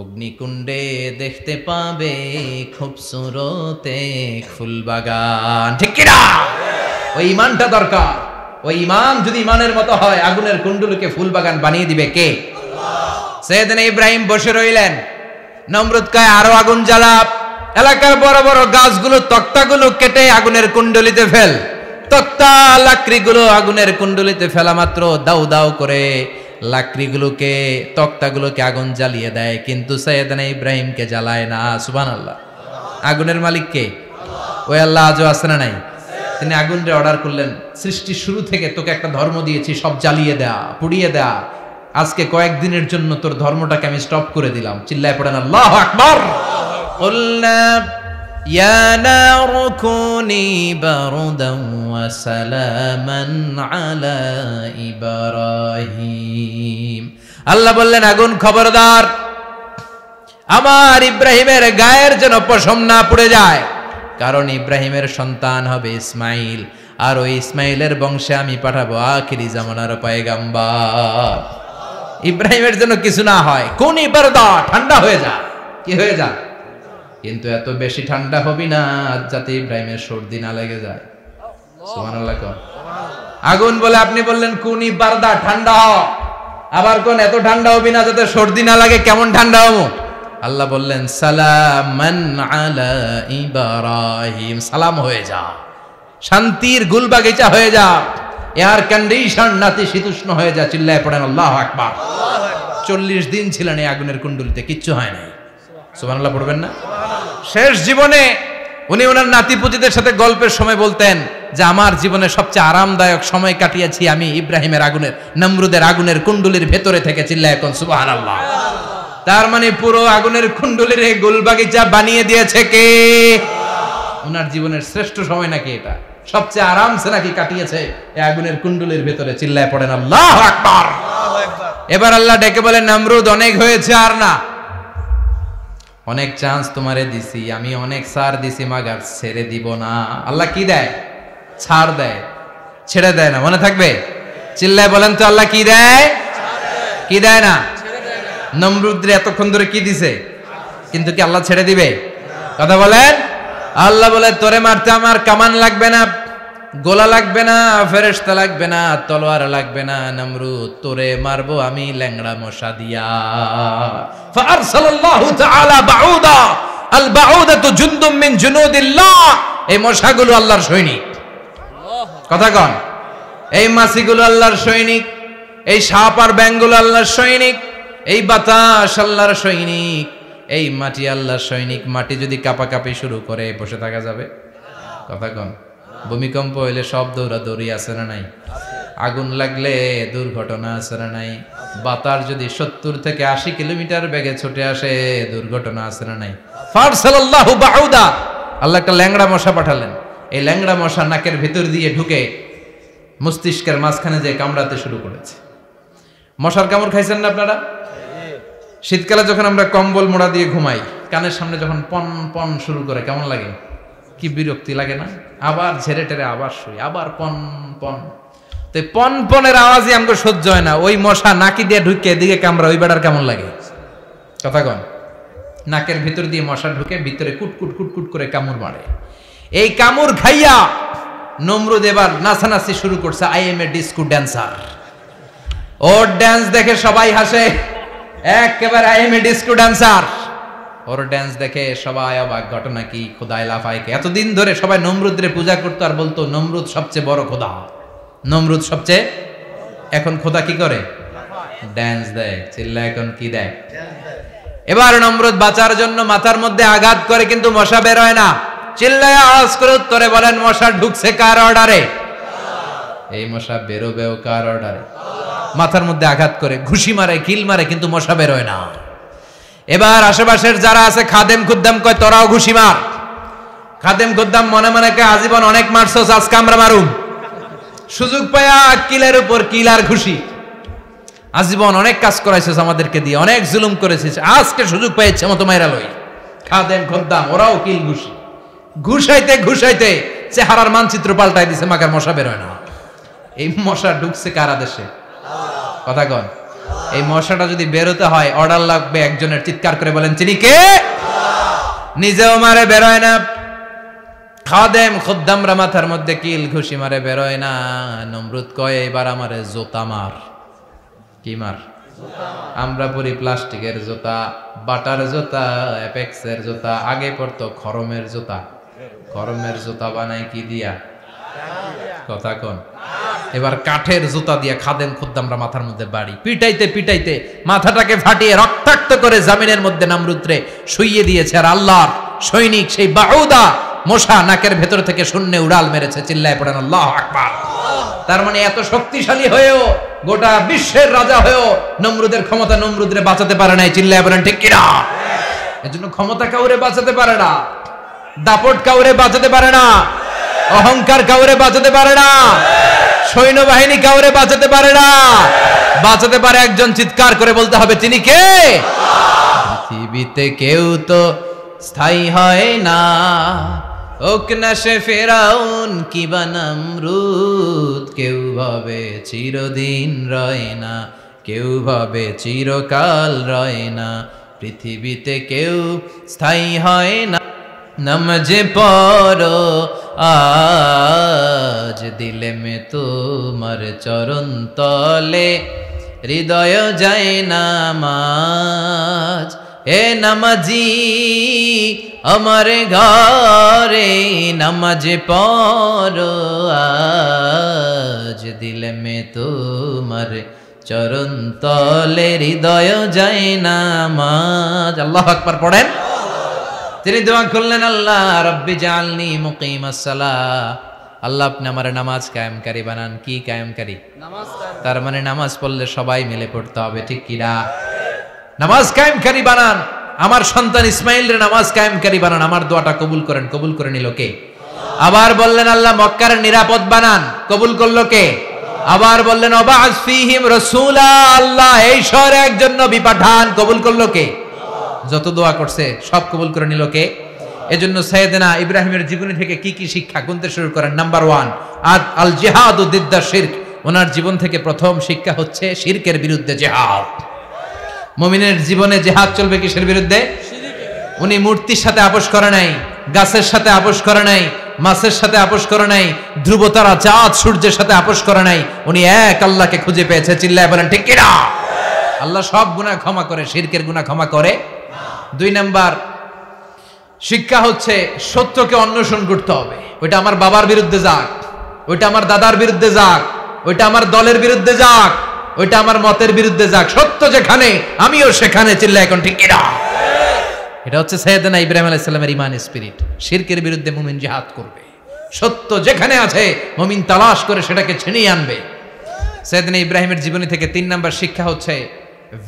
অগ্নিকুণ্ডে দেখতে পাবে খুবসুরত এক ফুলবাগান। ঠিক কি না? ওই ঈমানটা দরকার। ওই ঈমান যদি ঈমানের মতো হয়, আগুনের কুণ্ডুলকে ফুলবাগান বানিয়ে দিবে কে? আল্লাহ। সাইয়েদনা ইব্রাহিম বসে রইলেন। নমরুদ কয়, আরো আগুন জ্বালা, এলাকার বড় বড় গাছগুলো তক্তাগুলো কেটে আগুনের কুণ্ডলিতে ফেল। তক্তা লাকড়িগুলো আগুনের কুণ্ডলিতে ফেলা মাত্র দাউ দাউ করে লাকড়িগুলোকে তক্তাগুলোকে আগুন জ্বালিয়ে দেয়, কিন্তু সাইয়েদনা ইব্রাহিমকে জ্বালায় না। সুবহানাল্লাহ। আগুনের মালিক কে? ওই আল্লাহ আজও আছে না নাই? তিনি আগুনরে অর্ডার করলেন, সৃষ্টির শুরু থেকে তোকে একটা ধর্ম দিয়েছি, সব জ্বালিয়ে দেয়া, পুড়িয়ে দেয়া, আজকে কয়েকদিনের জন্য তোর ধর্মটাকে আমি স্টপ করে দিলাম। চিল্লায় পড়েন আল্লাহু আকবার। কুলনা ইয়া নারু কুনি বারদান ওয়া সালামান আলা ইব্রাহিম। আল্লাহ বললেন, আগুন খবরদার, আমার ইব্রাহিমের গায়ের যেন পশম না পুড়ে যায়, কারণ ইব্রাহিমের সন্তান হবে ইসমাইল, আর ওই ইসমাইলের বংশে আমি পাঠাবো আখিরি জামানার পয়গাম্বর। ইব্রাহিমের জন্য কিছু না হয়, কোন বারদা, ঠান্ডা হয়ে যা। কি হয়ে যা? কিন্তু এত বেশি ঠান্ডা হবি না যাতে ইব্রাহিমের সর্দি না লেগে যায়। সুবহানাল্লাহ। আগুন বলে আপনি বললেন কোনি বারদা, ঠান্ডা হ, আবার কোন এত ঠান্ডা হবি না যাতে সর্দি না লাগে। কেমন ঠান্ডা হবো? আল্লাহ বললেন সালামান আলা ইব্রাহিম, সালাম হয়ে যা, শান্তির গুলবাগিচা হয়ে যা, এয়ার কন্ডিশন নাতিশীতোষ্ণ হয়ে যা। চিল্লায় পড়েন আল্লাহু আকবার। 40 দিন ছিলেন এই আগুনের কুণ্ডলিতে, কিচ্ছু হয় নাই। সুবহানাল্লাহ পড়বেন না? শেষ জীবনে উনি ওনার নাতিপুতিদের সাথে গল্পের সময় বলতেন যে আমার জীবনে সবচেয়ে আরামদায়ক সময় কাটিয়েছি আমি ইব্রাহিমের আগুনের, নমরুদের আগুনের কুণ্ডলির ভেতরে থেকে। চিল্লায় এখন সুবহানাল্লাহ। তার মানে পুরো আগুনের কুণ্ডলির এই গোলবাগিচা বানিয়ে দিয়েছে কে? ওনার জীবনের শ্রেষ্ঠ সময় নাকি এটা, সবচেয়ে আরামসে নাকি কাটিয়েছে এই আগুনের কুণ্ডলির ভেতরে। চিল্লায় পড়েন আল্লাহু আকবার। এবার আল্লাহ ডেকে বলেন, নমরুদ অনেক হয়েছে, আর না, অনেক চান্স তোমারে দিছি আমি, অনেক ছাড় দিছি, মাগার ছেড়ে দিব না। আল্লাহ কি দেয়? ছাড় দেয়, ছেড়ে দেয় না। মনে থাকবে? চিল্লায় বলেন তো, আল্লাহ কি দেয়? কি দেয় না? নমরুদরে এতক্ষণ ধরে কি দিছে, কিন্তু কি আল্লাহ ছেড়ে দিবে? কথা বলেন। আল্লাহ বলে, তোরে মারতে আমার কামান লাগবে না, গোলা লাগবে না, ফেরেশতা লাগবে না, তলোয়ার লাগবে না, নমরুদ তোরে মারবো আমি ল্যাংড়া মশা দিয়া। ফাআরসালাল্লাহু তাআলা বাউদা, আল বাউদাতু জুনদুম মিন জুনুদিল্লাহ। এই মশাগুলো আল্লাহর সৈনিক। কথা কন। এই মাছিগুলো আল্লাহর সৈনিক, এই সাপ আর ব্যাঙগুলো আল্লাহর সৈনিক, এই বাতাস আল্লাহর সৈনিক, এই মাটি আল্লাহর সৈনিক। মাটি যদি কাঁপাকাঁপি শুরু করে বসে থাকা যাবে? কথা কন। ভূমিকম্প হইলে সব দৌড়াদৌড়ি আছে না নাই? আগুন লাগলে দুর্ঘটনা আছে না নাই? বাতাস যদি 70 থেকে 80 কিলোমিটার বেগে ছুটে আসে দুর্ঘটনা আছে না নাই? ফারসালাল্লাহু বাউদা, আল্লাহ একটা ল্যাংড়া মশা পাঠালেন। এই ল্যাংড়া মশা নাকের ভিতর দিয়ে ঢুকে মস্তিষ্কের মাঝখানে যে কামড়াতে শুরু করেছে। মশার কামড় খাইছেন না আপনারা? শীতকালে যখন আমরা কম্বল মোড়া দিয়ে ঘুমাই, কানের সামনে যখন পন পন শুরু করে কেমন লাগে? কি বিরক্তি লাগে না? আবার ঝেড়ে টেরে আবার শুই, আবার পন পন। তো পন পনের আওয়াজই আমাকে সহ্য হয় না। ওই মশা নাকি দিয়ে ঢুকে এদিকে কামড়া, ওই বেড়ার কেমন লাগে? কথা কন। নাকের ভিতর দিয়ে মশা ঢুকে ভিতরে কুটকুট কুটকুট করে কামড় মারে। এই কামড় খাইয়া নমরুদ এবার নাচানাচি শুরু করছে। I M A disco dancer. Or dance দেখে সবাই হাসে, একেবারে I M A disco dancer. Or dance দেখে সবাই অবাক। ঘটনা কি? খোদায় লাফায় কে? এতদিন ধরে সবাই নমরুদরে পূজা করতো আর বলতো নমরুদ সবচেয়ে বড় খোদা, নমরুদ সবচেয়ে। এখন খোদা কি করে? ড্যান্স দেয়। চিল্লা এখন কি দেয়? এবার নমরুদ বাঁচার জন্য মাথার মধ্যে আঘাত করে, কিন্তু মশা বের হয় না। চিল্লায় আওয়াজ করে উত্তরে বলেন, মশা ঢুকছে কার অর্ডারে? এই মশা বেরোবেও কার অর্ডারে? মাথার মধ্যে আঘাত করে ঘুষি মারে, কিল মারে, কিন্তু মশা বের হয় না। এবার আশেপাশের যারা আছে খাদেম খুদ্দাম কয়, তোরাও ঘুষি মার। খাদেম খুদ্দাম মনে মনে কয়, আজীবন অনেক মারছস, আজকে আমরা মারুম। সুযোগ পায়া কিলের উপর কিল আর ঘুষি। আজীবন অনেক কাজ করাইছিস আমাদেরকে দিয়ে, অনেক জুলুম করেছিস, আজকে সুযোগ পেয়েছে মতো মাইরা লই। খাদেম খুদ্দাম ওরাও কিল ঘুষি। ঘুষাইতে ঘুষাইতে চেহারার মানচিত্র পাল্টাই দিছে, মাকার মশা বের হয় না। এই মশা ঢুকছে কারা দেশে? কথা কন। এই মশাটা যদি বেরোতে হয় অর্ডার লাগবে একজনের। চিৎকার করে বলেন, চিনি কে? নিজেও মারে, বেরোয় না। খাদেম খুদ্দামরা মাথার মধ্যে কিল ঘুষি মারে, বেরোয় না। নমরুদ কয়, এবার আমারে জোতা মার। কি মার? আমরা পরি প্লাস্টিকের জুতা, বাটার জুতা, অ্যাপেক্সের জুতা, আগে পড়তো খরমের জুতা। খরমের জুতা বানায় কি দিয়া? কথা কোন? এবার কাঠের জুতা দিয়া খাদেম খুদ্দামরা মাথার মধ্যে বাড়ি পিটাইতে পিটাইতে মাথাটাকে ফাটিয়ে রক্তাক্ত করে জামিনের মধ্যে নামরুদ্রে শুইয়ে দিয়েছে। আর আল্লাহর সৈনিক সেই বাউদা মশা নাকের ভেতর থেকে শূন্যে উড়াল মেরেছে। চিল্লায় পড়েন আল্লাহু আকবার। তার মানে এত শক্তিশালী হয়েও, গোটা বিশ্বের রাজা হয়েও নমরুদের ক্ষমতা নমরুদরে বাঁচাতে পারে নাই। চিল্লায় বলেন ঠিক কিনা? এজন্য ক্ষমতা কাউরে বাঁচাতে পারে না, দাপট কাউরে বাঁচাতে পারে না, অহংকার কাউরে বাঁচাতে পারে না, সৈন্যবাহিনী কাউরে বাঁচাতে পারে না। বাঁচাতে পারে একজন, চিৎকার করে বলতে হবে তিনি কে? পৃথিবীতে কেউ তো স্থায়ী হয় না, হোক না সে ফেরাউন কিবা নমরুদ। কেউ ভাবে চিরদিন রয় না, কেউ ভাবে চিরকাল রয় না। পৃথিবীতে কেউ স্থায়ী হয় না। নমজে পড়ো আজ দিলে মে তোমার চরণ তলে, হৃদয় যায় নামাজ। এ নামাজি আমার ঘরে নামাজে পড়ো আজ দিলে মে তোমার চরণ তলে, হৃদয় যায় নামাজ। আল্লাহু আকবার পড়েন। তিনি দোয়া করলেন, আল্লাহ রব্বি জাআলনি মুকিমাস সালাহ। আল্লাহ আপনি আমার নামাজ কায়েমকারী বানান। কি কায়েমকারী? নামাজ। তার মানে নামাজ পড়লে সবাই মিলে পড়তে হবে, ঠিক কি না? নামাজ কায়েমকারী বানান। আমার সন্তান ইসমাইলের নামাজ কায়েমকারী বানান। আমার দোয়াটা কবুল করেন। কবুল করে নিল কে? আবার বললেন আল্লাহ মক্কার নিরাপদ বানান। কবুল করলো কে? আবার বললেন ওয়াবা'আস ফীহিম রাসূলা। আল্লাহ এই শহরে একজন নবী পাঠান। কবুল করলো কে? যত দোয়া করছে সব কবুল করে নিল কে? এজন্য সাইয়েদনা ইব্রাহিমের জীবনী থেকে কি কি শিক্ষা গুনতে শুরু করেন। নাম্বার 1, আল জিহাদু দিদ্দা শিরক। ওনার জীবন থেকে প্রথম শিক্ষা হচ্ছে শিরকের বিরুদ্ধে জিহাদ। মুমিনের জীবনে জিহাদ চলবে কিসের বিরুদ্ধে? উনি মূর্তির সাথে আপোষ করে নাই, গাছের সাথে আপোষ করে নাই, মাছের সাথে আপোষ করে নাই, ধ্রুবতারা চাঁদ সূর্যের সাথে আপোষ করে নাই। উনি এক আল্লাহকে খুঁজে পেয়েছে। চিল্লায় বলেন ঠিক কিনা? আল্লাহ সব গুনাহ ক্ষমা করে, শিরকের গুনাহ ক্ষমা করে। 2 নাম্বার শিক্ষা হচ্ছে সত্যকে অন্বেষণ করতে হবে। ওইটা আমার বাবার বিরুদ্ধে যাক, ওইটা আমার দাদার বিরুদ্ধে যাক, ওইটা আমার দলের বিরুদ্ধে যাক, ওইটা আমার মতের বিরুদ্ধে যাক, সত্য যেখানে আমিও সেখানে। চিল্লা এখন ঠিক কিনা? এটা হচ্ছে সাইয়েদনা ইব্রাহিম আলাইহিস সালামের ঈমান স্পিরিট। শিরকের বিরুদ্ধে মুমিন জিহাদ করবে। সত্য যেখানে আছে মুমিন তালাশ করে সেটাকে ছিনিয়ে আনবে। সাইয়েদনা ইব্রাহিমের জীবনী থেকে 3 নাম্বার শিক্ষা হচ্ছে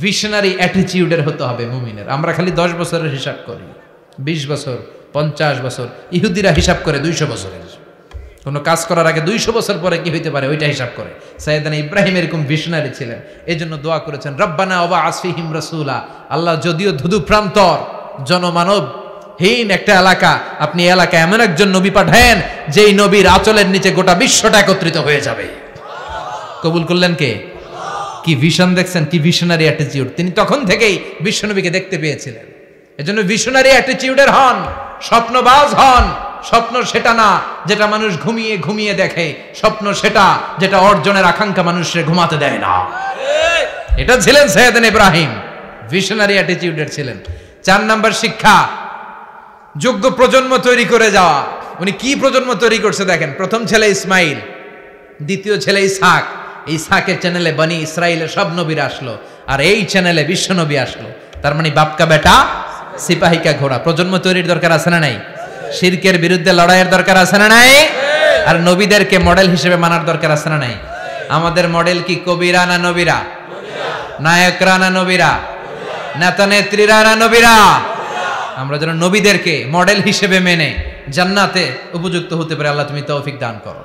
ভিশনারি অ্যাটিটিউডের হতে হবে মুমিনের। আমরা খালি 10 বছরের হিসাব করি, 20 বছর, 50 বছর। ইহুদিরা হিসাব করে 200 বছরের। কোনো কাজ করার আগে 200 বছর পরে কি হইতে পারে ওইটা হিসাব করে। সাইয়েদনা ইব্রাহিম এরকম ভিশনারি ছিলেন। এজন্য দোয়া করেছেন রব্বানা ওয়াবা'আস ফীহিম রাসূলা। আল্লাহ যদিও ধুধু প্রান্তর জনমানব হীন একটা এলাকা, আপনি এলাকায় এমন একজন নবী পাঠান যেই নবীর আঁচলের নিচে গোটা বিশ্বটা একত্রিত হয়ে যাবে। কবুল করলেন কে? কি ভিশন দেখছেন, কি ভিশনারি অ্যাটিটিউড। তিনি তখন থেকেই বিশ্বনবীকে দেখতে পেয়েছিলেন। এজন্য ভিশনারি অ্যাটিটিউডের হন, স্বপ্নবাজ হন। স্বপ্ন সেটা না যেটা মানুষ ঘুমিয়ে ঘুমিয়ে দেখে, স্বপ্ন সেটা যেটা অর্জনের আকাঙ্ক্ষা মানুষের ঘুমাতে দেয় না। এটা ছিলেন সাইয়েদনা ইব্রাহিম, ভিশনারি অ্যাটিটিউডের ছিলেন। 4 নাম্বার শিক্ষা যোগ্য প্রজন্ম তৈরি করে যাওয়া। উনি কি প্রজন্ম তৈরি করছে দেখেন। প্রথম ছেলে ইসমাইল, দ্বিতীয় ছেলে ইসহাক। ইসহাকের চ্যানেলে বনি ইসরাইলের সব নবীরা আসলো, আর এই চ্যানেলে বিশ্ব নবী আসলো। তার মানে বাপকা বেটা সিপাহিকা ঘোড়া। প্রজন্ম তৈরির দরকার আছে না নাই? শিরকের বিরুদ্ধে লড়াইয়ের দরকার আছে না নাই? আর নবীদেরকে মডেল হিসেবে মানার দরকার আছে না নাই? আমাদের মডেল কি কবিরা না নবীরা? নায়করা না নবীরা? নেতা নেত্রীরা না নবীরা? আমরা যেন নবীদেরকে মডেল হিসেবে মেনে জান্নাতে উপযুক্ত হতে পারে। আল্লাহ তুমি তৌফিক দান করো।